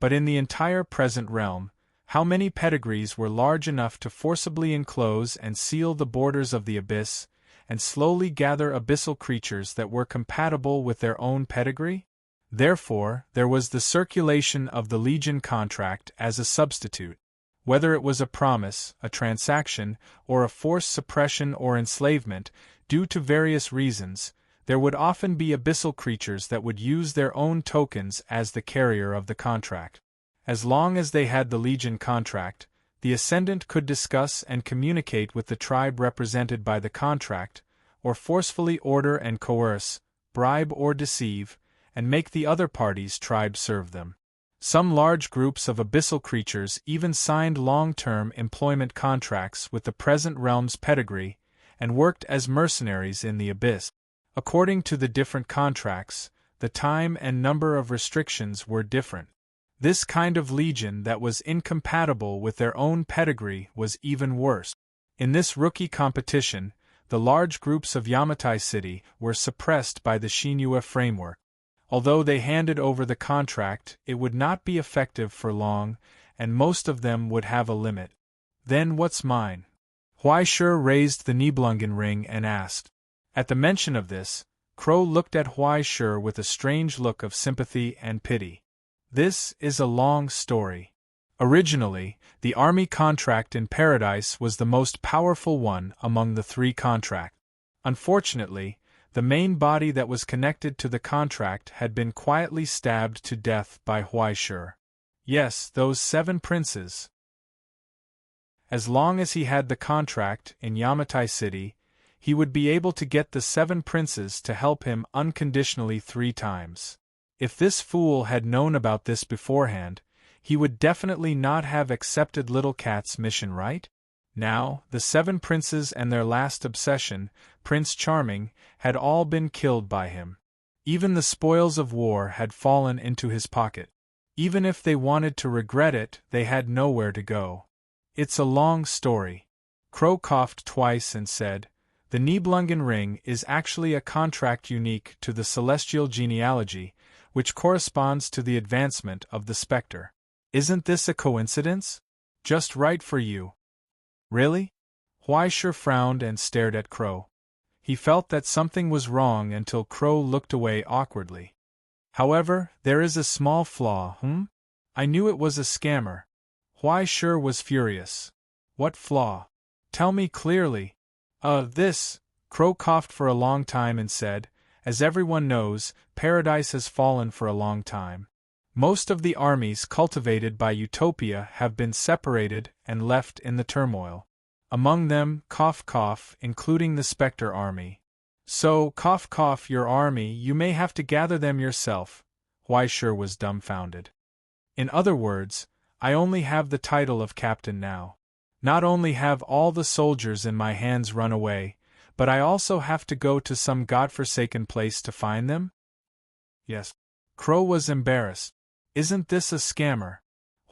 But in the entire present realm, how many pedigrees were large enough to forcibly enclose and seal the borders of the abyss, and slowly gather abyssal creatures that were compatible with their own pedigree? Therefore, there was the circulation of the legion contract as a substitute. Whether it was a promise, a transaction, or a forced suppression or enslavement, due to various reasons, there would often be abyssal creatures that would use their own tokens as the carrier of the contract. As long as they had the legion contract, the ascendant could discuss and communicate with the tribe represented by the contract, or forcefully order and coerce, bribe or deceive, and make the other party's tribe serve them. Some large groups of abyssal creatures even signed long-term employment contracts with the present realm's pedigree, and worked as mercenaries in the abyss. According to the different contracts, the time and number of restrictions were different. This kind of legion that was incompatible with their own pedigree was even worse. In this rookie competition, the large groups of Yamatai City were suppressed by the Shinua framework. Although they handed over the contract, it would not be effective for long, and most of them would have a limit. Then what's mine? Huaishur raised the Nibelungen ring and asked. At the mention of this, Crow looked at Huaishur with a strange look of sympathy and pity. This is a long story. Originally, the army contract in Paradise was the most powerful one among the 3 contracts. Unfortunately, the main body that was connected to the contract had been quietly stabbed to death by Huaishur. Yes, those 7 princes. As long as he had the contract in Yamatai City, he would be able to get the 7 princes to help him unconditionally 3 times. If this fool had known about this beforehand, he would definitely not have accepted Little Cat's mission, right? Now, the 7 princes and their last obsession, Prince Charming, had all been killed by him. Even the spoils of war had fallen into his pocket. Even if they wanted to regret it, they had nowhere to go. It's a long story. Crow coughed twice and said, the Nibelungen ring is actually a contract unique to the celestial genealogy, which corresponds to the advancement of the spectre. Isn't this a coincidence? Just right for you. Really? Huaishur frowned and stared at Crow. He felt that something was wrong until Crow looked away awkwardly. However, there is a small flaw, I knew it was a scammer. Huaishur was furious. What flaw? Tell me clearly. This. Crow coughed for a long time and said, as everyone knows, Paradise has fallen for a long time. Most of the armies cultivated by Utopia have been separated and left in the turmoil. Among them, including the Spectre army. So, your army, you may have to gather them yourself. Huaishur was dumbfounded. In other words, I only have the title of captain now. Not only have all the soldiers in my hands run away, but I also have to go to some godforsaken place to find them? Yes. Crow was embarrassed. Isn't this a scammer?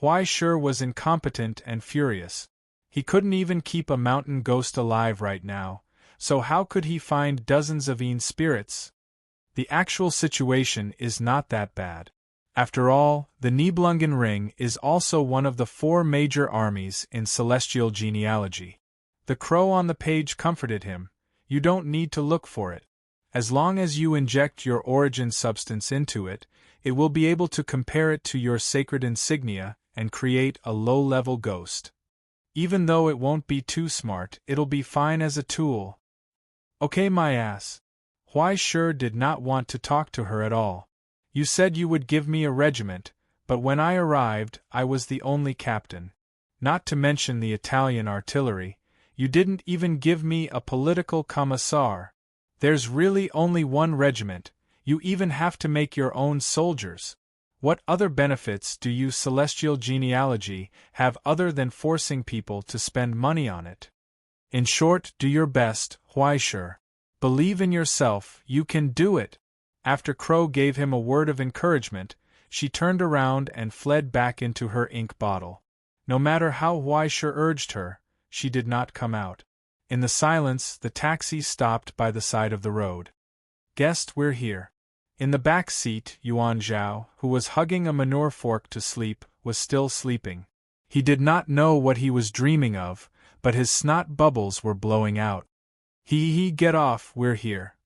Huaishur was incompetent and furious. He couldn't even keep a mountain ghost alive right now, so how could he find dozens of spirits? The actual situation is not that bad. After all, the Nibelungen Ring is also one of the 4 major armies in celestial genealogy. The crow on the page comforted him. You don't need to look for it. As long as you inject your origin substance into it, it will be able to compare it to your sacred insignia and create a low-level ghost. Even though it won't be too smart, it'll be fine as a tool. Okay, my ass. Huai sure did not want to talk to her at all. You said you would give me a regiment, but when I arrived, I was the only captain. Not to mention the Italian artillery, you didn't even give me a political commissar. There's really only 1 regiment, you even have to make your own soldiers. What other benefits do you celestial genealogy have other than forcing people to spend money on it? In short, do your best, Huaishur. Believe in yourself, you can do it. After Crow gave him a word of encouragement, she turned around and fled back into her ink bottle. No matter how Huaishur urged her, she did not come out. In the silence, the taxi stopped by the side of the road. Guest, we're here. In the back seat, Yuan Zhao, who was hugging a manure fork to sleep, was still sleeping. He did not know what he was dreaming of, but his snot bubbles were blowing out. Get off, we're here.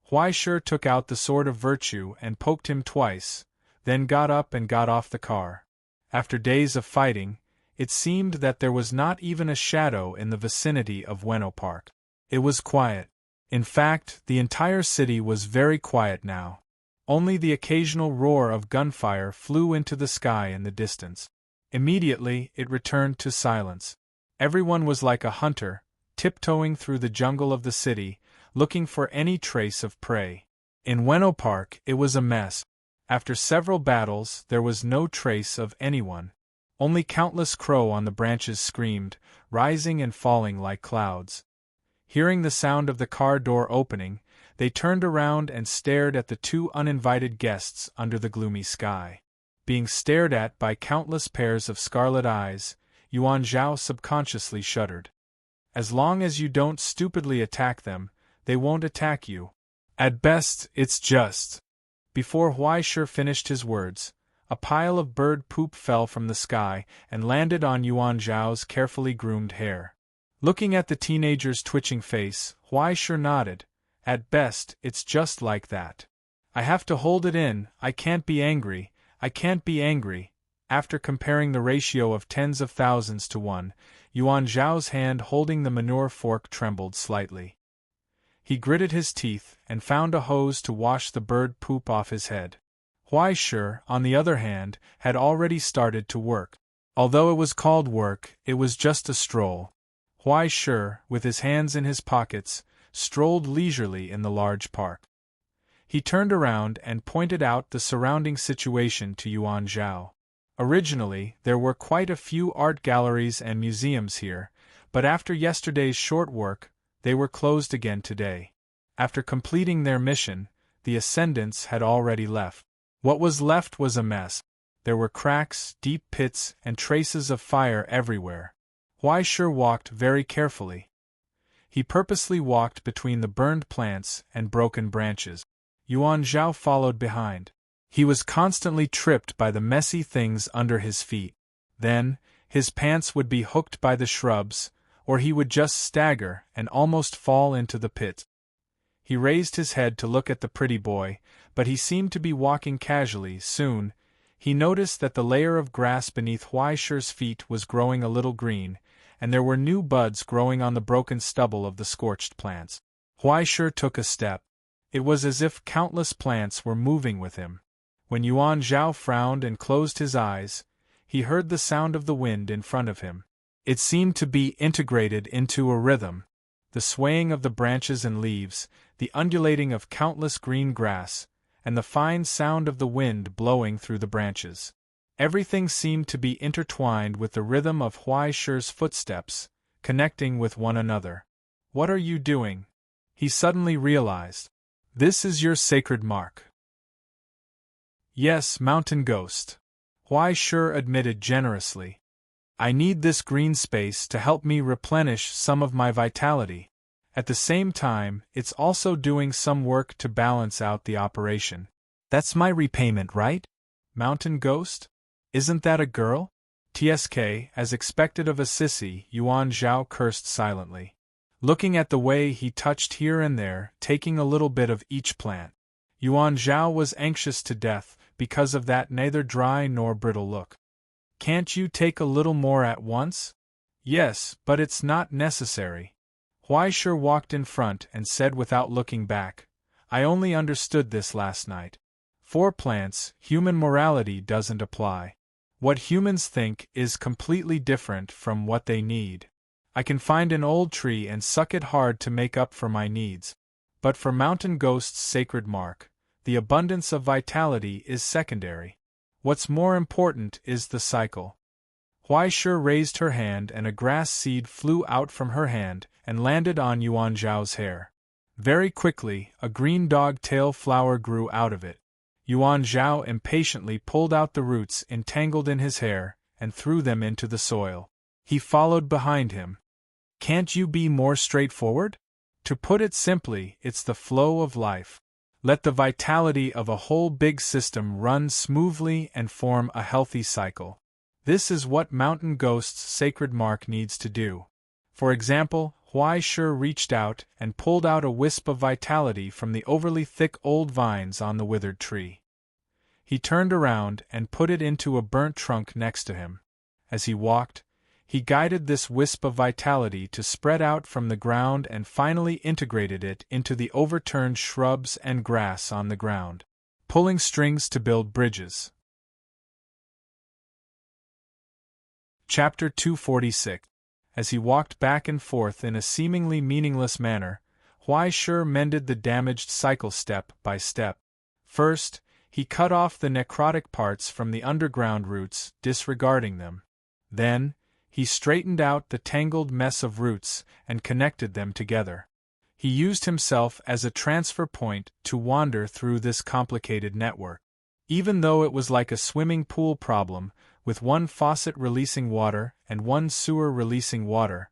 Huaishur took out the sword of virtue and poked him twice, then got up and got off the car. After days of fighting, it seemed that there was not even a shadow in the vicinity of Weno Park. It was quiet. In fact, the entire city was very quiet now. Only the occasional roar of gunfire flew into the sky in the distance. Immediately, it returned to silence. Everyone was like a hunter, tiptoeing through the jungle of the city, looking for any trace of prey. In Weno Park, it was a mess. After several battles, there was no trace of anyone. Only countless crow on the branches screamed, rising and falling like clouds. Hearing the sound of the car door opening, they turned around and stared at the 2 uninvited guests under the gloomy sky. Being stared at by countless pairs of scarlet eyes, Yuan Zhao subconsciously shuddered. As long as you don't stupidly attack them, they won't attack you. At best, it's just. Before Huaishur finished his words, a pile of bird poop fell from the sky and landed on Yuan Zhao's carefully groomed hair. Looking at the teenager's twitching face, Huaishur nodded. At best, it's just like that. I have to hold it in, I can't be angry, I can't be angry. After comparing the ratio of tens of thousands to 1, Yuan Zhao's hand holding the manure fork trembled slightly. He gritted his teeth and found a hose to wash the bird poop off his head. Huaishur, on the other hand, had already started to work. Although it was called work, it was just a stroll. Huaishur, with his hands in his pockets, strolled leisurely in the large park. He turned around and pointed out the surrounding situation to Yuan Zhao. Originally, there were quite a few art galleries and museums here, but after yesterday's short work, they were closed again today. After completing their mission, the ascendants had already left. What was left was a mess. There were cracks, deep pits, and traces of fire everywhere. Huaishur walked very carefully. He purposely walked between the burned plants and broken branches. Yuan Zhao followed behind. He was constantly tripped by the messy things under his feet. Then, his pants would be hooked by the shrubs, or he would just stagger and almost fall into the pit. He raised his head to look at the pretty boy, but he seemed to be walking casually. Soon, he noticed that the layer of grass beneath Huaishur's feet was growing a little green, and there were new buds growing on the broken stubble of the scorched plants. Huaishur took a step. It was as if countless plants were moving with him. When Yuan Zhao frowned and closed his eyes, he heard the sound of the wind in front of him. It seemed to be integrated into a rhythm. The swaying of the branches and leaves, the undulating of countless green grass, and the fine sound of the wind blowing through the branches. Everything seemed to be intertwined with the rhythm of Huaishur's footsteps, connecting with one another. What are you doing? He suddenly realized. This is your sacred mark. Yes, mountain ghost. Huaishur admitted generously. I need this green space to help me replenish some of my vitality. At the same time, it's also doing some work to balance out the operation. That's my repayment, right? Mountain Ghost? Isn't that a girl? TSK, as expected of a sissy, Yuan Zhao cursed silently, looking at the way he touched here and there, taking a little bit of each plant. Yuan Zhao was anxious to death because of that neither dry nor brittle look. Can't you take a little more at once? Yes, but it's not necessary. Huaishir walked in front and said without looking back, I only understood this last night. For plants, human morality doesn't apply. What humans think is completely different from what they need. I can find an old tree and suck it hard to make up for my needs. But for Mountain Ghost's sacred mark, the abundance of vitality is secondary. What's more important is the cycle. Huaishir raised her hand and a grass seed flew out from her hand and landed on Yuan Zhao's hair. Very quickly, a green dog-tail flower grew out of it. Yuan Zhao impatiently pulled out the roots entangled in his hair and threw them into the soil. He followed behind him. Can't you be more straightforward? To put it simply, it's the flow of life. Let the vitality of a whole big system run smoothly and form a healthy cycle. This is what Mountain Ghost's sacred mark needs to do. For example, Huaishir reached out and pulled out a wisp of vitality from the overly thick old vines on the withered tree. He turned around and put it into a burnt trunk next to him. As he walked, he guided this wisp of vitality to spread out from the ground and finally integrated it into the overturned shrubs and grass on the ground, pulling strings to build bridges. Chapter 246. As he walked back and forth in a seemingly meaningless manner, Huaishir mended the damaged cycle step by step. First, he cut off the necrotic parts from the underground roots, disregarding them. Then, he straightened out the tangled mess of roots and connected them together. He used himself as a transfer point to wander through this complicated network. Even though it was like a swimming pool problem, with one faucet releasing water and one sewer releasing water,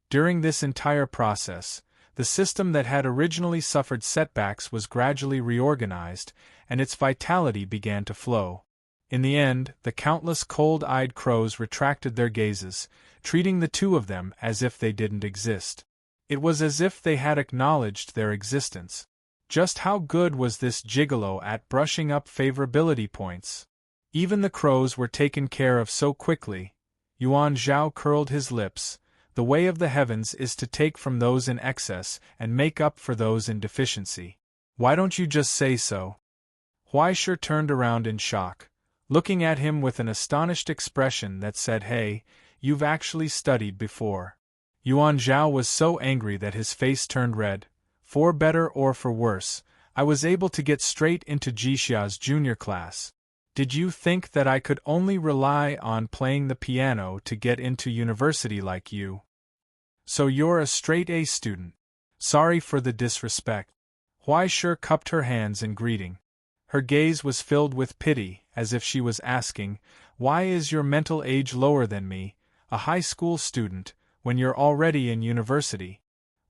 during this entire process, the system that had originally suffered setbacks was gradually reorganized, and its vitality began to flow. In the end, the countless cold-eyed crows retracted their gazes, treating the two of them as if they didn't exist. It was as if they had acknowledged their existence. Just how good was this gigolo at brushing up favorability points? Even the crows were taken care of so quickly. Yuan Zhao curled his lips. The way of the heavens is to take from those in excess and make up for those in deficiency. Why don't you just say so? Huaishir turned around in shock, looking at him with an astonished expression that said, Hey, you've actually studied before. Yuan Zhao was so angry that his face turned red. For better or for worse, I was able to get straight into Jixia's junior class. Did you think that I could only rely on playing the piano to get into university like you? So you're a straight-A student. Sorry for the disrespect. Huaishir cupped her hands in greeting. Her gaze was filled with pity, as if she was asking, Why is your mental age lower than me, a high school student, when you're already in university?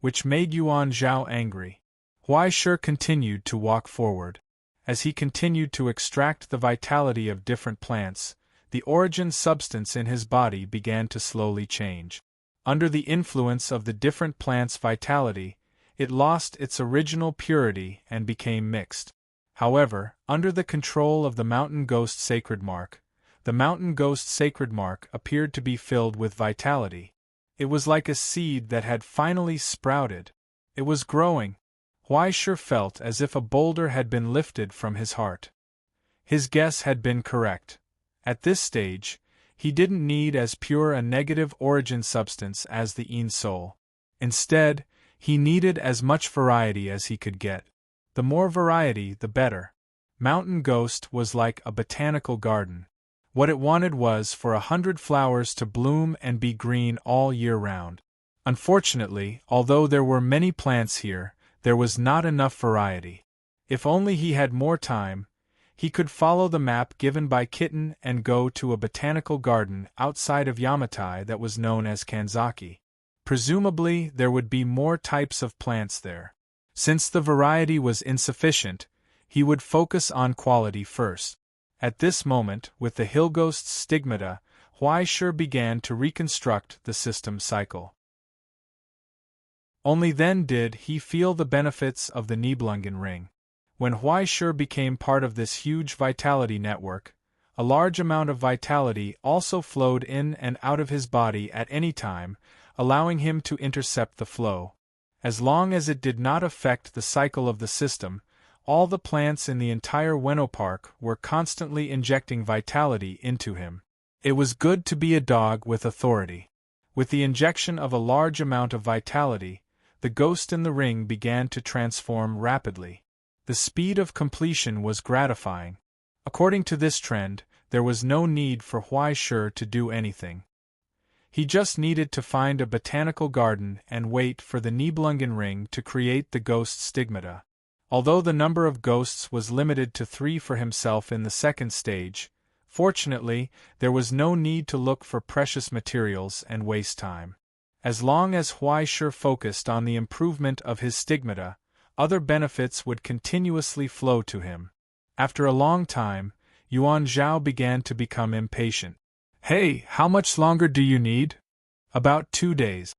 Which made Yuan Zhao angry. Huaishir continued to walk forward. As he continued to extract the vitality of different plants, the origin substance in his body began to slowly change. Under the influence of the different plants' vitality, it lost its original purity and became mixed. However, under the control of the Mountain Ghost sacred mark, the Mountain Ghost sacred mark appeared to be filled with vitality. It was like a seed that had finally sprouted. It was growing. Huaishir felt as if a boulder had been lifted from his heart. His guess had been correct. At this stage, he didn't need as pure a negative origin substance as the Ein Soul. Instead, he needed as much variety as he could get. The more variety, the better. Mountain Ghost was like a botanical garden. What it wanted was for 100 flowers to bloom and be green all year round. Unfortunately, although there were many plants here, there was not enough variety. If only he had more time, He could follow the map given by Kitten and go to a botanical garden outside of Yamatai that was known as Kanzaki. Presumably, there would be more types of plants there. Since the variety was insufficient, he would focus on quality first. At this moment, with the Hillghost's stigmata, Huaishur began to reconstruct the system cycle. Only then did he feel the benefits of the Nibelungen ring. When Huaishur became part of this huge vitality network, a large amount of vitality also flowed in and out of his body at any time, allowing him to intercept the flow. As long as it did not affect the cycle of the system, all the plants in the entire Ueno Park were constantly injecting vitality into him. It was good to be a dog with authority. With the injection of a large amount of vitality, the ghost in the ring began to transform rapidly. The speed of completion was gratifying. According to this trend, there was no need for Huaishur to do anything. He just needed to find a botanical garden and wait for the Nibelungen ring to create the ghost stigmata. Although the number of ghosts was limited to 3 for himself in the second stage, fortunately, there was no need to look for precious materials and waste time. As long as Huaishur focused on the improvement of his stigmata, other benefits would continuously flow to him. After a long time, Yuan Zhao began to become impatient. "Hey, how much longer do you need?" "About 2 days,"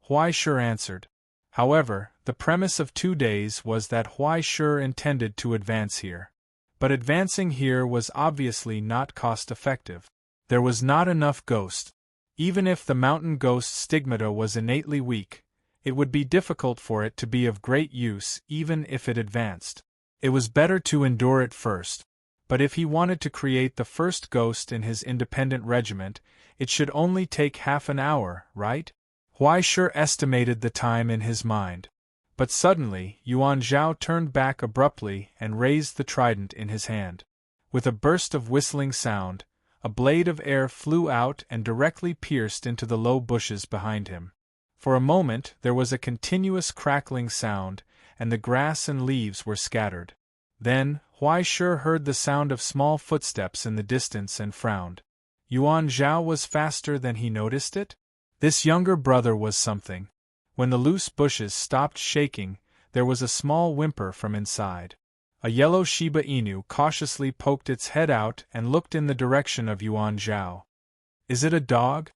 Huaishur answered. However, the premise of 2 days was that Huaishur intended to advance here. But advancing here was obviously not cost-effective. There was not enough ghost. Even if the mountain ghost stigmata was innately weak, it would be difficult for it to be of great use even if it advanced. It was better to endure it first. But if he wanted to create the first ghost in his independent regiment, it should only take half an hour, right? Huaishur estimated the time in his mind. But suddenly, Yuan Zhao turned back abruptly and raised the trident in his hand. With a burst of whistling sound, a blade of air flew out and directly pierced into the low bushes behind him. For a moment there was a continuous crackling sound, and the grass and leaves were scattered. Then, Huaishur heard the sound of small footsteps in the distance and frowned. Yuan Zhao was faster than he noticed it? This younger brother was something. When the loose bushes stopped shaking, there was a small whimper from inside. A yellow Shiba Inu cautiously poked its head out and looked in the direction of Yuan Zhao. "Is it a dog?"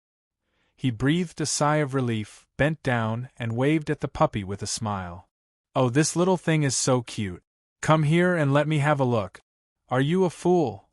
He breathed a sigh of relief, bent down, and waved at the puppy with a smile. "Oh, this little thing is so cute. Come here and let me have a look." "Are you a fool?"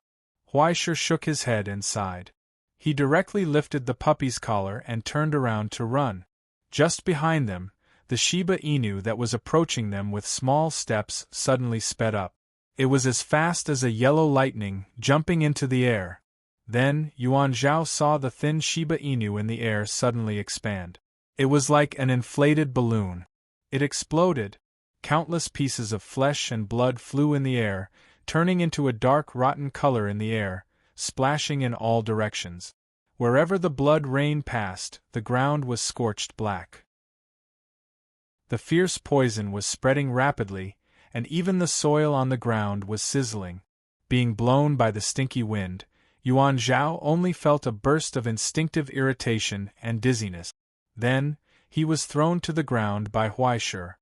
Huaishur shook his head and sighed. He directly lifted the puppy's collar and turned around to run. Just behind them, the Shiba Inu that was approaching them with small steps suddenly sped up. It was as fast as a yellow lightning, jumping into the air. Then, Yuan Zhao saw the thin Shiba Inu in the air suddenly expand. It was like an inflated balloon. It exploded. Countless pieces of flesh and blood flew in the air, turning into a dark rotten color in the air, splashing in all directions. Wherever the blood rain passed, the ground was scorched black. The fierce poison was spreading rapidly, and even the soil on the ground was sizzling. Being blown by the stinky wind, Yuan Zhao only felt a burst of instinctive irritation and dizziness. Then, he was thrown to the ground by Huaishur.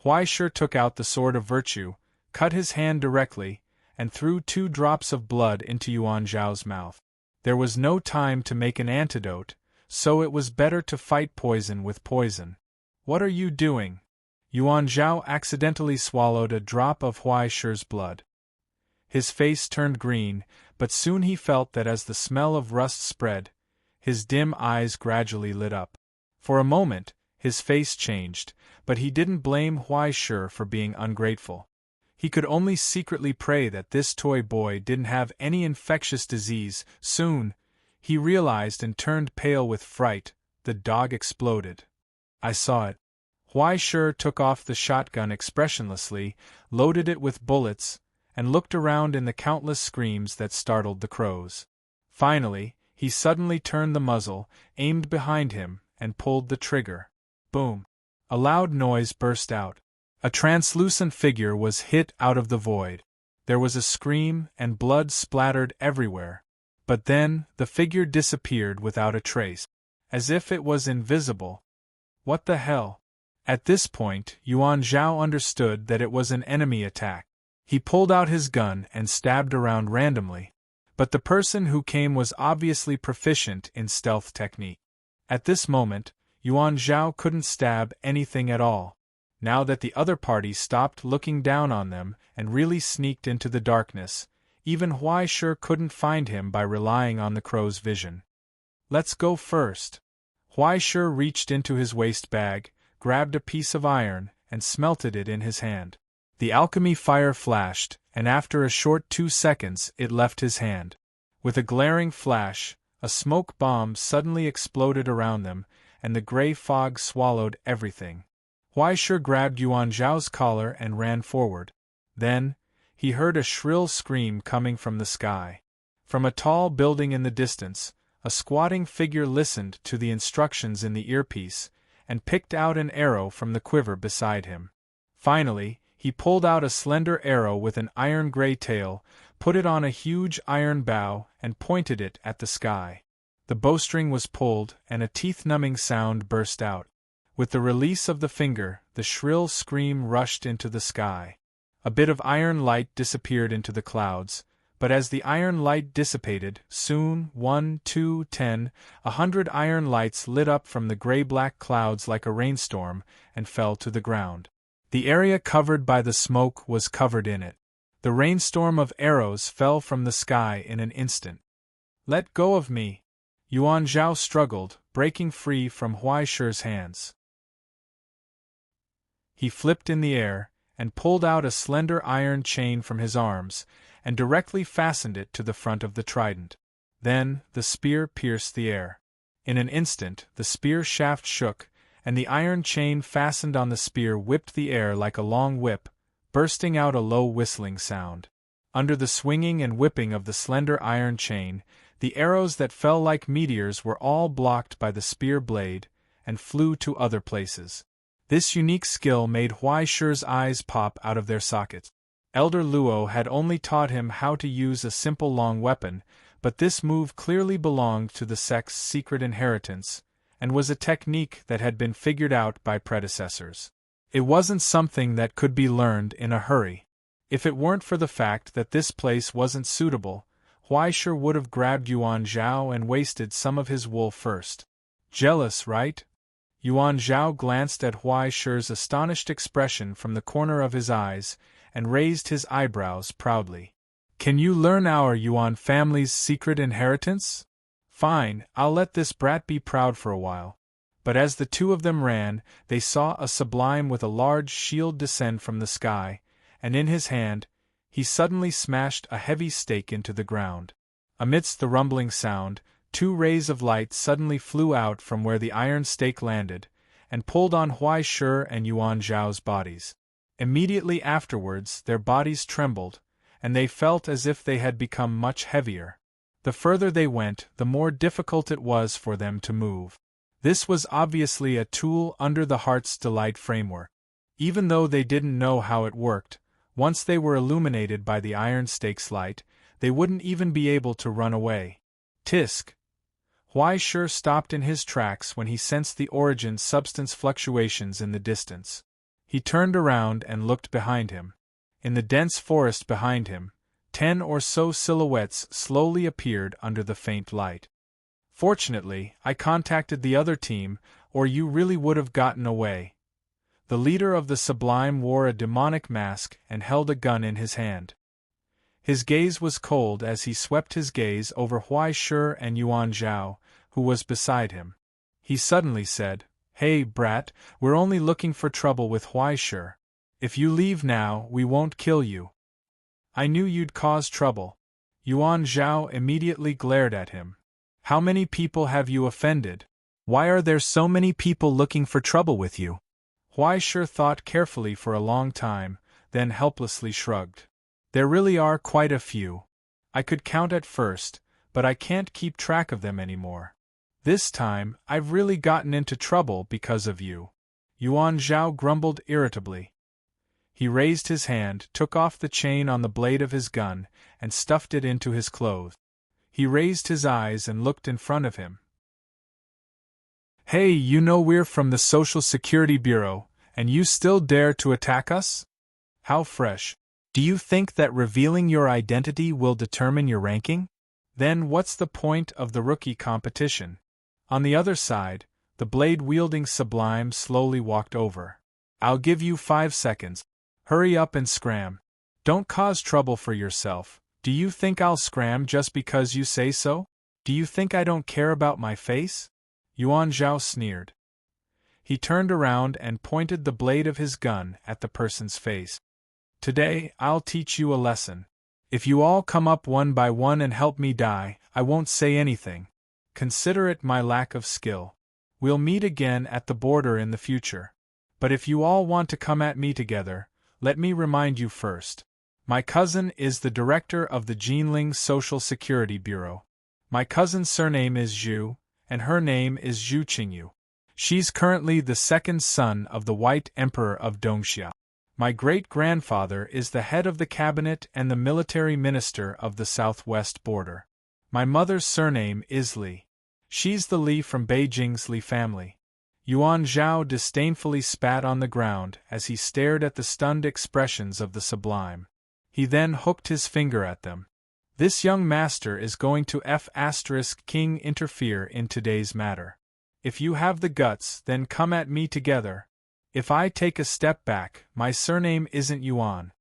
Huaishur took out the sword of virtue, cut his hand directly, and threw 2 drops of blood into Yuan Zhao's mouth. There was no time to make an antidote, so it was better to fight poison with poison. "What are you doing?" Yuan Zhao accidentally swallowed a drop of Huaishur's blood. His face turned green, but soon he felt that as the smell of rust spread, his dim eyes gradually lit up. For a moment, his face changed, but he didn't blame Huaishur for being ungrateful. He could only secretly pray that this toy boy didn't have any infectious disease. Soon, he realized and turned pale with fright. The dog exploded. "I saw it." Huaishur took off the shotgun expressionlessly, loaded it with bullets, and looked around in the countless screams that startled the crows. Finally, he suddenly turned the muzzle, aimed behind him, and pulled the trigger. Boom! A loud noise burst out. A translucent figure was hit out of the void. There was a scream, and blood splattered everywhere. But then, the figure disappeared without a trace. As if it was invisible. What the hell? At this point, Yuan Zhao understood that it was an enemy attack. He pulled out his gun and stabbed around randomly. But the person who came was obviously proficient in stealth technique. At this moment, Yuan Zhao couldn't stab anything at all. Now that the other party stopped looking down on them and really sneaked into the darkness, even Huai Shi couldn't find him by relying on the crow's vision. Let's go first. Huai Shi reached into his waist bag, grabbed a piece of iron, and smelted it in his hand. The alchemy fire flashed, and after a short 2 seconds it left his hand. With a glaring flash, a smoke bomb suddenly exploded around them, and the gray fog swallowed everything. Huai Shi grabbed Yuan Zhao's collar and ran forward. Then, he heard a shrill scream coming from the sky. From a tall building in the distance, a squatting figure listened to the instructions in the earpiece, and picked out an arrow from the quiver beside him. Finally, he pulled out a slender arrow with an iron-gray tail, put it on a huge iron bow, and pointed it at the sky. The bowstring was pulled, and a teeth-numbing sound burst out. With the release of the finger, the shrill scream rushed into the sky. A bit of iron light disappeared into the clouds, but as the iron light dissipated, soon 1, 2, 10, 100 iron lights lit up from the gray-black clouds like a rainstorm, and fell to the ground. The area covered by the smoke was covered in it. The rainstorm of arrows fell from the sky in an instant. "Let go of me!" Yuan Zhao struggled, breaking free from Huai Shi's hands. He flipped in the air, and pulled out a slender iron chain from his arms, and directly fastened it to the front of the trident. Then, the spear pierced the air. In an instant, the spear shaft shook, and the iron chain fastened on the spear whipped the air like a long whip, bursting out a low whistling sound. Under the swinging and whipping of the slender iron chain, the arrows that fell like meteors were all blocked by the spear blade, and flew to other places. This unique skill made Huai Shi's eyes pop out of their sockets. Elder Luo had only taught him how to use a simple long weapon, but this move clearly belonged to the sect's secret inheritance, and was a technique that had been figured out by predecessors. It wasn't something that could be learned in a hurry. If it weren't for the fact that this place wasn't suitable, Huai Shi would have grabbed Yuan Zhao and wasted some of his wool first. Jealous, right? Yuan Zhao glanced at Huai Shi's astonished expression from the corner of his eyes, and raised his eyebrows proudly. "Can you learn our Yuan family's secret inheritance? Fine, I'll let this brat be proud for a while." But as the two of them ran, they saw a sublime with a large shield descend from the sky, and in his hand, he suddenly smashed a heavy stake into the ground. Amidst the rumbling sound, 2 rays of light suddenly flew out from where the iron stake landed, and pulled on Huai Shi and Yuan Zhao's bodies. Immediately afterwards their bodies trembled, and they felt as if they had become much heavier. The further they went, the more difficult it was for them to move. This was obviously a tool under the Heart's Delight framework. Even though they didn't know how it worked, once they were illuminated by the iron stake's light, they wouldn't even be able to run away. Tisk! Huai Shi stopped in his tracks when he sensed the origin substance fluctuations in the distance. He turned around and looked behind him. In the dense forest behind him, 10 or so silhouettes slowly appeared under the faint light. "Fortunately, I contacted the other team, or you really would have gotten away." The leader of the Sublime wore a demonic mask and held a gun in his hand. His gaze was cold as he swept his gaze over Huai Shi and Yuan Zhao, who was beside him. He suddenly said, "Hey, brat, we're only looking for trouble with Huai Shi. If you leave now, we won't kill you." "I knew you'd cause trouble." Yuan Zhao immediately glared at him. "How many people have you offended? Why are there so many people looking for trouble with you?" Huai Shi thought carefully for a long time, then helplessly shrugged. "There really are quite a few. I could count at first, but I can't keep track of them anymore. This time, I've really gotten into trouble because of you." Yuan Zhao grumbled irritably. He raised his hand, took off the chain on the blade of his gun, and stuffed it into his clothes. He raised his eyes and looked in front of him. "Hey, you know we're from the Social Security Bureau, and you still dare to attack us? How fresh. Do you think that revealing your identity will determine your ranking? Then what's the point of the rookie competition?" On the other side, the blade-wielding Sublime slowly walked over. "I'll give you 5 seconds. Hurry up and scram. Don't cause trouble for yourself. Do you think I'll scram just because you say so? Do you think I don't care about my face?" Yuan Zhao sneered. He turned around and pointed the blade of his gun at the person's face. "Today, I'll teach you a lesson. If you all come up one by one and help me die, I won't say anything. Consider it my lack of skill. We'll meet again at the border in the future. But if you all want to come at me together, let me remind you first. My cousin is the director of the Jinling Social Security Bureau. My cousin's surname is Zhu, and her name is Zhu Qingyu. She's currently the second son of the White Emperor of Dongxia. My great-grandfather is the head of the cabinet and the military minister of the southwest border. My mother's surname is Li. She's the Li from Beijing's Li family." Yuan Zhao disdainfully spat on the ground as he stared at the stunned expressions of the Sublime. He then hooked his finger at them. "This young master is going to King interfere in today's matter. If you have the guts, then come at me together. If I take a step back, my surname isn't Yuan."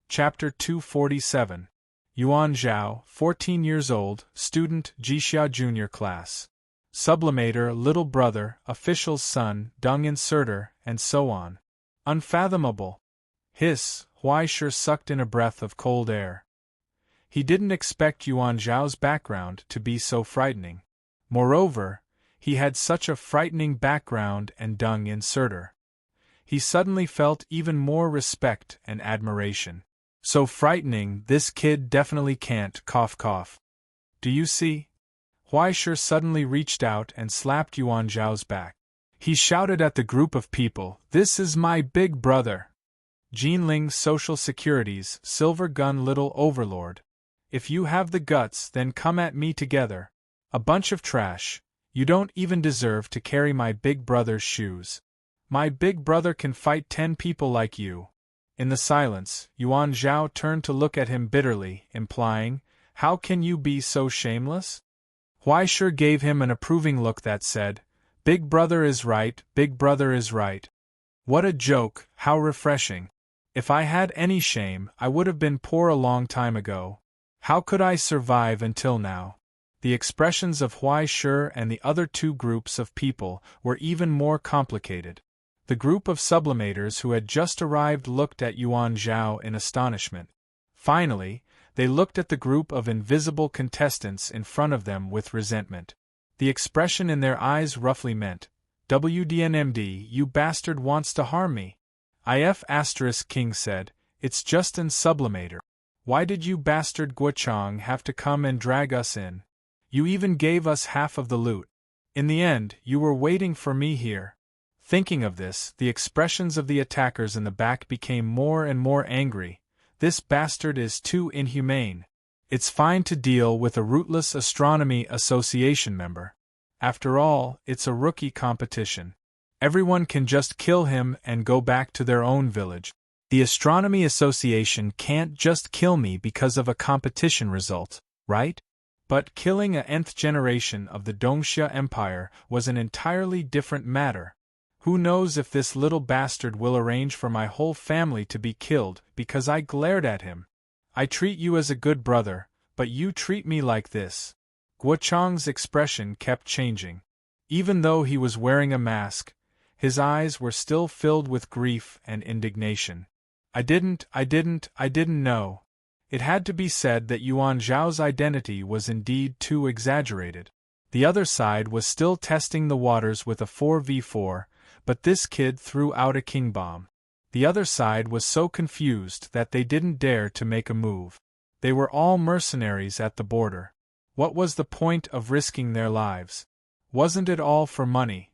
Chapter 247. Yuan Zhao, 14 years old, student, Jixia Junior Class. Sublimator, little brother, official's son, dung inserter, and so on. Unfathomable. Hiss, Huaishir sucked in a breath of cold air. He didn't expect Yuan Zhao's background to be so frightening. Moreover, he had such a frightening background and dung inserter. He suddenly felt even more respect and admiration. So frightening, this kid definitely can't cough cough. Do you see? Huaishir suddenly reached out and slapped Yuan Zhao's back. He shouted at the group of people, "This is my big brother! Jinling Social Security's Silver Gun Little Overlord. If you have the guts, then come at me together. A bunch of trash. You don't even deserve to carry my big brother's shoes. My big brother can fight 10 people like you." In the silence, Yuan Zhao turned to look at him bitterly, implying, "How can you be so shameless?" Huaishir gave him an approving look that said, "Big brother is right, big brother is right." What a joke, how refreshing. If I had any shame, I would have been poor a long time ago. How could I survive until now? The expressions of Huaishir and the other 2 groups of people were even more complicated. The group of sublimators who had just arrived looked at Yuan Zhao in astonishment. Finally, they looked at the group of invisible contestants in front of them with resentment. The expression in their eyes roughly meant, "WDNMD, you bastard wants to harm me." King said, "It's just an sublimator. Why did you bastard Guochang have to come and drag us in? You even gave us half of the loot. In the end, you were waiting for me here." Thinking of this, the expressions of the attackers in the back became more and more angry. "This bastard is too inhumane. It's fine to deal with a rootless Astronomy Association member. After all, it's a rookie competition. Everyone can just kill him and go back to their own village. The Astronomy Association can't just kill me because of a competition result, right? But killing a nth generation of the Dongxia Empire was an entirely different matter. Who knows if this little bastard will arrange for my whole family to be killed because I glared at him. I treat you as a good brother, but you treat me like this." Guochang's expression kept changing. Even though he was wearing a mask, his eyes were still filled with grief and indignation. I didn't know. It had to be said that Yuan Zhao's identity was indeed too exaggerated. The other side was still testing the waters with a 4v4, but this kid threw out a king bomb. The other side was so confused that they didn't dare to make a move. They were all mercenaries at the border. What was the point of risking their lives? Wasn't it all for money?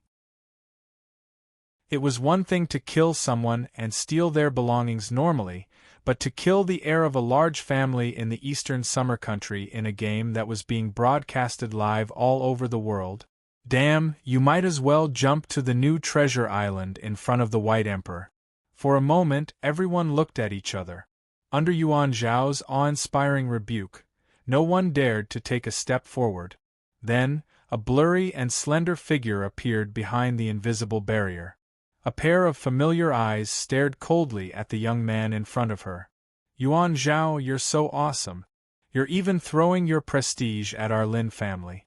It was one thing to kill someone and steal their belongings normally, but to kill the heir of a large family in the eastern summer country in a game that was being broadcasted live all over the world? Damn, you might as well jump to the new treasure island in front of the White Emperor. For a moment, everyone looked at each other. Under Yuan Zhao's awe-inspiring rebuke, no one dared to take a step forward. Then, a blurry and slender figure appeared behind the invisible barrier. A pair of familiar eyes stared coldly at the young man in front of her. Yuan Zhao, you're so awesome. You're even throwing your prestige at our Lin family.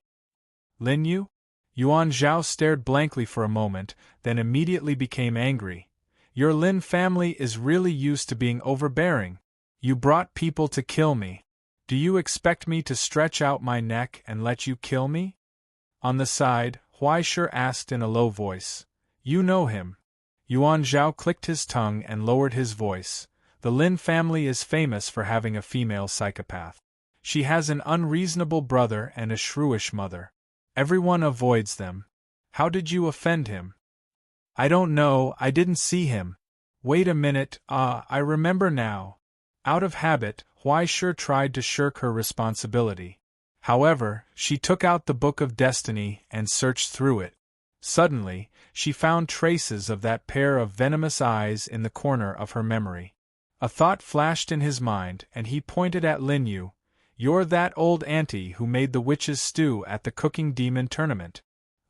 Lin Yu? Yuan Zhao stared blankly for a moment, then immediately became angry. Your Lin family is really used to being overbearing. You brought people to kill me. Do you expect me to stretch out my neck and let you kill me? On the side, Huaishir asked in a low voice. You know him. Yuan Zhao clicked his tongue and lowered his voice. The Lin family is famous for having a female psychopath. She has an unreasonable brother and a shrewish mother. Everyone avoids them. How did you offend him? I don't know, I didn't see him. Wait a minute, I remember now. Out of habit, Huaishir tried to shirk her responsibility. However, she took out the Book of Destiny and searched through it. Suddenly, she found traces of that pair of venomous eyes in the corner of her memory. A thought flashed in his mind, and he pointed at Lin Yu. You're that old auntie who made the witch's stew at the cooking demon tournament.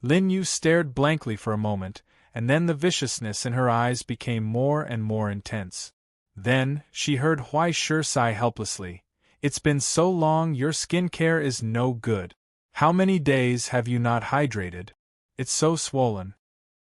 Lin Yu stared blankly for a moment, and then the viciousness in her eyes became more and more intense. Then, she heard Huaishir sigh helplessly. It's been so long, your skincare is no good. How many days have you not hydrated? It's so swollen.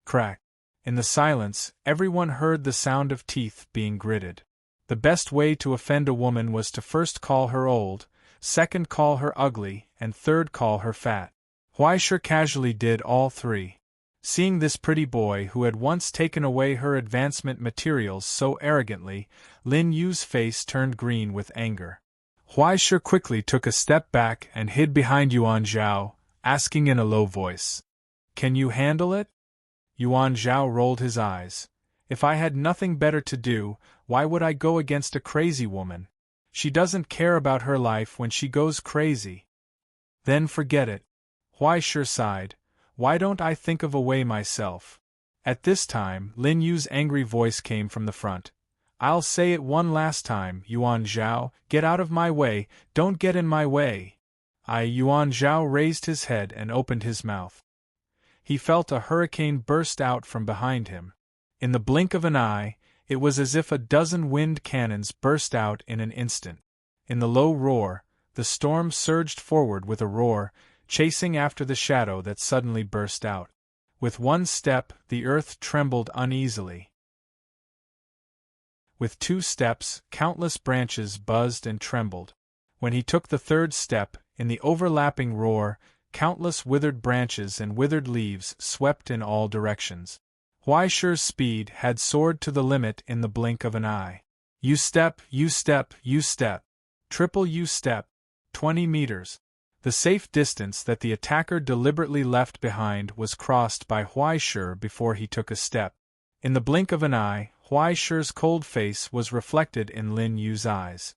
Crack. In the silence, everyone heard the sound of teeth being gritted. The best way to offend a woman was to first call her old, second call her ugly, and third call her fat. Huaishir casually did all three. Seeing this pretty boy who had once taken away her advancement materials so arrogantly, Lin Yu's face turned green with anger. Huaishir quickly took a step back and hid behind Yuan Zhao, asking in a low voice, Can you handle it? Yuan Zhao rolled his eyes. If I had nothing better to do, why would I go against a crazy woman? She doesn't care about her life when she goes crazy. Then forget it. Huaishir sighed. Why don't I think of a way myself? At this time, Lin Yu's angry voice came from the front. I'll say it one last time, Yuan Zhao, get out of my way, don't get in my way. Yuan Zhao raised his head and opened his mouth. He felt a hurricane burst out from behind him. In the blink of an eye, it was as if a dozen wind cannons burst out in an instant. In the low roar, the storm surged forward with a roar, chasing after the shadow that suddenly burst out. With one step, the earth trembled uneasily. With 2 steps, countless branches buzzed and trembled. When he took the 3rd step, in the overlapping roar, countless withered branches and withered leaves swept in all directions. Huaishir's speed had soared to the limit in the blink of an eye. You step, you step, you step. Triple you step. 20 meters. The safe distance that the attacker deliberately left behind was crossed by Huaishir before he took a step. In the blink of an eye, Huaishir's cold face was reflected in Lin Yu's eyes.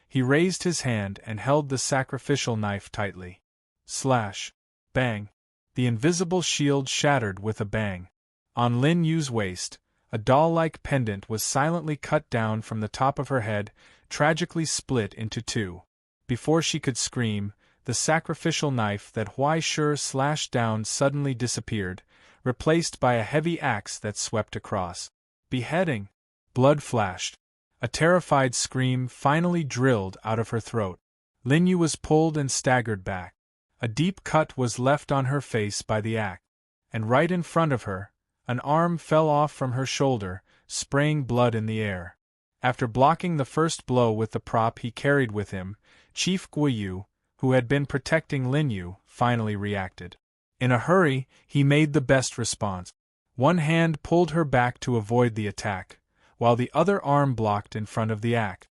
He raised his hand and held the sacrificial knife tightly. Slash. Bang. The invisible shield shattered with a bang. On Lin Yu's waist, a doll-like pendant was silently cut down from the top of her head, tragically split into 2. Before she could scream, the sacrificial knife that Huaishir slashed down suddenly disappeared, replaced by a heavy axe that swept across. Beheading! Blood flashed. A terrified scream finally drilled out of her throat. Lin Yu was pulled and staggered back. A deep cut was left on her face by the axe, and right in front of her, an arm fell off from her shoulder, spraying blood in the air. After blocking the first blow with the prop he carried with him, Chief Guiyu, who had been protecting Lin Yu, finally reacted. In a hurry, he made the best response. One hand pulled her back to avoid the attack, while the other arm blocked in front of the axe.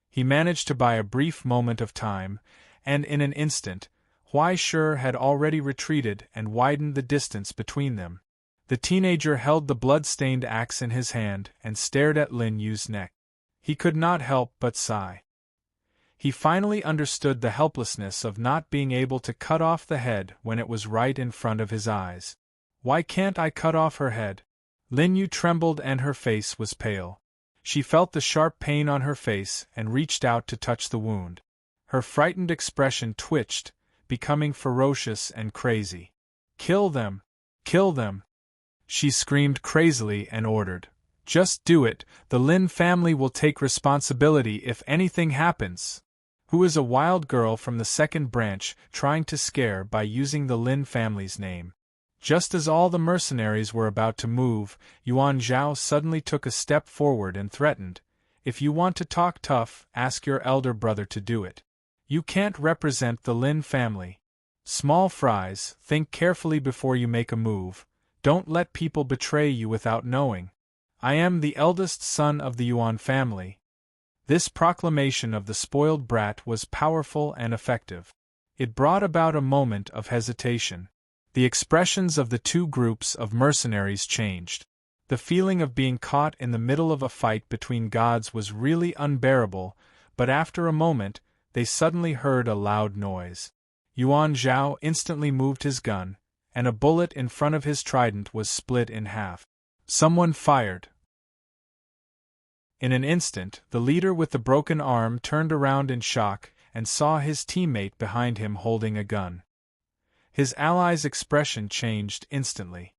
He managed to buy a brief moment of time, and in an instant, Huaishir had already retreated and widened the distance between them. The teenager held the blood-stained axe in his hand and stared at Lin Yu's neck. He could not help but sigh. He finally understood the helplessness of not being able to cut off the head when it was right in front of his eyes. Why can't I cut off her head? Lin Yu trembled and her face was pale. She felt the sharp pain on her face and reached out to touch the wound. Her frightened expression twitched, becoming ferocious and crazy. Kill them! Kill them! She screamed crazily and ordered. Just do it, the Lin family will take responsibility if anything happens. Who is a wild girl from the second branch trying to scare by using the Lin family's name? Just as all the mercenaries were about to move, Yuan Zhao suddenly took a step forward and threatened, "If you want to talk tough, ask your elder brother to do it. You can't represent the Lin family. Small fries, think carefully before you make a move. Don't let people betray you without knowing. I am the eldest son of the Yuan family." This proclamation of the spoiled brat was powerful and effective. It brought about a moment of hesitation. The expressions of the two groups of mercenaries changed. The feeling of being caught in the middle of a fight between gods was really unbearable, but after a moment, they suddenly heard a loud noise. Yuan Zhao instantly moved his gun, and a bullet in front of his trident was split in half. Someone fired. In an instant, the leader with the broken arm turned around in shock and saw his teammate behind him holding a gun. His ally's expression changed instantly.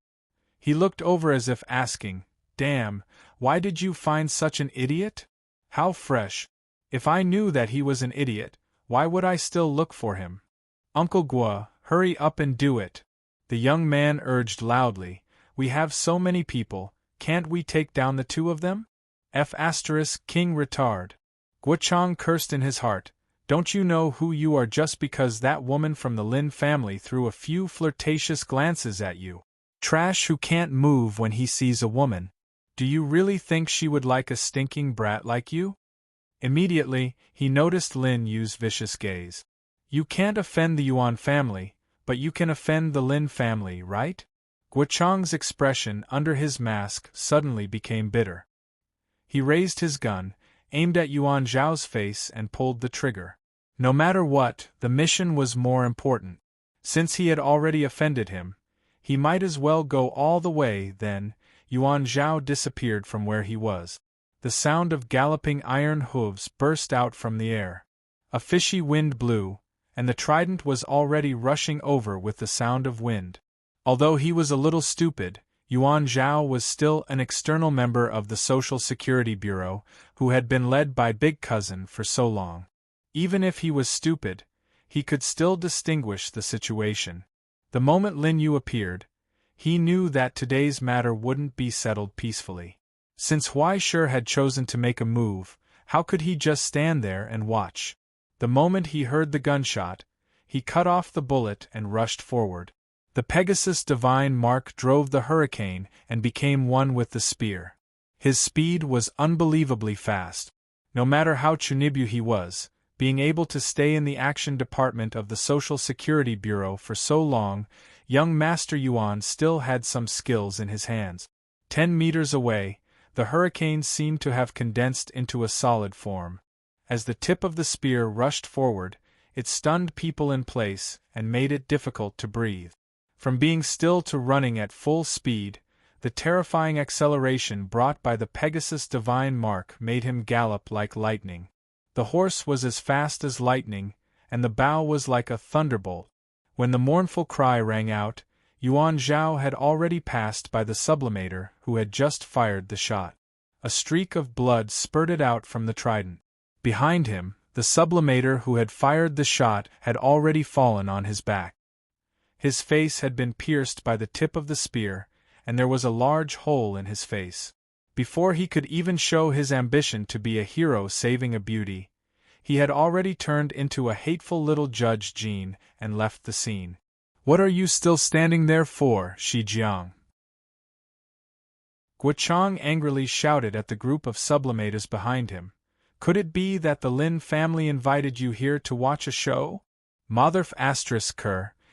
He looked over as if asking, "Damn, why did you find such an idiot? How fresh! If I knew that he was an idiot, why would I still look for him? Uncle Gua, hurry up and do it!" The young man urged loudly, "We have so many people, can't we take down the two of them? King retard." Guochang cursed in his heart, "Don't you know who you are just because that woman from the Lin family threw a few flirtatious glances at you? Trash who can't move when he sees a woman. Do you really think she would like a stinking brat like you?" Immediately, he noticed Lin Yu's vicious gaze. "You can't offend the Yuan family, but you can offend the Lin family, right?" Guochang's expression under his mask suddenly became bitter. He raised his gun, aimed at Yuan Zhao's face and pulled the trigger. No matter what, the mission was more important. Since he had already offended him, he might as well go all the way. Then, Yuan Zhao disappeared from where he was. The sound of galloping iron hooves burst out from the air. A fishy wind blew, and the trident was already rushing over with the sound of wind. Although he was a little stupid, Yuan Zhao was still an external member of the Social Security Bureau, who had been led by Big Cousin for so long. Even if he was stupid, he could still distinguish the situation. The moment Lin Yu appeared, he knew that today's matter wouldn't be settled peacefully. Since Huai Shi had chosen to make a move, how could he just stand there and watch? The moment he heard the gunshot, he cut off the bullet and rushed forward. The Pegasus Divine Mark drove the hurricane and became one with the spear. His speed was unbelievably fast. No matter how Chunibyu he was, being able to stay in the action department of the Social Security Bureau for so long, young Master Yuan still had some skills in his hands. 10 meters away, the hurricane seemed to have condensed into a solid form. As the tip of the spear rushed forward, it stunned people in place and made it difficult to breathe. From being still to running at full speed, the terrifying acceleration brought by the Pegasus Divine Mark made him gallop like lightning. The horse was as fast as lightning, and the bow was like a thunderbolt. When the mournful cry rang out, Yuan Zhao had already passed by the sublimator who had just fired the shot. A streak of blood spurted out from the trident. Behind him, the sublimator who had fired the shot had already fallen on his back. His face had been pierced by the tip of the spear, and there was a large hole in his face. Before he could even show his ambition to be a hero saving a beauty, he had already turned into a hateful little Judge Jean and left the scene. "What are you still standing there for, Shi Jiang?" Guochang angrily shouted at the group of sublimators behind him. "Could it be that the Lin family invited you here to watch a show? Motherf***,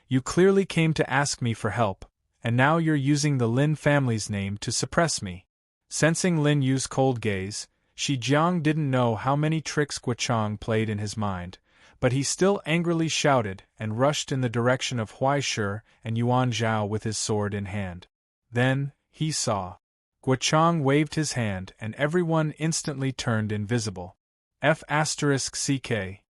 you clearly came to ask me for help, And now you're using the Lin family's name to suppress me. Sensing Lin Yu's cold gaze, Shi Jiang didn't know how many tricks Guochang played in his mind, but he still angrily shouted and rushed in the direction of Huaishir and Yuan Zhao with his sword in hand. Then, he saw. Guochang waved his hand and everyone instantly turned invisible. F***CK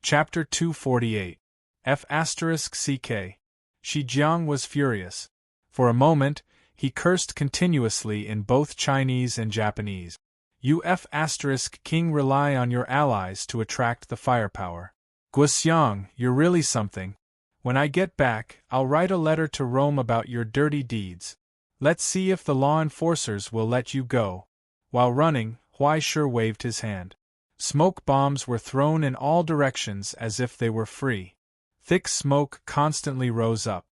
Chapter 248 F***CK Shi Jiang was furious. For a moment, he cursed continuously in both Chinese and Japanese. You F***king rely on your allies to attract the firepower. Guoxiang, you're really something. When I get back, I'll write a letter to Rome about your dirty deeds. Let's see if the law enforcers will let you go. While running, Huaishir waved his hand. Smoke bombs were thrown in all directions as if they were free. Thick smoke constantly rose up.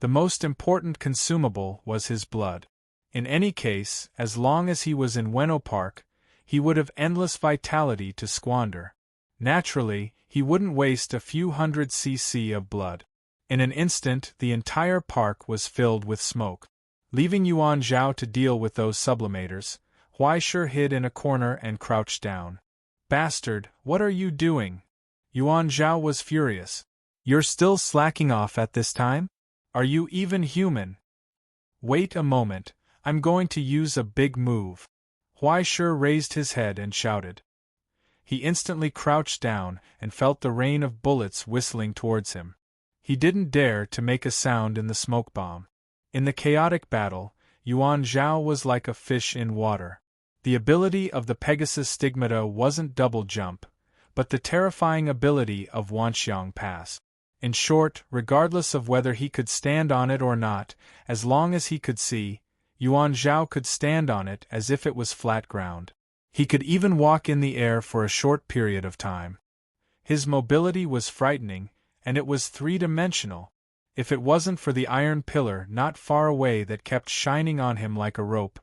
The most important consumable was his blood. In any case, as long as he was in Ueno Park, he would have endless vitality to squander. Naturally, he wouldn't waste a few hundred cc of blood. In an instant, the entire park was filled with smoke. Leaving Yuan Zhao to deal with those sublimators, Huaishir hid in a corner and crouched down. Bastard, what are you doing? Yuan Zhao was furious. You're still slacking off at this time? Are you even human? Wait a moment, I'm going to use a big move. Huaishir raised his head and shouted. He instantly crouched down and felt the rain of bullets whistling towards him. He didn't dare to make a sound in the smoke bomb. In the chaotic battle, Yuan Zhao was like a fish in water. The ability of the Pegasus Stigmata wasn't double jump, but the terrifying ability of Wanxiang Pass. In short, regardless of whether he could stand on it or not, as long as he could see, Yuan Zhao could stand on it as if it was flat ground. He could even walk in the air for a short period of time. His mobility was frightening, and it was three-dimensional. If it wasn't for the iron pillar not far away that kept shining on him like a rope,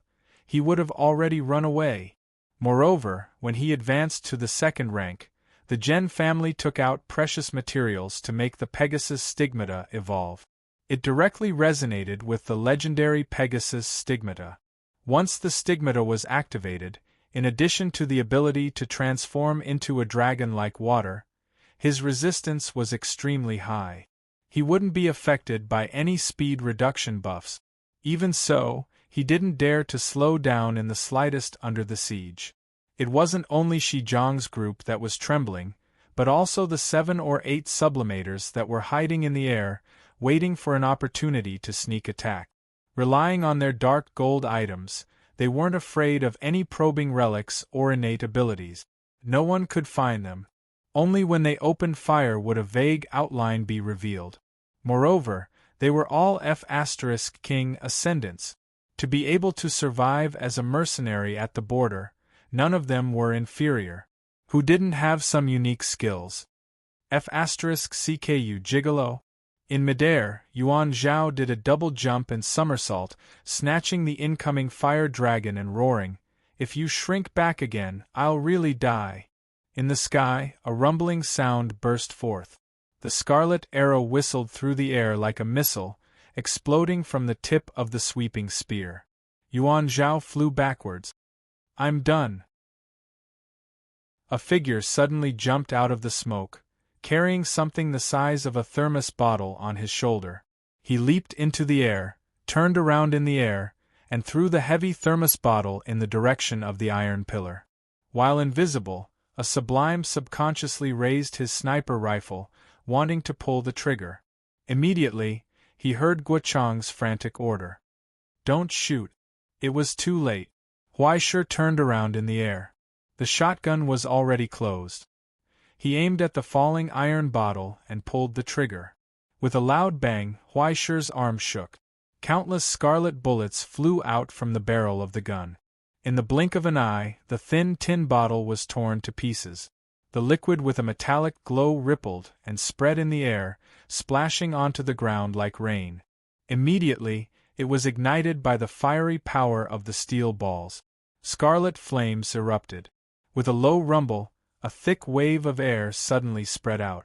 he would have already run away. Moreover, when he advanced to the second rank, the Gen family took out precious materials to make the Pegasus Stigmata evolve. It directly resonated with the legendary Pegasus Stigmata. Once the Stigmata was activated, in addition to the ability to transform into a dragon like water, his resistance was extremely high. He wouldn't be affected by any speed reduction buffs. Even so, he didn't dare to slow down in the slightest under the siege. It wasn't only Shi Jiang's group that was trembling, but also the 7 or 8 sublimators that were hiding in the air, waiting for an opportunity to sneak attack. Relying on their dark gold items, they weren't afraid of any probing relics or innate abilities. No one could find them. Only when they opened fire would a vague outline be revealed. Moreover, they were all F***king ascendants. To be able to survive as a mercenary at the border, none of them were inferior. Who didn't have some unique skills? F***CKU Gigolo? In midair, Yuan Zhao did a double jump and somersault, snatching the incoming fire dragon and roaring, "If you shrink back again, I'll really die." In the sky, a rumbling sound burst forth. The scarlet arrow whistled through the air like a missile, exploding from the tip of the sweeping spear. Yuan Zhao flew backwards. "I'm done." A figure suddenly jumped out of the smoke, carrying something the size of a thermos bottle on his shoulder. He leaped into the air, turned around in the air, and threw the heavy thermos bottle in the direction of the iron pillar. While invisible, a sublime subconsciously raised his sniper rifle, wanting to pull the trigger. Immediately, he heard Guochang's frantic order. "Don't shoot." It was too late. Huaishir turned around in the air. The shotgun was already closed. He aimed at the falling iron bottle and pulled the trigger. With a loud bang, Huaishir's arm shook. Countless scarlet bullets flew out from the barrel of the gun. In the blink of an eye, the thin tin bottle was torn to pieces. The liquid with a metallic glow rippled and spread in the air, splashing onto the ground like rain. Immediately, it was ignited by the fiery power of the steel balls. Scarlet flames erupted. With a low rumble, a thick wave of air suddenly spread out.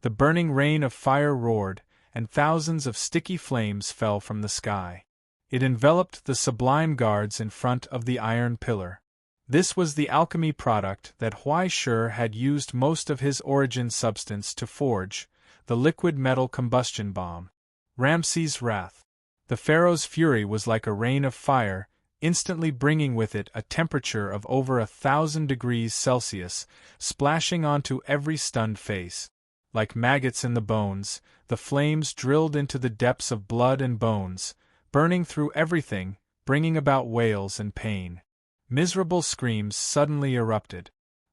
The burning rain of fire roared, and thousands of sticky flames fell from the sky. It enveloped the sublime guards in front of the iron pillar. This was the alchemy product that Huai Shi had used most of his origin substance to forge, the liquid metal combustion bomb. Ramses' wrath. The pharaoh's fury was like a rain of fire, instantly bringing with it a temperature of over 1,000 degrees Celsius, splashing onto every stunned face. Like maggots in the bones, the flames drilled into the depths of blood and bones, burning through everything, bringing about wails and pain. Miserable screams suddenly erupted.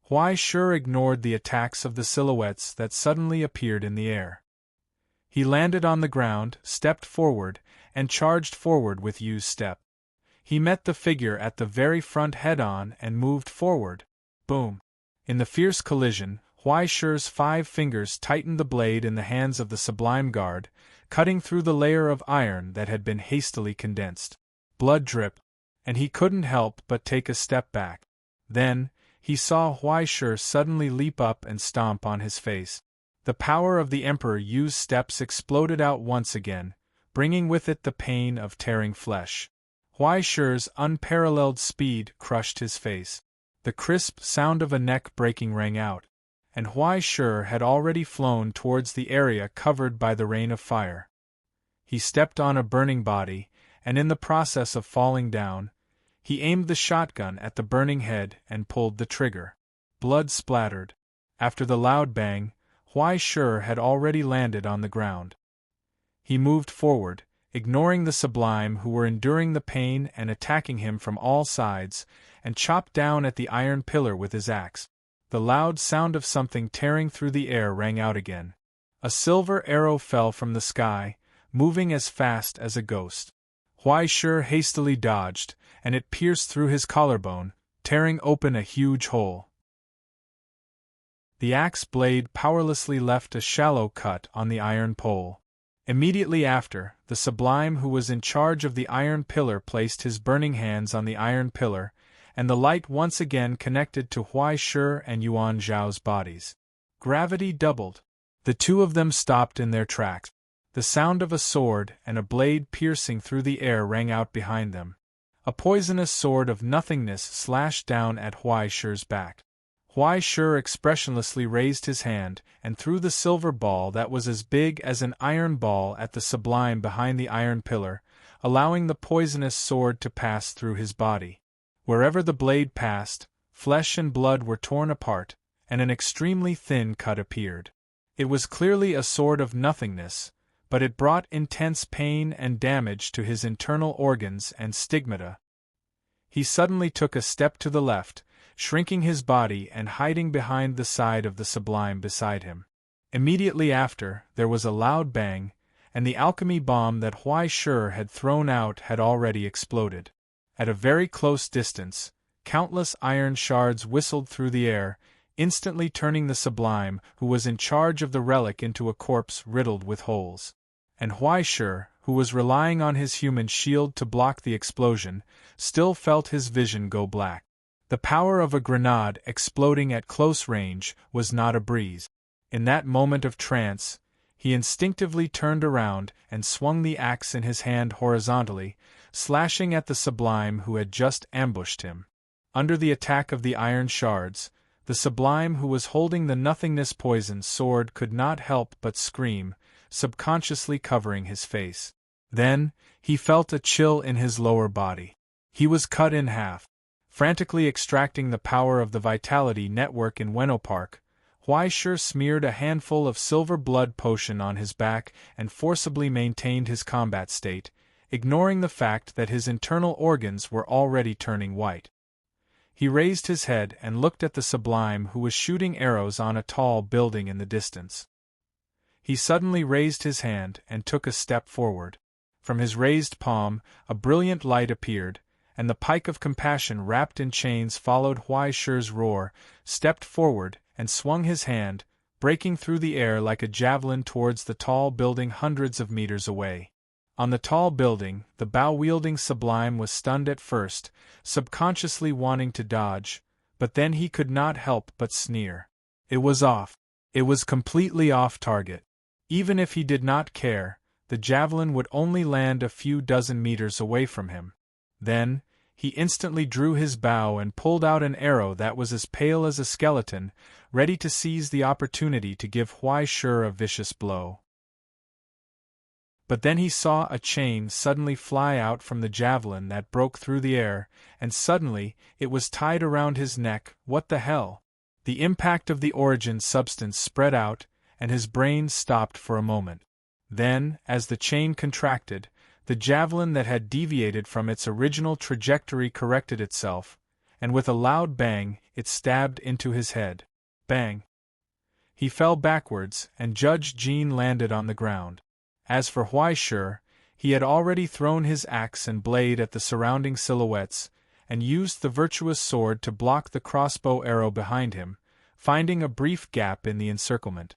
Huai Shi ignored the attacks of the silhouettes that suddenly appeared in the air. He landed on the ground, stepped forward, and charged forward with Yu's step. He met the figure at the very front head-on and moved forward. Boom! In the fierce collision, Huai Shi's 5 fingers tightened the blade in the hands of the sublime guard, cutting through the layer of iron that had been hastily condensed. Blood dripped, and he couldn't help but take a step back. Then, he saw Huai Shi suddenly leap up and stomp on his face. The power of the Emperor Yu's steps exploded out once again, bringing with it the pain of tearing flesh. Huai Shi's unparalleled speed crushed his face. The crisp sound of a neck breaking rang out, and Huai Shi had already flown towards the area covered by the rain of fire. He stepped on a burning body, and in the process of falling down, he aimed the shotgun at the burning head and pulled the trigger. Blood splattered. After the loud bang, Huai Shi had already landed on the ground. He moved forward, ignoring the sublime who were enduring the pain and attacking him from all sides, and chopped down at the iron pillar with his axe. The loud sound of something tearing through the air rang out again. A silver arrow fell from the sky, moving as fast as a ghost. Huai Shi hastily dodged, and it pierced through his collarbone, tearing open a huge hole. The axe blade powerlessly left a shallow cut on the iron pole. Immediately after, the sublime who was in charge of the iron pillar placed his burning hands on the iron pillar, and the light once again connected to Huai Shi and Yuan Zhao's bodies. Gravity doubled. The two of them stopped in their tracks. The sound of a sword and a blade piercing through the air rang out behind them. A poisonous sword of nothingness slashed down at Huai Shi's back. Huai Shi expressionlessly raised his hand and threw the silver ball that was as big as an iron ball at the sublime behind the iron pillar, allowing the poisonous sword to pass through his body. Wherever the blade passed, flesh and blood were torn apart, and an extremely thin cut appeared. It was clearly a sword of nothingness, but it brought intense pain and damage to his internal organs and stigmata. He suddenly took a step to the left, shrinking his body and hiding behind the side of the sublime beside him. Immediately after, there was a loud bang, and the alchemy bomb that Huai Shi had thrown out had already exploded. At a very close distance, countless iron shards whistled through the air, instantly turning the sublime who was in charge of the relic into a corpse riddled with holes. And Huai Shi, who was relying on his human shield to block the explosion, still felt his vision go black. The power of a grenade exploding at close range was not a breeze. In that moment of trance, he instinctively turned around and swung the axe in his hand horizontally, slashing at the sublime who had just ambushed him. Under the attack of the iron shards, the sublime who was holding the nothingness poison sword could not help but scream, subconsciously covering his face. Then, he felt a chill in his lower body. He was cut in half. Frantically extracting the power of the vitality network in Park, Huai Shi smeared a handful of silver blood potion on his back and forcibly maintained his combat state, ignoring the fact that his internal organs were already turning white. He raised his head and looked at the sublime who was shooting arrows on a tall building in the distance. He suddenly raised his hand and took a step forward. From his raised palm, a brilliant light appeared, and the pike of compassion wrapped in chains followed Huai Shi's roar, stepped forward, and swung his hand, breaking through the air like a javelin towards the tall building hundreds of meters away. On the tall building, the bow-wielding sublime was stunned at first, subconsciously wanting to dodge, but then he could not help but sneer. It was off. It was completely off target. Even if he did not care, the javelin would only land a few dozen meters away from him. Then, he instantly drew his bow and pulled out an arrow that was as pale as a skeleton, ready to seize the opportunity to give Huai Shi a vicious blow. But then he saw a chain suddenly fly out from the javelin that broke through the air, and suddenly, it was tied around his neck. What the hell? The impact of the origin substance spread out, and his brain stopped for a moment. Then, as the chain contracted, the javelin that had deviated from its original trajectory corrected itself, and with a loud bang, it stabbed into his head. Bang! He fell backwards, and Judge Jean landed on the ground. As for Huai Shi, he had already thrown his axe and blade at the surrounding silhouettes, and used the virtuous sword to block the crossbow arrow behind him, finding a brief gap in the encirclement.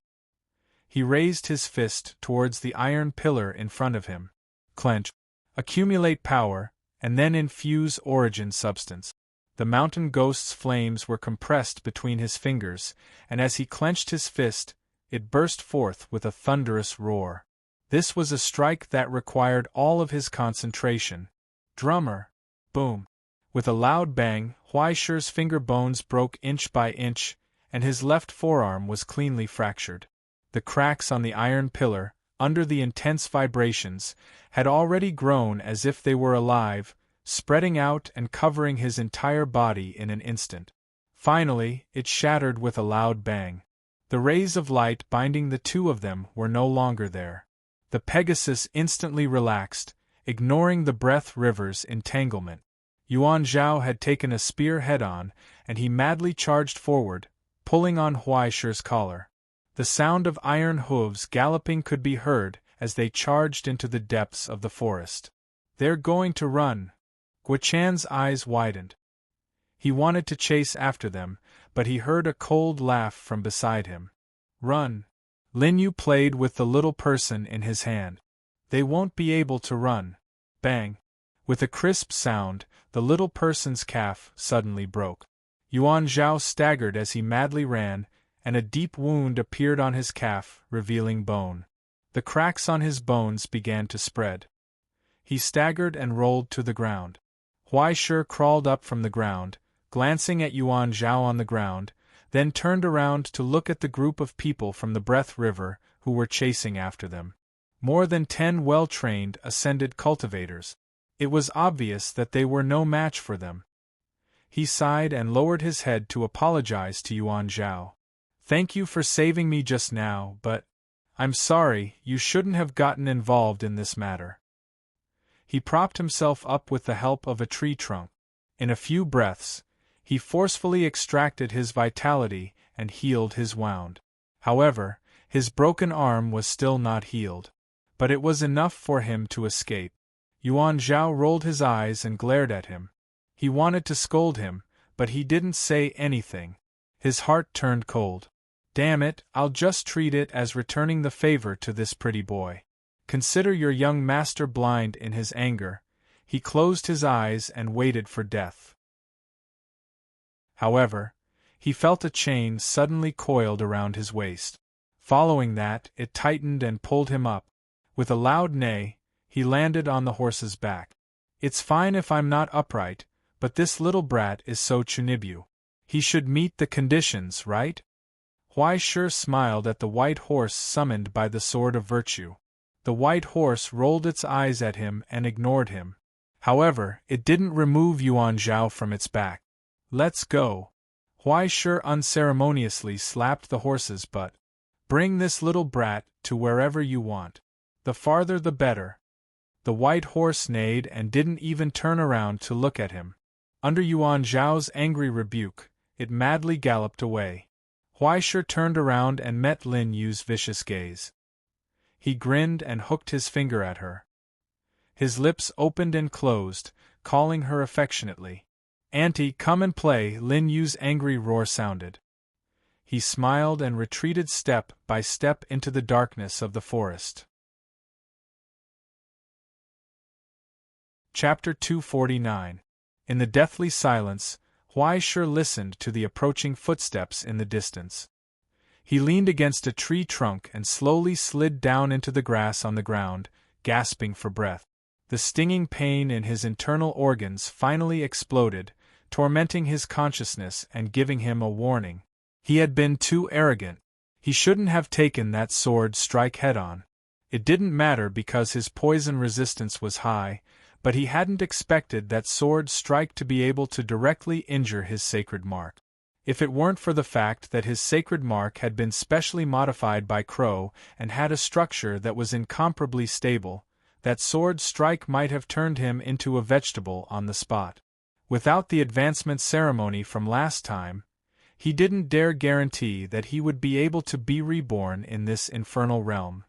He raised his fist towards the iron pillar in front of him. Clench, accumulate power, and then infuse origin substance. The mountain ghost's flames were compressed between his fingers, and as he clenched his fist, it burst forth with a thunderous roar. This was a strike that required all of his concentration. Drummer! Boom! With a loud bang, Huai Shi's finger bones broke inch by inch, and his left forearm was cleanly fractured. The cracks on the iron pillar, under the intense vibrations, had already grown as if they were alive, spreading out and covering his entire body in an instant. Finally, it shattered with a loud bang. The rays of light binding the two of them were no longer there. The Pegasus instantly relaxed, ignoring the Breath River's entanglement. Yuan Zhao had taken a spear head-on, and he madly charged forward, pulling on Huai Shi's collar. The sound of iron hooves galloping could be heard as they charged into the depths of the forest. They're going to run. Guochan's eyes widened. He wanted to chase after them, but he heard a cold laugh from beside him. Run. Lin Yu played with the little person in his hand. They won't be able to run. Bang! With a crisp sound, the little person's calf suddenly broke. Yuan Zhao staggered as he madly ran, and a deep wound appeared on his calf, revealing bone. The cracks on his bones began to spread. He staggered and rolled to the ground. Huai Shi crawled up from the ground, glancing at Yuan Zhao on the ground, then turned around to look at the group of people from the Breath River who were chasing after them. More than 10 well-trained ascended cultivators. It was obvious that they were no match for them. He sighed and lowered his head to apologize to Yuan Zhao. Thank you for saving me just now, but I'm sorry, you shouldn't have gotten involved in this matter. He propped himself up with the help of a tree trunk. In a few breaths, he forcefully extracted his vitality and healed his wound. However, his broken arm was still not healed. But it was enough for him to escape. Yuan Zhao rolled his eyes and glared at him. He wanted to scold him, but he didn't say anything. His heart turned cold. Damn it, I'll just treat it as returning the favor to this pretty boy. Consider your young master blind in his anger. He closed his eyes and waited for death. However, he felt a chain suddenly coiled around his waist. Following that, it tightened and pulled him up. With a loud neigh, he landed on the horse's back. It's fine if I'm not upright, but this little brat is so chunibu. He should meet the conditions, right? Huai Shi smiled at the white horse summoned by the Sword of Virtue. The white horse rolled its eyes at him and ignored him. However, it didn't remove Yuan Zhao from its back. Let's go. Huai Shi unceremoniously slapped the horse's butt. Bring this little brat to wherever you want. The farther the better. The white horse neighed and didn't even turn around to look at him. Under Yuan Zhao's angry rebuke, it madly galloped away. Huai Shi turned around and met Lin Yu's vicious gaze. He grinned and hooked his finger at her. His lips opened and closed, calling her affectionately. Auntie, come and play, Lin Yu's angry roar sounded. He smiled and retreated step by step into the darkness of the forest. Chapter 249. In the deathly silence, Huai Shi listened to the approaching footsteps in the distance. He leaned against a tree trunk and slowly slid down into the grass on the ground, gasping for breath. The stinging pain in his internal organs finally exploded, tormenting his consciousness and giving him a warning. He had been too arrogant. He shouldn't have taken that sword strike head-on. It didn't matter because his poison resistance was high, but he hadn't expected that sword strike to be able to directly injure his sacred mark. If it weren't for the fact that his sacred mark had been specially modified by Crow and had a structure that was incomparably stable, that sword strike might have turned him into a vegetable on the spot. Without the advancement ceremony from last time, he didn't dare guarantee that he would be able to be reborn in this infernal realm.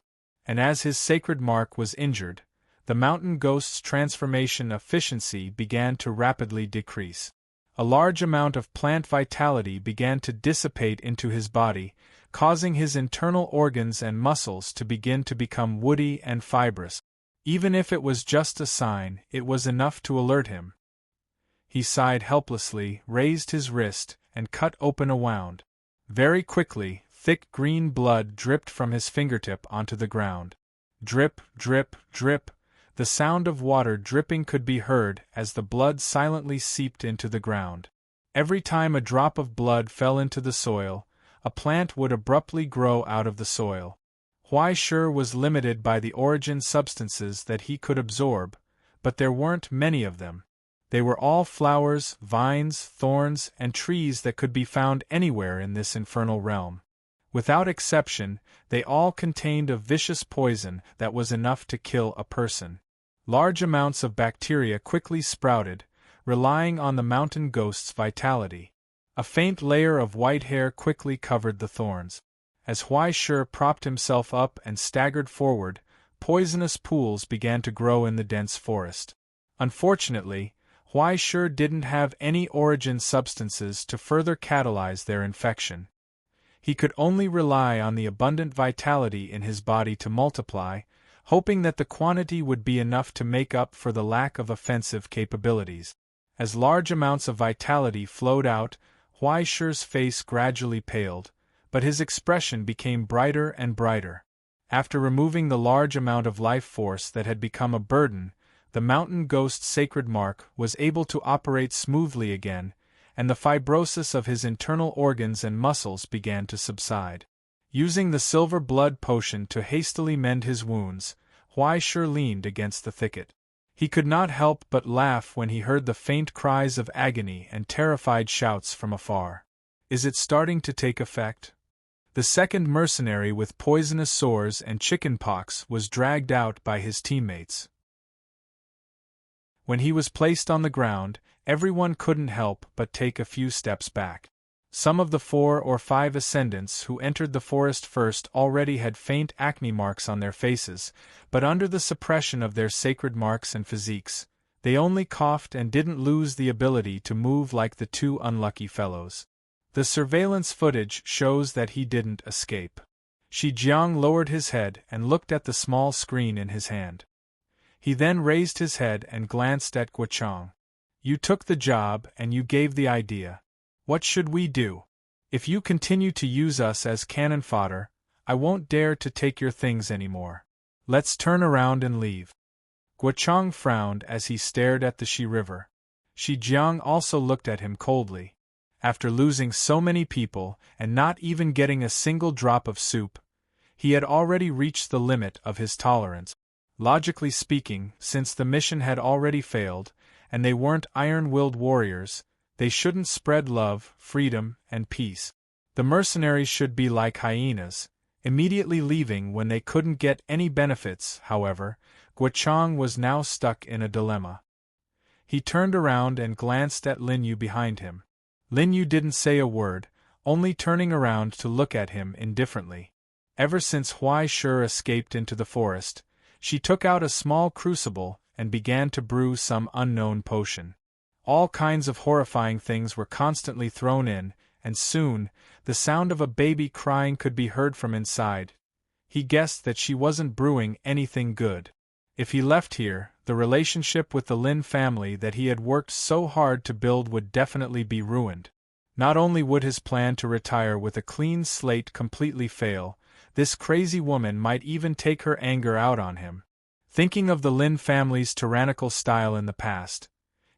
And as his sacred mark was injured, the mountain ghost's transformation efficiency began to rapidly decrease. A large amount of plant vitality began to dissipate into his body, causing his internal organs and muscles to begin to become woody and fibrous. Even if it was just a sign, it was enough to alert him. He sighed helplessly, raised his wrist, and cut open a wound. Very quickly, thick green blood dripped from his fingertip onto the ground. Drip, drip, drip. The sound of water dripping could be heard as the blood silently seeped into the ground. Every time a drop of blood fell into the soil, a plant would abruptly grow out of the soil. Huai Shi was limited by the origin substances that he could absorb, but there weren't many of them. They were all flowers, vines, thorns, and trees that could be found anywhere in this infernal realm. Without exception, they all contained a vicious poison that was enough to kill a person. Large amounts of bacteria quickly sprouted, relying on the mountain ghost's vitality. A faint layer of white hair quickly covered the thorns. As Huai Shi propped himself up and staggered forward, poisonous pools began to grow in the dense forest. Unfortunately, Huai Shi didn't have any origin substances to further catalyze their infection. He could only rely on the abundant vitality in his body to multiply, hoping that the quantity would be enough to make up for the lack of offensive capabilities. As large amounts of vitality flowed out, Huai Shi's face gradually paled, but his expression became brighter and brighter. After removing the large amount of life force that had become a burden, the mountain ghost's sacred mark was able to operate smoothly again, and the fibrosis of his internal organs and muscles began to subside. Using the silver blood potion to hastily mend his wounds, Huai Shi leaned against the thicket. He could not help but laugh when he heard the faint cries of agony and terrified shouts from afar. Is it starting to take effect? The second mercenary with poisonous sores and chickenpox was dragged out by his teammates. When he was placed on the ground, everyone couldn't help but take a few steps back. Some of the 4 or 5 ascendants who entered the forest first already had faint acne marks on their faces, but under the suppression of their sacred marks and physiques, they only coughed and didn't lose the ability to move like the 2 unlucky fellows. The surveillance footage shows that he didn't escape. Shi Jiang lowered his head and looked at the small screen in his hand. He then raised his head and glanced at Guochang. You took the job and you gave the idea. What should we do? If you continue to use us as cannon fodder, I won't dare to take your things anymore. Let's turn around and leave. Guochang frowned as he stared at the Shi River. Shi Jiang also looked at him coldly. After losing so many people and not even getting a single drop of soup, he had already reached the limit of his tolerance. Logically speaking, since the mission had already failed, and they weren't iron-willed warriors, they shouldn't spread love, freedom, and peace. The mercenaries should be like hyenas, immediately leaving when they couldn't get any benefits. However, Guochang was now stuck in a dilemma. He turned around and glanced at Lin Yu behind him. Lin Yu didn't say a word, only turning around to look at him indifferently. Ever since Huai Shi escaped into the forest, she took out a small crucible and began to brew some unknown potion. All kinds of horrifying things were constantly thrown in, and soon, the sound of a baby crying could be heard from inside. He guessed that she wasn't brewing anything good. If he left here, the relationship with the Lin family that he had worked so hard to build would definitely be ruined. Not only would his plan to retire with a clean slate completely fail, this crazy woman might even take her anger out on him. Thinking of the Lin family's tyrannical style in the past,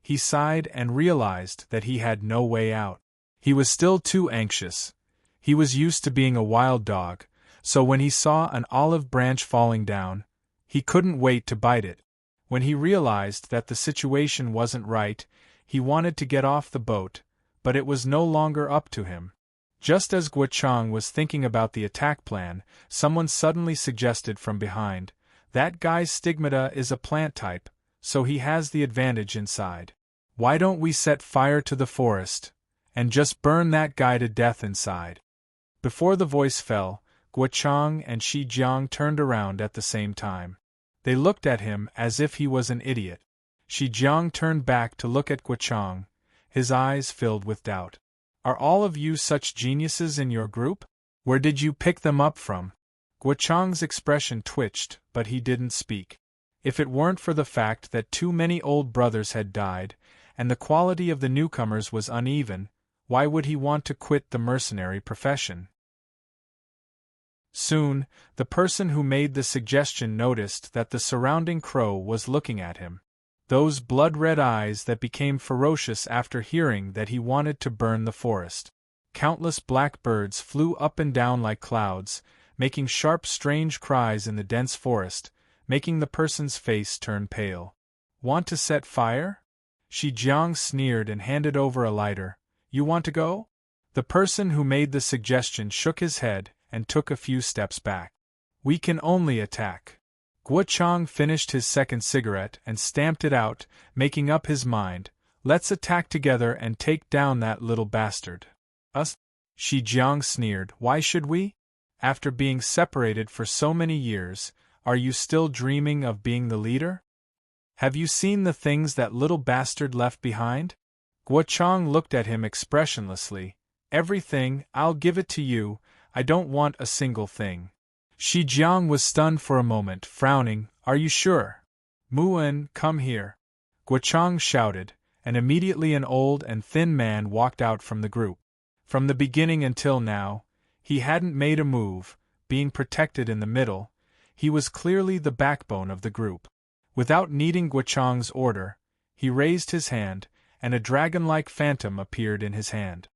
he sighed and realized that he had no way out. He was still too anxious. He was used to being a wild dog, so when he saw an olive branch falling down, he couldn't wait to bite it. When he realized that the situation wasn't right, he wanted to get off the boat, but it was no longer up to him. Just as Guo Chang was thinking about the attack plan, someone suddenly suggested from behind, "That guy's stigmata is a plant type, so he has the advantage inside. Why don't we set fire to the forest, and just burn that guy to death inside?" Before the voice fell, Guo Chang and Shi Jiang turned around at the same time. They looked at him as if he was an idiot. Shi Jiang turned back to look at Guo Chang, his eyes filled with doubt. "Are all of you such geniuses in your group? Where did you pick them up from?" Guo Chang's expression twitched, but he didn't speak. If it weren't for the fact that too many old brothers had died, and the quality of the newcomers was uneven, why would he want to quit the mercenary profession? Soon, the person who made the suggestion noticed that the surrounding crow was looking at him. Those blood-red eyes that became ferocious after hearing that he wanted to burn the forest. Countless black birds flew up and down like clouds, making sharp strange cries in the dense forest, making the person's face turn pale. "Want to set fire?" Shi Jiang sneered and handed over a lighter. "You want to go?" The person who made the suggestion shook his head and took a few steps back. "We can only attack." Guo Chang finished his second cigarette and stamped it out, making up his mind. "Let's attack together and take down that little bastard." "Us?" Shi Jiang sneered. "Why should we? After being separated for so many years, are you still dreaming of being the leader? Have you seen the things that little bastard left behind?" Guo Chang looked at him expressionlessly. "Everything, I'll give it to you, I don't want a single thing." Shi Jiang was stunned for a moment, frowning. "Are you sure?" "Mu'en, come here," Guo Chang shouted, and immediately an old and thin man walked out from the group. From the beginning until now, he hadn't made a move, being protected in the middle. He was clearly the backbone of the group. Without needing Guo Chang's order, he raised his hand, and a dragon-like phantom appeared in his hand.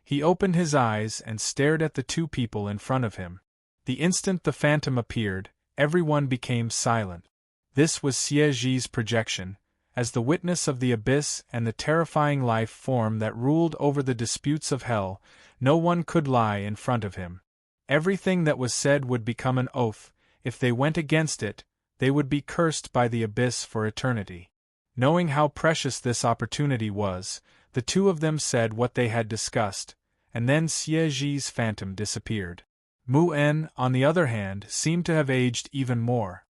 He opened his eyes and stared at the two people in front of him. The instant the phantom appeared, everyone became silent. This was Xie Zhi's projection, as the witness of the abyss and the terrifying life form that ruled over the disputes of hell. No one could lie in front of him. Everything that was said would become an oath. If they went against it, they would be cursed by the abyss for eternity. Knowing how precious this opportunity was, the two of them said what they had discussed, and then Xie Zhi's phantom disappeared. Mu'en, on the other hand, seemed to have aged even more.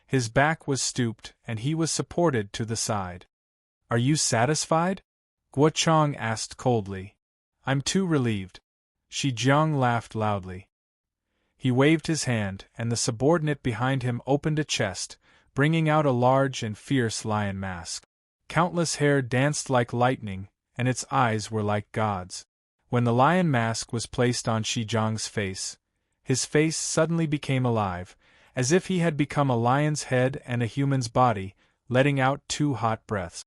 His back was stooped, and he was supported to the side. "Are you satisfied?" Guo Chang asked coldly. "I'm too relieved." Shi Jiang laughed loudly. He waved his hand, and the subordinate behind him opened a chest, bringing out a large and fierce lion mask. Countless hair danced like lightning, and its eyes were like gods. When the lion mask was placed on Shi Jiang's face, his face suddenly became alive, as if he had become a lion's head and a human's body, letting out 2 hot breaths.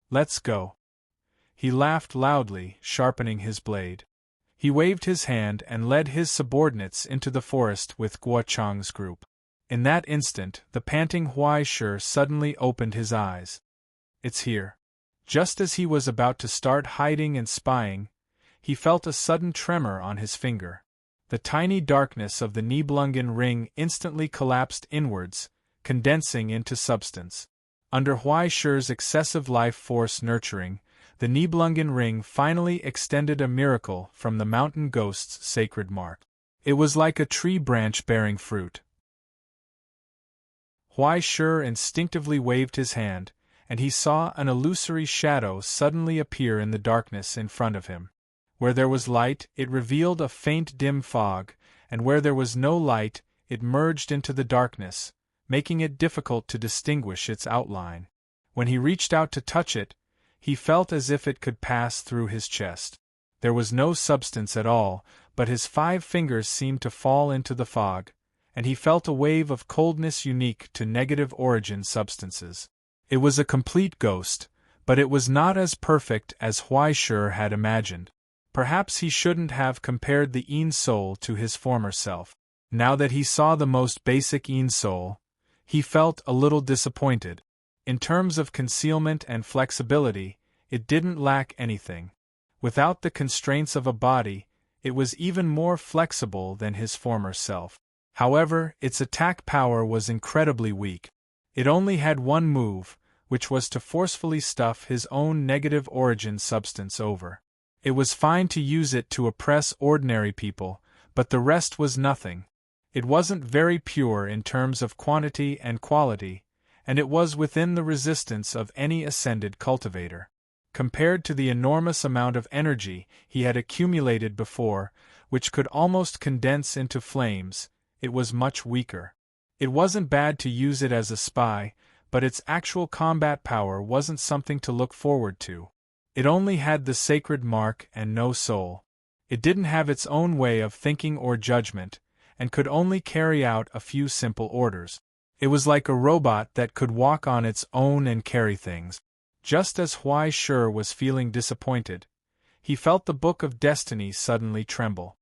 "Let's go." He laughed loudly, sharpening his blade. He waved his hand and led his subordinates into the forest with Guo Chang's group. In that instant, the panting Huai Shi suddenly opened his eyes. "It's here." Just as he was about to start hiding and spying, he felt a sudden tremor on his finger. The tiny darkness of the Nibelungen ring instantly collapsed inwards, condensing into substance. Under Huai Shi's excessive life force nurturing, the Nibelungen ring finally extended a miracle from the mountain ghost's sacred mark. It was like a tree branch bearing fruit. Huai Shi instinctively waved his hand, and he saw an illusory shadow suddenly appear in the darkness in front of him. Where there was light, it revealed a faint dim fog, and where there was no light, it merged into the darkness, making it difficult to distinguish its outline. When he reached out to touch it, he felt as if it could pass through his chest. There was no substance at all, but his 5 fingers seemed to fall into the fog, and he felt a wave of coldness unique to negative origin substances. It was a complete ghost, but it was not as perfect as Huaishur had imagined. Perhaps he shouldn't have compared the Yin soul to his former self. Now that he saw the most basic Yin soul, he felt a little disappointed. In terms of concealment and flexibility, it didn't lack anything. Without the constraints of a body, it was even more flexible than his former self. However, its attack power was incredibly weak. It only had one move, which was to forcefully stuff his own negative origin substance over. It was fine to use it to oppress ordinary people, but the rest was nothing. It wasn't very pure in terms of quantity and quality, and it was within the resistance of any ascended cultivator. Compared to the enormous amount of energy he had accumulated before, which could almost condense into flames, it was much weaker. It wasn't bad to use it as a spy, but its actual combat power wasn't something to look forward to. It only had the sacred mark and no soul. It didn't have its own way of thinking or judgment, and could only carry out a few simple orders. It was like a robot that could walk on its own and carry things. Just as Huaishur was feeling disappointed, he felt the Book of Destiny suddenly tremble.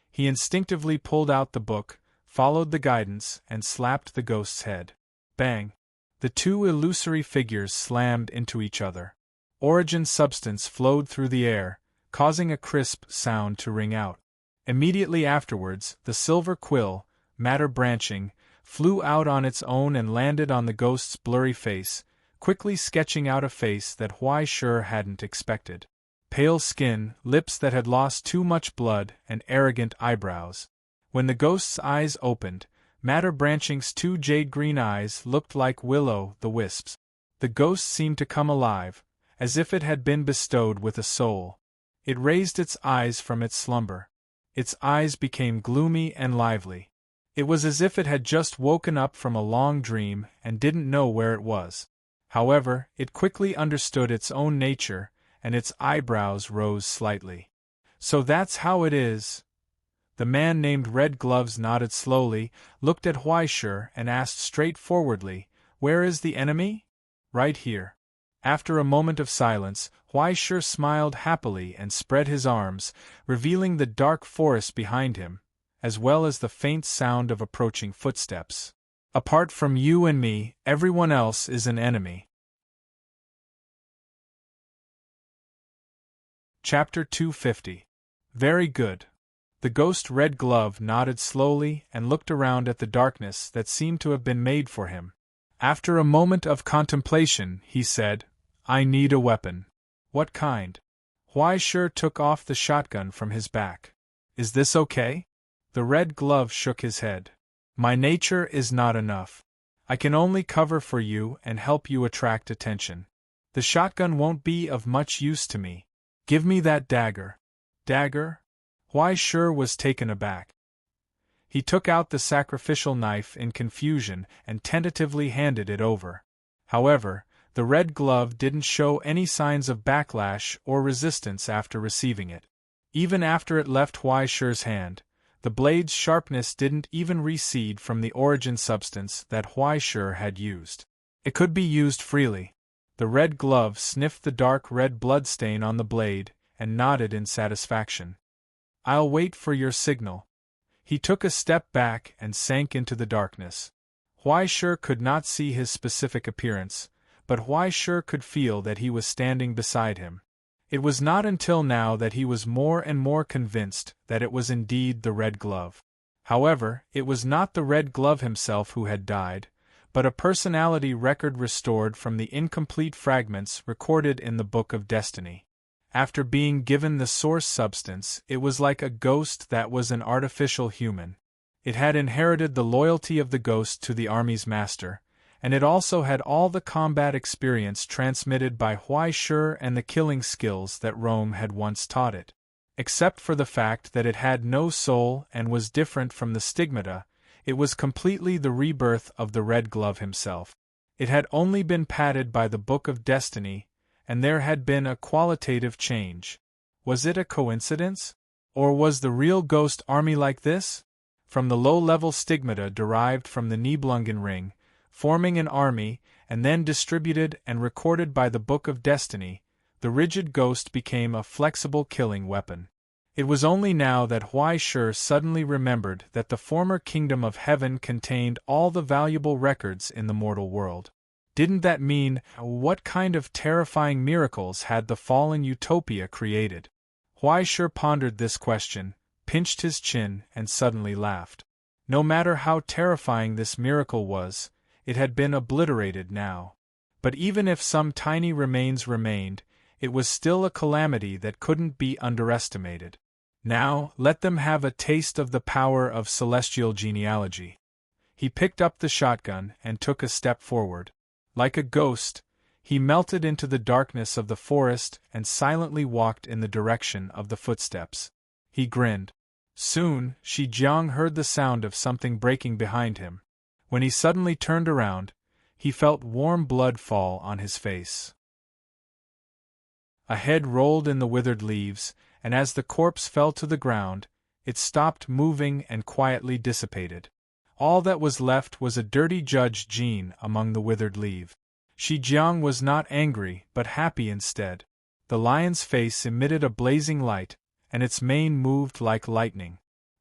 He instinctively pulled out the book, followed the guidance, and slapped the ghost's head. Bang! The 2 illusory figures slammed into each other. Origin substance flowed through the air, causing a crisp sound to ring out. Immediately afterwards, the silver quill, matter branching, flew out on its own and landed on the ghost's blurry face, quickly sketching out a face that Huaishur hadn't expected. Pale skin, lips that had lost too much blood, and arrogant eyebrows. When the ghost's eyes opened, Matter Branching's 2 jade-green eyes looked like will-o'-the-wisps. The ghost seemed to come alive, as if it had been bestowed with a soul. It raised its eyes from its slumber. Its eyes became gloomy and lively. It was as if it had just woken up from a long dream and didn't know where it was. However, it quickly understood its own nature, and its eyebrows rose slightly. So that's how it is. The man named Red Gloves nodded slowly, looked at Huaishur, and asked straightforwardly, "Where is the enemy?" "Right here." After a moment of silence, Huaishur smiled happily and spread his arms, revealing the dark forest behind him, as well as the faint sound of approaching footsteps. "Apart from you and me, everyone else is an enemy." Chapter 250. Very good. The ghost Red Glove nodded slowly and looked around at the darkness that seemed to have been made for him. After a moment of contemplation, he said, "I need a weapon." "What kind?" Huaishur took off the shotgun from his back. "Is this okay?" The Red Glove shook his head. "My nature is not enough. I can only cover for you and help you attract attention. The shotgun won't be of much use to me. Give me that dagger." "Dagger?" Huaishur was taken aback. He took out the sacrificial knife in confusion and tentatively handed it over. However, the Red Glove didn't show any signs of backlash or resistance after receiving it. Even after it left Huaishur's hand, the blade's sharpness didn't even recede from the origin substance that Huaishur had used. It could be used freely. The Red Glove sniffed the dark red bloodstain on the blade and nodded in satisfaction. "I'll wait for your signal." He took a step back and sank into the darkness. Huaishur could not see his specific appearance, but Huaishur could feel that he was standing beside him. It was not until now that he was more and more convinced that it was indeed the Red Glove. However, it was not the Red Glove himself who had died, but a personality record restored from the incomplete fragments recorded in the Book of Destiny. After being given the source substance, it was like a ghost that was an artificial human. It had inherited the loyalty of the ghost to the army's master, and it also had all the combat experience transmitted by Huaishur and the killing skills that Rome had once taught it. Except for the fact that it had no soul and was different from the stigmata, it was completely the rebirth of the Red Glove himself. It had only been padded by the Book of Destiny, and there had been a qualitative change. Was it a coincidence? Or was the real ghost army like this? From the low-level stigmata derived from the Nibelungen ring, forming an army, and then distributed and recorded by the Book of Destiny, the rigid ghost became a flexible killing weapon. It was only now that Huai suddenly remembered that the former kingdom of heaven contained all the valuable records in the mortal world. Didn't that mean, what kind of terrifying miracles had the fallen utopia created? Huai pondered this question, pinched his chin, and suddenly laughed. No matter how terrifying this miracle was, it had been obliterated now. But even if some tiny remains remained, it was still a calamity that couldn't be underestimated. Now, let them have a taste of the power of celestial genealogy. He picked up the shotgun and took a step forward. Like a ghost, he melted into the darkness of the forest and silently walked in the direction of the footsteps. He grinned. Soon, Shi Jiang heard the sound of something breaking behind him. When he suddenly turned around, he felt warm blood fall on his face. A head rolled in the withered leaves, and as the corpse fell to the ground, it stopped moving and quietly dissipated. All that was left was a dirty Judge Jean among the withered leaves. Shi Jiang was not angry, but happy instead. The lion's face emitted a blazing light, and its mane moved like lightning.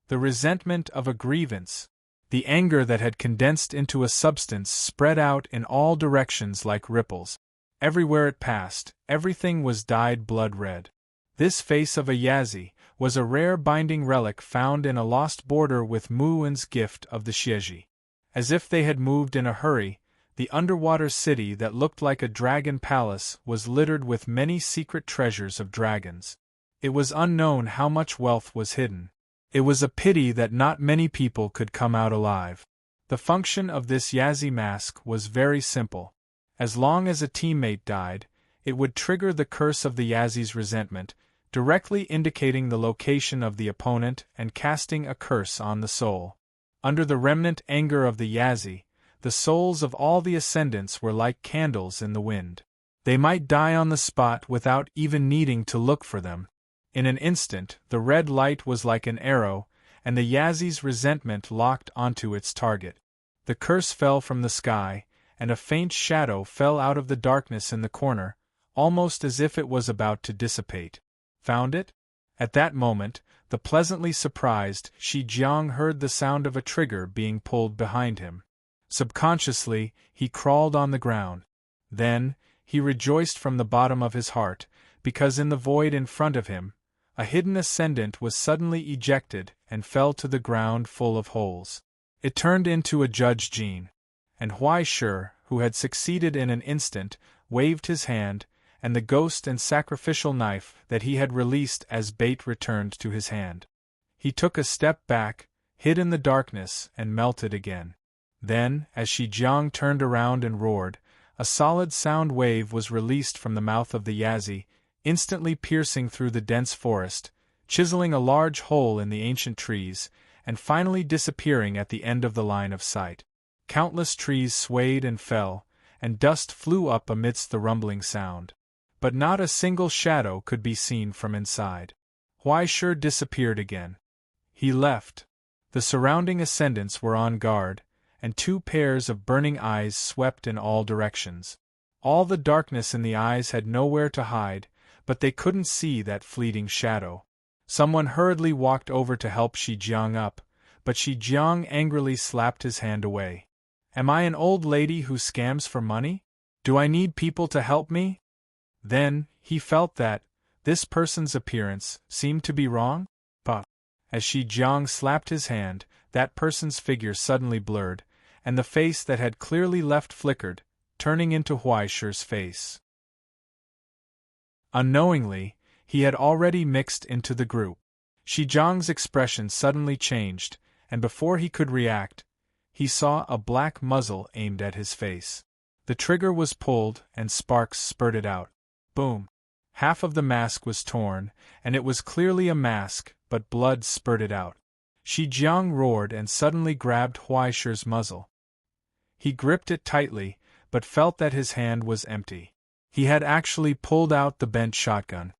The resentment of a grievance, the anger that had condensed into a substance, spread out in all directions like ripples. Everywhere it passed, everything was dyed blood red. This face of a Yazi was a rare binding relic found in a lost border with Muin's gift of the Xieji. As if they had moved in a hurry, the underwater city that looked like a dragon palace was littered with many secret treasures of dragons. It was unknown how much wealth was hidden. It was a pity that not many people could come out alive. The function of this Yazi mask was very simple. As long as a teammate died, it would trigger the curse of the Yazi's resentment, directly indicating the location of the opponent and casting a curse on the soul. Under the remnant anger of the Yazi, the souls of all the ascendants were like candles in the wind. They might die on the spot without even needing to look for them. In an instant, the red light was like an arrow, and the Yazi's resentment locked onto its target. The curse fell from the sky, and a faint shadow fell out of the darkness in the corner, almost as if it was about to dissipate. Found it? At that moment, the pleasantly surprised Shi Jiang heard the sound of a trigger being pulled behind him. Subconsciously, he crawled on the ground. Then, he rejoiced from the bottom of his heart, because in the void in front of him, a hidden ascendant was suddenly ejected and fell to the ground full of holes. It turned into a Judge Jean, and Huai, who had succeeded in an instant, waved his hand, and the ghost and sacrificial knife that he had released as bait returned to his hand. He took a step back, hid in the darkness, and melted again. Then, as Shi Jiang turned around and roared, a solid sound wave was released from the mouth of the Yazi, instantly piercing through the dense forest, chiseling a large hole in the ancient trees, and finally disappearing at the end of the line of sight. Countless trees swayed and fell, and dust flew up amidst the rumbling sound. But not a single shadow could be seen from inside. Huai disappeared again. He left. The surrounding ascendants were on guard, and two pairs of burning eyes swept in all directions. All the darkness in the eyes had nowhere to hide, but they couldn't see that fleeting shadow. Someone hurriedly walked over to help Shi Jiang up, but Shi Jiang angrily slapped his hand away. Am I an old lady who scams for money? Do I need people to help me? Then, he felt that this person's appearance seemed to be wrong. But as Shi Jiang slapped his hand, that person's figure suddenly blurred, and the face that had clearly left flickered, turning into Huai face. Unknowingly, he had already mixed into the group. Shi Jiang's expression suddenly changed, and before he could react, he saw a black muzzle aimed at his face. The trigger was pulled, and sparks spurted out. Boom! Half of the mask was torn, and it was clearly a mask, but blood spurted out. Shi Jiang roared and suddenly grabbed Huai muzzle. He gripped it tightly, but felt that his hand was empty. He had actually pulled out the bent shotgun.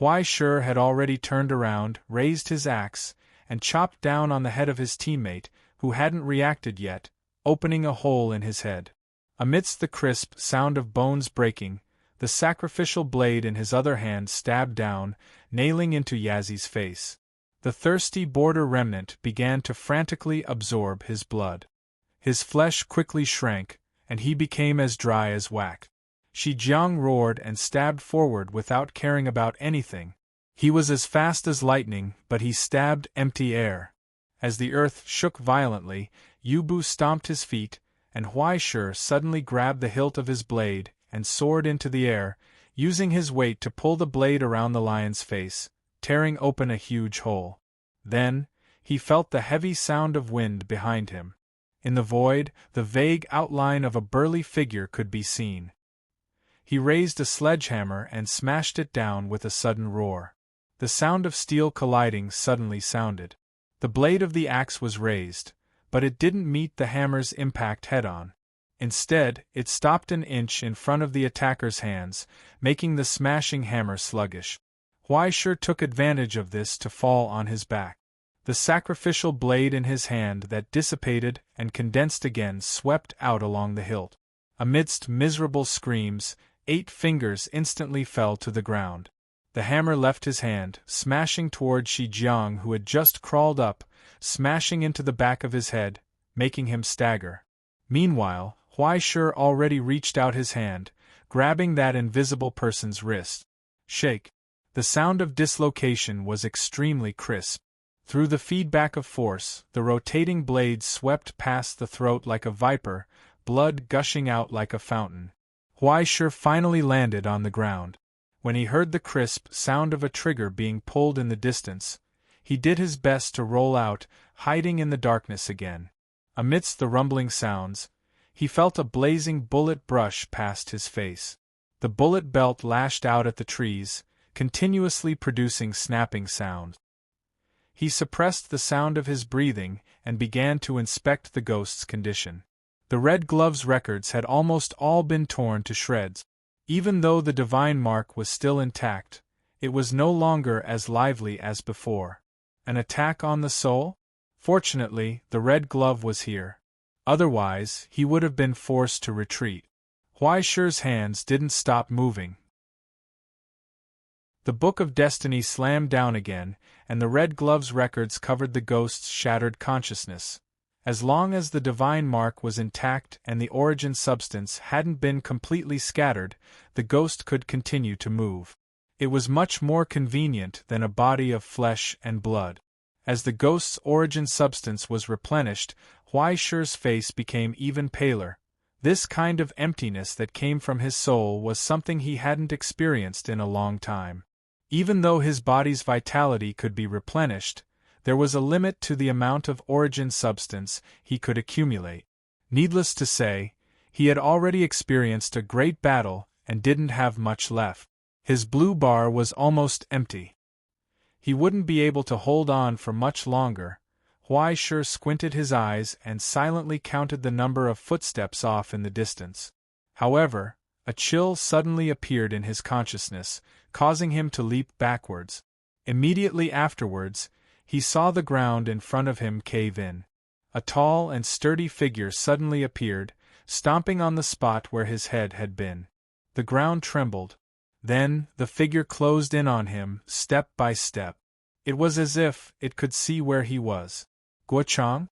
Huai Shi had already turned around, raised his axe, and chopped down on the head of his teammate, who hadn't reacted yet, opening a hole in his head. Amidst the crisp sound of bones breaking, the sacrificial blade in his other hand stabbed down, nailing into Yazi's face. The thirsty border remnant began to frantically absorb his blood. His flesh quickly shrank, and he became as dry as wax. Shi Jiang roared and stabbed forward without caring about anything. He was as fast as lightning, but he stabbed empty air. As the earth shook violently, Yu Bu stomped his feet, and Huai Shi suddenly grabbed the hilt of his blade and soared into the air, using his weight to pull the blade around the lion's face, tearing open a huge hole. Then, he felt the heavy sound of wind behind him. In the void, the vague outline of a burly figure could be seen. He raised a sledgehammer and smashed it down with a sudden roar. The sound of steel colliding suddenly sounded. The blade of the axe was raised, but it didn't meet the hammer's impact head-on. Instead, it stopped an inch in front of the attacker's hands, making the smashing hammer sluggish. Huai Shi took advantage of this to fall on his back. The sacrificial blade in his hand that dissipated and condensed again swept out along the hilt. Amidst miserable screams, 8 fingers instantly fell to the ground. The hammer left his hand, smashing toward Shi Jiang, who had just crawled up, smashing into the back of his head, making him stagger. Meanwhile, Huai Shi already reached out his hand, grabbing that invisible person's wrist. Shake. The sound of dislocation was extremely crisp. Through the feedback of force, the rotating blade swept past the throat like a viper, blood gushing out like a fountain. Huai Shi finally landed on the ground. When he heard the crisp sound of a trigger being pulled in the distance, he did his best to roll out, hiding in the darkness again. Amidst the rumbling sounds, he felt a blazing bullet brush past his face. The bullet belt lashed out at the trees, continuously producing snapping sounds. He suppressed the sound of his breathing and began to inspect the ghost's condition. The Red Glove's records had almost all been torn to shreds. Even though the divine mark was still intact, it was no longer as lively as before. An attack on the soul? Fortunately, the Red Glove was here. Otherwise, he would have been forced to retreat. Huai Shi's hands didn't stop moving. The Book of Destiny slammed down again, and the Red Glove's records covered the ghost's shattered consciousness. As long as the divine mark was intact and the origin substance hadn't been completely scattered, the ghost could continue to move. It was much more convenient than a body of flesh and blood. As the ghost's origin substance was replenished, Huai Shi's face became even paler. This kind of emptiness that came from his soul was something he hadn't experienced in a long time. Even though his body's vitality could be replenished, there was a limit to the amount of origin substance he could accumulate. Needless to say, he had already experienced a great battle and didn't have much left. His blue bar was almost empty. He wouldn't be able to hold on for much longer. Huai Shi squinted his eyes and silently counted the number of footsteps off in the distance. However, a chill suddenly appeared in his consciousness, causing him to leap backwards. Immediately afterwards, he saw the ground in front of him cave in. A tall and sturdy figure suddenly appeared, stomping on the spot where his head had been. The ground trembled. Then, the figure closed in on him, step by step. It was as if it could see where he was. Guochang?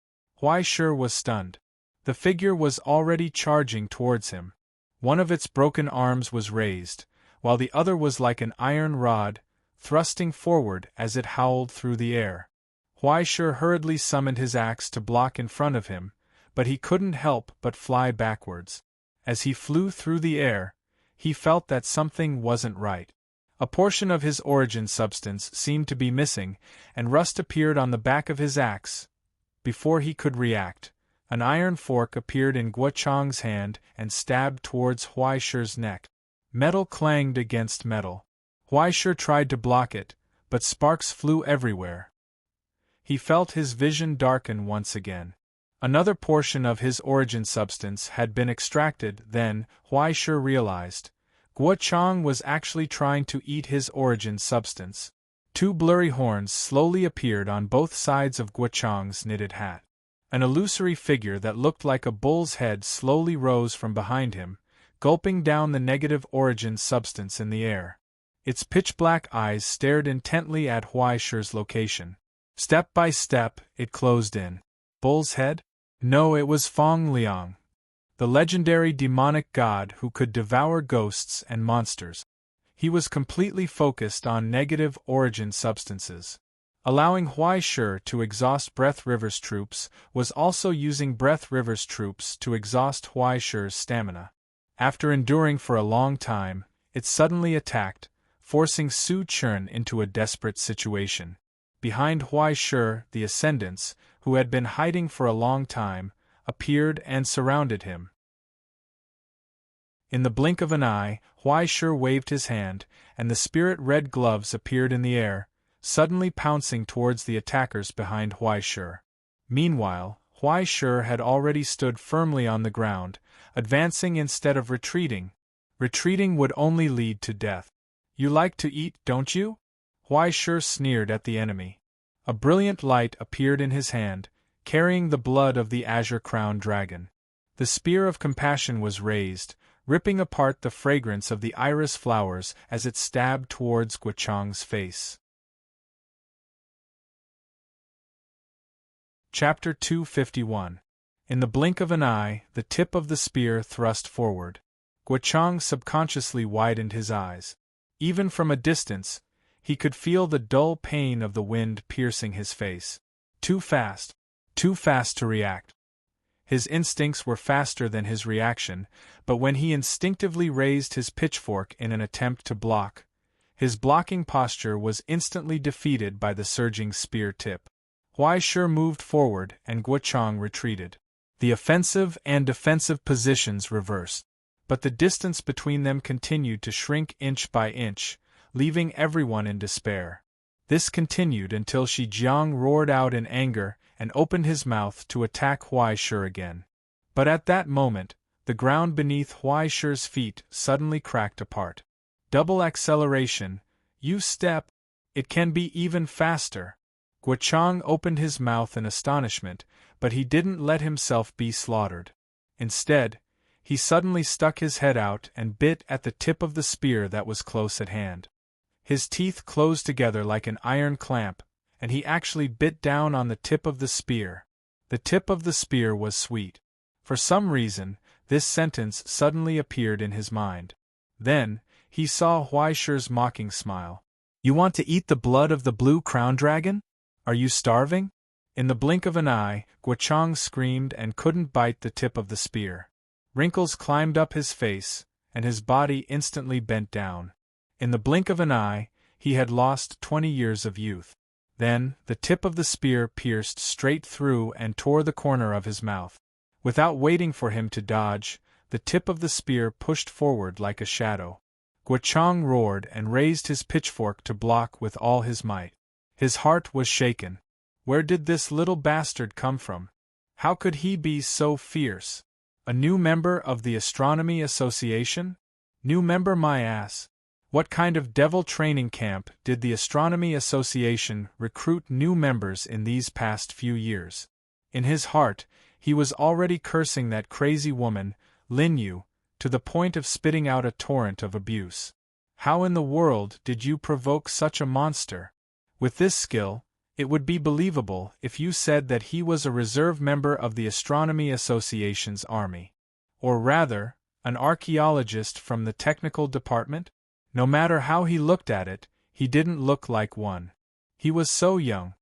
Huai Shi was stunned. The figure was already charging towards him. One of its broken arms was raised, while the other was like an iron rod, thrusting forward as it howled through the air. Huai Shi hurriedly summoned his axe to block in front of him, but he couldn't help but fly backwards. As he flew through the air, he felt that something wasn't right. A portion of his origin substance seemed to be missing, and rust appeared on the back of his axe. Before he could react, an iron fork appeared in Guochang's hand and stabbed towards Huai Shi's neck. Metal clanged against metal. Huai Shi tried to block it, but sparks flew everywhere. He felt his vision darken once again. Another portion of his origin substance had been extracted. Then, Huai Shi realized, Guo Chang was actually trying to eat his origin substance. Two blurry horns slowly appeared on both sides of Guo Chang's knitted hat. An illusory figure that looked like a bull's head slowly rose from behind him, gulping down the negative origin substance in the air. Its pitch-black eyes stared intently at Huai Shi's location. Step by step, it closed in. Bull's head? No, it was Feng Liang, the legendary demonic god who could devour ghosts and monsters. He was completely focused on negative origin substances. Allowing Huai Shi to exhaust Breath River's troops was also using Breath River's troops to exhaust Huai Shi's stamina. After enduring for a long time, it suddenly attacked, forcing Su Chun into a desperate situation. Behind Huai Shi, the Ascendants, who had been hiding for a long time, appeared and surrounded him. In the blink of an eye, Huai Shi waved his hand, and the spirit-red gloves appeared in the air, suddenly pouncing towards the attackers behind Huai Shi. Meanwhile, Huai Shi had already stood firmly on the ground, advancing instead of retreating. Retreating would only lead to death. You like to eat, don't you? Huai Shi sneered at the enemy. A brilliant light appeared in his hand, carrying the blood of the azure-crowned dragon. The spear of compassion was raised, ripping apart the fragrance of the iris flowers as it stabbed towards Guo Chang's face. Chapter 251. In the blink of an eye, the tip of the spear thrust forward. Guo Chang subconsciously widened his eyes. Even from a distance, he could feel the dull pain of the wind piercing his face. Too fast to react. His instincts were faster than his reaction, but when he instinctively raised his pitchfork in an attempt to block, his blocking posture was instantly defeated by the surging spear tip. Huai Shi moved forward and Guo Chang retreated. The offensive and defensive positions reversed, but the distance between them continued to shrink inch by inch, leaving everyone in despair. This continued until Shi Jiang roared out in anger and opened his mouth to attack Huai Shi again. But at that moment, the ground beneath Huai Shi's feet suddenly cracked apart. Double acceleration, you step, it can be even faster. Guo Chang opened his mouth in astonishment, but he didn't let himself be slaughtered. Instead, he suddenly stuck his head out and bit at the tip of the spear that was close at hand. His teeth closed together like an iron clamp, and he actually bit down on the tip of the spear. The tip of the spear was sweet. For some reason, this sentence suddenly appeared in his mind. Then, he saw Huai Shi's mocking smile. You want to eat the blood of the blue crown dragon? Are you starving? In the blink of an eye, Guo Chang screamed and couldn't bite the tip of the spear. Wrinkles climbed up his face, and his body instantly bent down. In the blink of an eye, he had lost 20 years of youth. Then, the tip of the spear pierced straight through and tore the corner of his mouth. Without waiting for him to dodge, the tip of the spear pushed forward like a shadow. Guo Chang roared and raised his pitchfork to block with all his might. His heart was shaken. Where did this little bastard come from? How could he be so fierce? A new member of the Astronomy Association? New member my ass. What kind of devil training camp did the Astronomy Association recruit new members in these past few years? In his heart, he was already cursing that crazy woman, Lin Yu, to the point of spitting out a torrent of abuse. How in the world did you provoke such a monster? With this skill, it would be believable if you said that he was a reserve member of the Astronomy Association's army. Or rather, an archaeologist from the technical department? No matter how he looked at it, he didn't look like one. He was so young.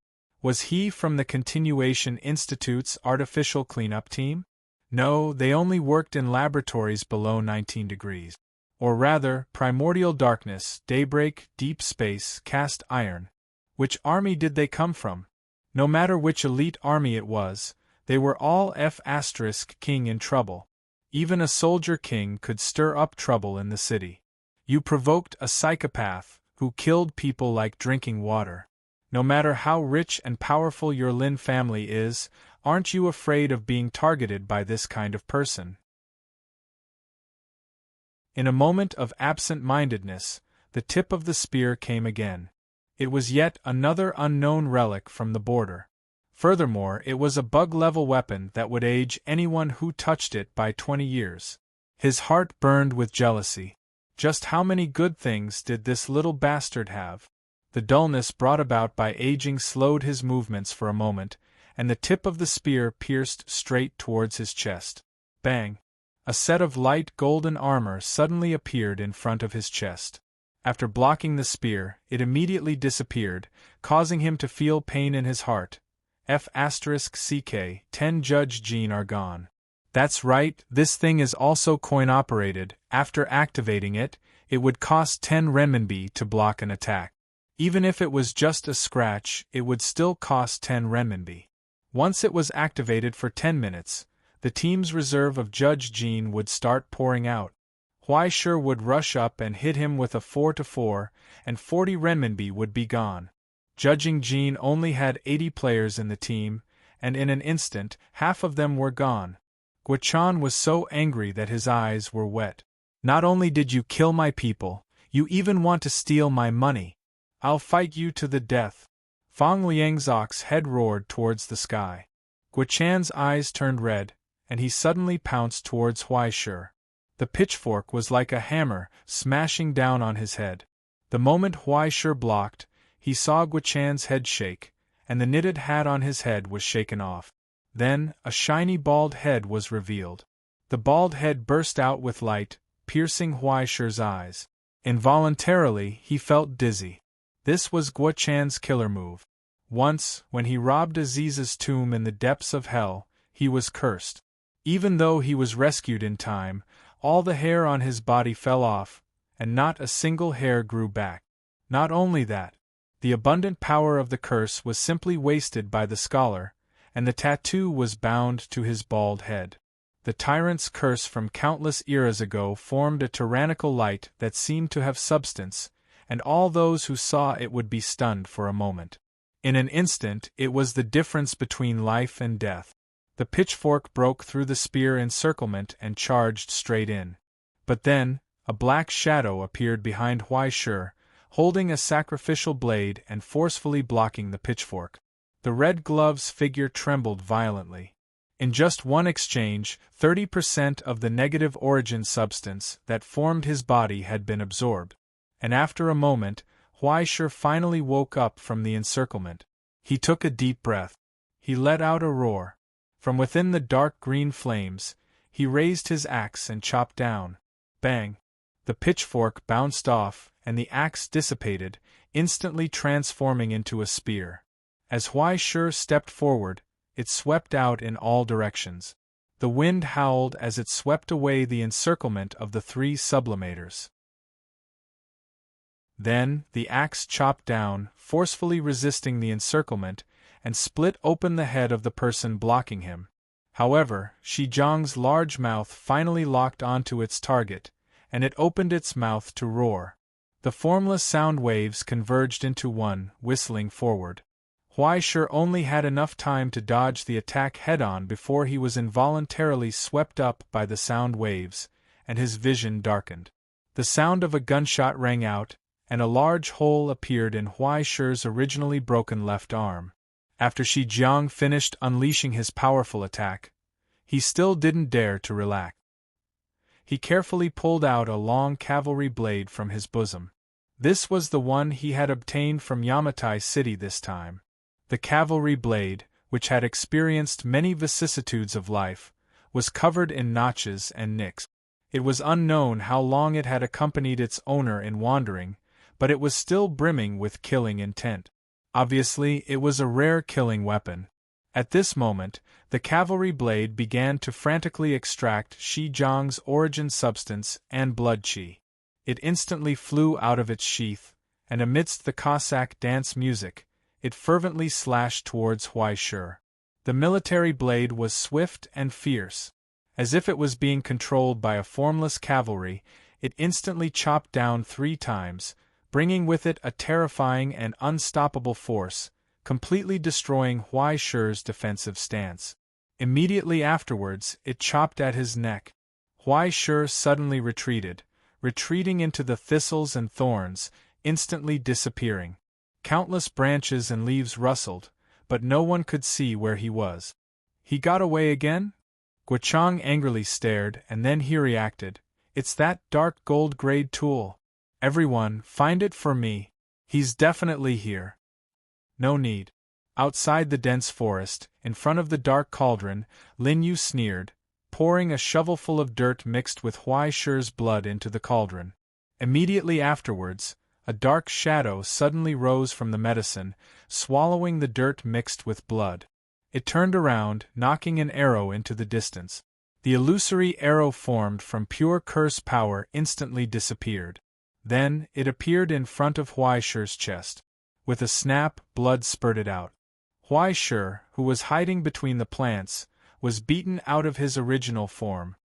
Was he from the Continuation Institute's artificial cleanup team? No, they only worked in laboratories below 19 degrees. Or rather, primordial darkness, daybreak, deep space, cast iron. Which army did they come from? No matter which elite army it was, they were all F***king in trouble. Even a soldier king could stir up trouble in the city. You provoked a psychopath, who killed people like drinking water. No matter how rich and powerful your Lin family is, aren't you afraid of being targeted by this kind of person? In a moment of absent-mindedness, the tip of the spear came again. It was yet another unknown relic from the border. Furthermore, it was a bug-level weapon that would age anyone who touched it by 20 years. His heart burned with jealousy. Just how many good things did this little bastard have? The dullness brought about by aging slowed his movements for a moment, and the tip of the spear pierced straight towards his chest. Bang! A set of light golden armor suddenly appeared in front of his chest. After blocking the spear, it immediately disappeared, causing him to feel pain in his heart. F***ck, 10 Judge Jean are gone. That's right, this thing is also coin-operated. After activating it, it would cost 10 renminbi to block an attack. Even if it was just a scratch, it would still cost 10 renminbi. Once it was activated for 10 minutes, the team's reserve of Judge Jean would start pouring out. Huaishe would rush up and hit him with a 4-4, and 40 renminbi would be gone. Judging Jean only had 80 players in the team, and in an instant, half of them were gone. Guo-chan was so angry that his eyes were wet. Not only did you kill my people, you even want to steal my money. I'll fight you to the death. Fang Liangzok's head roared towards the sky. Guo-chan's eyes turned red, and he suddenly pounced towards Huaishe. The pitchfork was like a hammer, smashing down on his head. The moment Huaishe blocked, he saw Guo-chan's head shake, and the knitted hat on his head was shaken off. Then, a shiny bald head was revealed. The bald head burst out with light, piercing Huaishe's eyes. Involuntarily, he felt dizzy. This was Guo-chan's killer move. Once, when he robbed Aziz's tomb in the depths of hell, he was cursed. Even though he was rescued in time, all the hair on his body fell off, and not a single hair grew back. Not only that, the abundant power of the curse was simply wasted by the scholar, and the tattoo was bound to his bald head. The tyrant's curse from countless eras ago formed a tyrannical light that seemed to have substance, and all those who saw it would be stunned for a moment. In an instant, it was the difference between life and death. The pitchfork broke through the spear encirclement and charged straight in. But then, a black shadow appeared behind Huaishe, holding a sacrificial blade and forcefully blocking the pitchfork. The red glove's figure trembled violently. In just one exchange, 30% of the negative origin substance that formed his body had been absorbed. And after a moment, Huaishe finally woke up from the encirclement. He took a deep breath. He let out a roar. From within the dark green flames, he raised his axe and chopped down. Bang! The pitchfork bounced off, and the axe dissipated, instantly transforming into a spear. As Huaishe stepped forward, it swept out in all directions. The wind howled as it swept away the encirclement of the 3 sublimators. Then, the axe chopped down, forcefully resisting the encirclement, and split open the head of the person blocking him. However, Shi Zhang's large mouth finally locked onto its target, and it opened its mouth to roar. The formless sound waves converged into one, whistling forward. Huaishe only had enough time to dodge the attack head-on before he was involuntarily swept up by the sound waves, and his vision darkened. The sound of a gunshot rang out, and a large hole appeared in Huaishe's originally broken left arm. After Shi Zhang finished unleashing his powerful attack, he still didn't dare to relax. He carefully pulled out a long cavalry blade from his bosom. This was the one he had obtained from Yamatai City this time. The cavalry blade, which had experienced many vicissitudes of life, was covered in notches and nicks. It was unknown how long it had accompanied its owner in wandering, but it was still brimming with killing intent. Obviously, it was a rare killing weapon. At this moment, the cavalry blade began to frantically extract Shi Zhang's origin substance and blood chi. It instantly flew out of its sheath, and amidst the Cossack dance music, it fervently slashed towards Huaishe. The military blade was swift and fierce. As if it was being controlled by a formless cavalry, it instantly chopped down 3 times, bringing with it a terrifying and unstoppable force, completely destroying Huaishe's defensive stance. Immediately afterwards, it chopped at his neck. Huaishe suddenly retreated, retreating into the thistles and thorns, instantly disappearing. Countless branches and leaves rustled, but no one could see where he was. He got away again? Guo angrily stared, and then he reacted. It's that dark gold-grade tool. Everyone, find it for me. He's definitely here. No need. Outside the dense forest, in front of the dark cauldron, Lin Yu sneered, pouring a shovelful of dirt mixed with Huai Shi's blood into the cauldron. Immediately afterwards, a dark shadow suddenly rose from the medicine, swallowing the dirt mixed with blood. It turned around, knocking an arrow into the distance. The illusory arrow formed from pure curse power instantly disappeared. Then, it appeared in front of Huai Shi's chest. With a snap, blood spurted out. Huai Shi, who was hiding between the plants, was beaten out of his original form.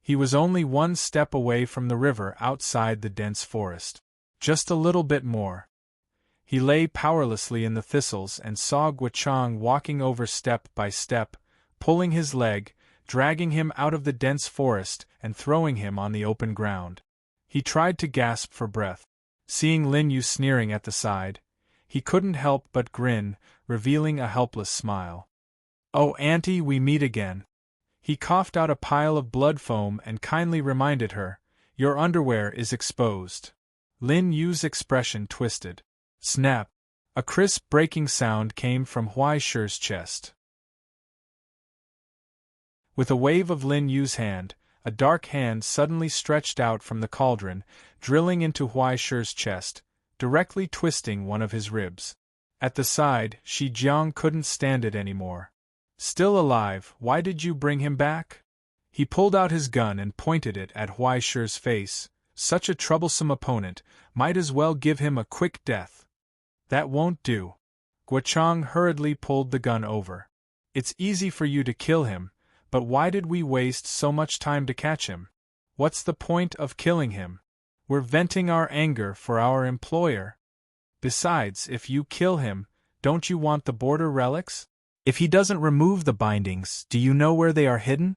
He was only one step away from the river outside the dense forest. Just a little bit more. He lay powerlessly in the thistles and saw Guo walking over step by step, pulling his leg, dragging him out of the dense forest and throwing him on the open ground. He tried to gasp for breath. Seeing Lin Yu sneering at the side, he couldn't help but grin, revealing a helpless smile. "Oh, Auntie, we meet again." He coughed out a pile of blood foam and kindly reminded her, "Your underwear is exposed." Lin Yu's expression twisted. Snap! A crisp breaking sound came from Huai Shi's chest. With a wave of Lin Yu's hand, a dark hand suddenly stretched out from the cauldron, drilling into Huai Shi's chest, directly twisting one of his ribs. At the side, Shi Jiang couldn't stand it anymore. "Still alive, why did you bring him back?" He pulled out his gun and pointed it at Huai Shi's face. Such a troublesome opponent, might as well give him a quick death. "That won't do." Guo hurriedly pulled the gun over. "It's easy for you to kill him, but why did we waste so much time to catch him? What's the point of killing him? We're venting our anger for our employer. Besides, if you kill him, don't you want the border relics? If he doesn't remove the bindings, do you know where they are hidden?"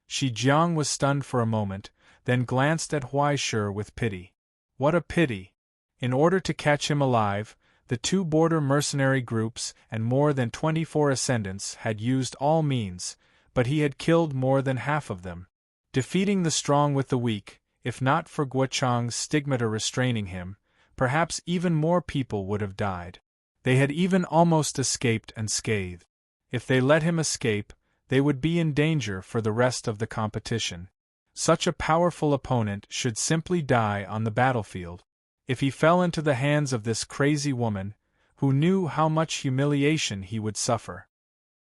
Shi Jiang was stunned for a moment, then glanced at Huai Shi with pity. What a pity! In order to catch him alive, the two border mercenary groups and more than 24 ascendants had used all means, but he had killed more than half of them. Defeating the strong with the weak, if not for Guo stigmata restraining him, perhaps even more people would have died. They had even almost escaped unscathed. If they let him escape, they would be in danger for the rest of the competition. Such a powerful opponent should simply die on the battlefield. If he fell into the hands of this crazy woman, who knew how much humiliation he would suffer.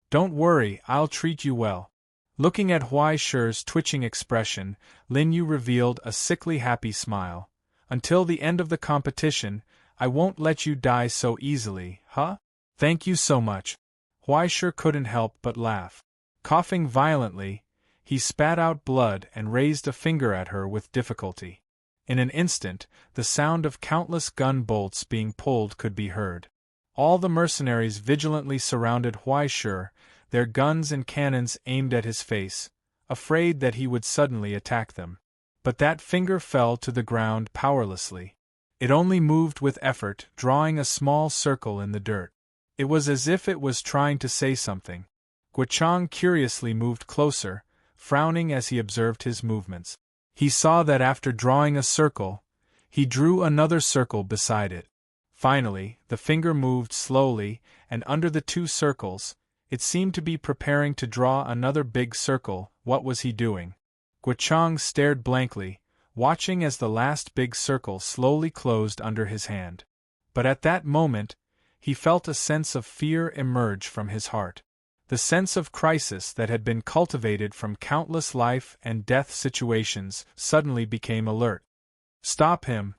"Don't worry, I'll treat you well." Looking at Huai Shi's twitching expression, Lin Yu revealed a sickly happy smile. "Until the end of the competition, I won't let you die so easily, huh? Thank you so much." Huai Shi couldn't help but laugh. Coughing violently, he spat out blood and raised a finger at her with difficulty. In an instant, the sound of countless gun bolts being pulled could be heard. All the mercenaries vigilantly surrounded Huai Shi, their guns and cannons aimed at his face, afraid that he would suddenly attack them. But that finger fell to the ground powerlessly. It only moved with effort, drawing a small circle in the dirt. It was as if it was trying to say something. Guo curiously moved closer, frowning as he observed his movements. He saw that after drawing a circle, he drew another circle beside it. Finally, the finger moved slowly, and under the two circles, it seemed to be preparing to draw another big circle. What was he doing? Guo stared blankly, watching as the last big circle slowly closed under his hand. But at that moment, he felt a sense of fear emerge from his heart. The sense of crisis that had been cultivated from countless life and death situations suddenly became alert. "Stop him!"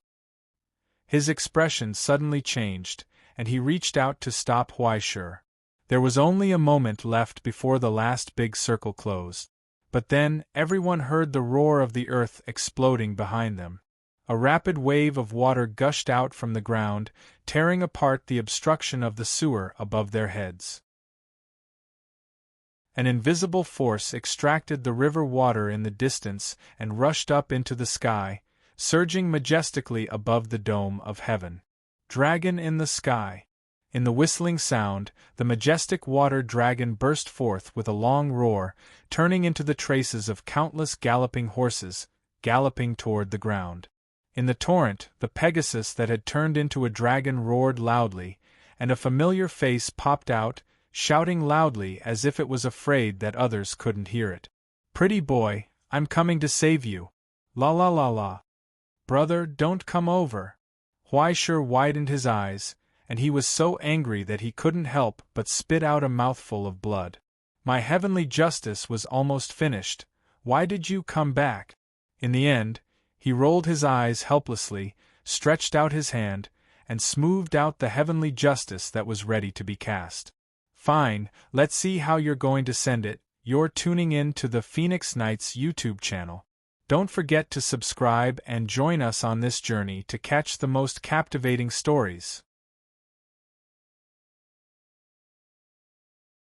His expression suddenly changed, and he reached out to stop Huai Shi. There was only a moment left before the last big circle closed. But then, everyone heard the roar of the earth exploding behind them. A rapid wave of water gushed out from the ground, tearing apart the obstruction of the sewer above their heads. An invisible force extracted the river water in the distance and rushed up into the sky, surging majestically above the dome of heaven. Dragon in the sky. In the whistling sound, the majestic water dragon burst forth with a long roar, turning into the traces of countless galloping horses, galloping toward the ground. In the torrent, the Pegasus that had turned into a dragon roared loudly, and a familiar face popped out, shouting loudly as if it was afraid that others couldn't hear it. "Pretty boy, I'm coming to save you. La la la la. Brother, don't come over." Huaishur widened his eyes, and he was so angry that he couldn't help but spit out a mouthful of blood. "My heavenly justice was almost finished. Why did you come back?" In the end, he rolled his eyes helplessly, stretched out his hand, and smoothed out the heavenly justice that was ready to be cast. "Fine, let's see how you're going to send it." You're tuning in to the Phoenix Knights YouTube channel. Don't forget to subscribe and join us on this journey to catch the most captivating stories.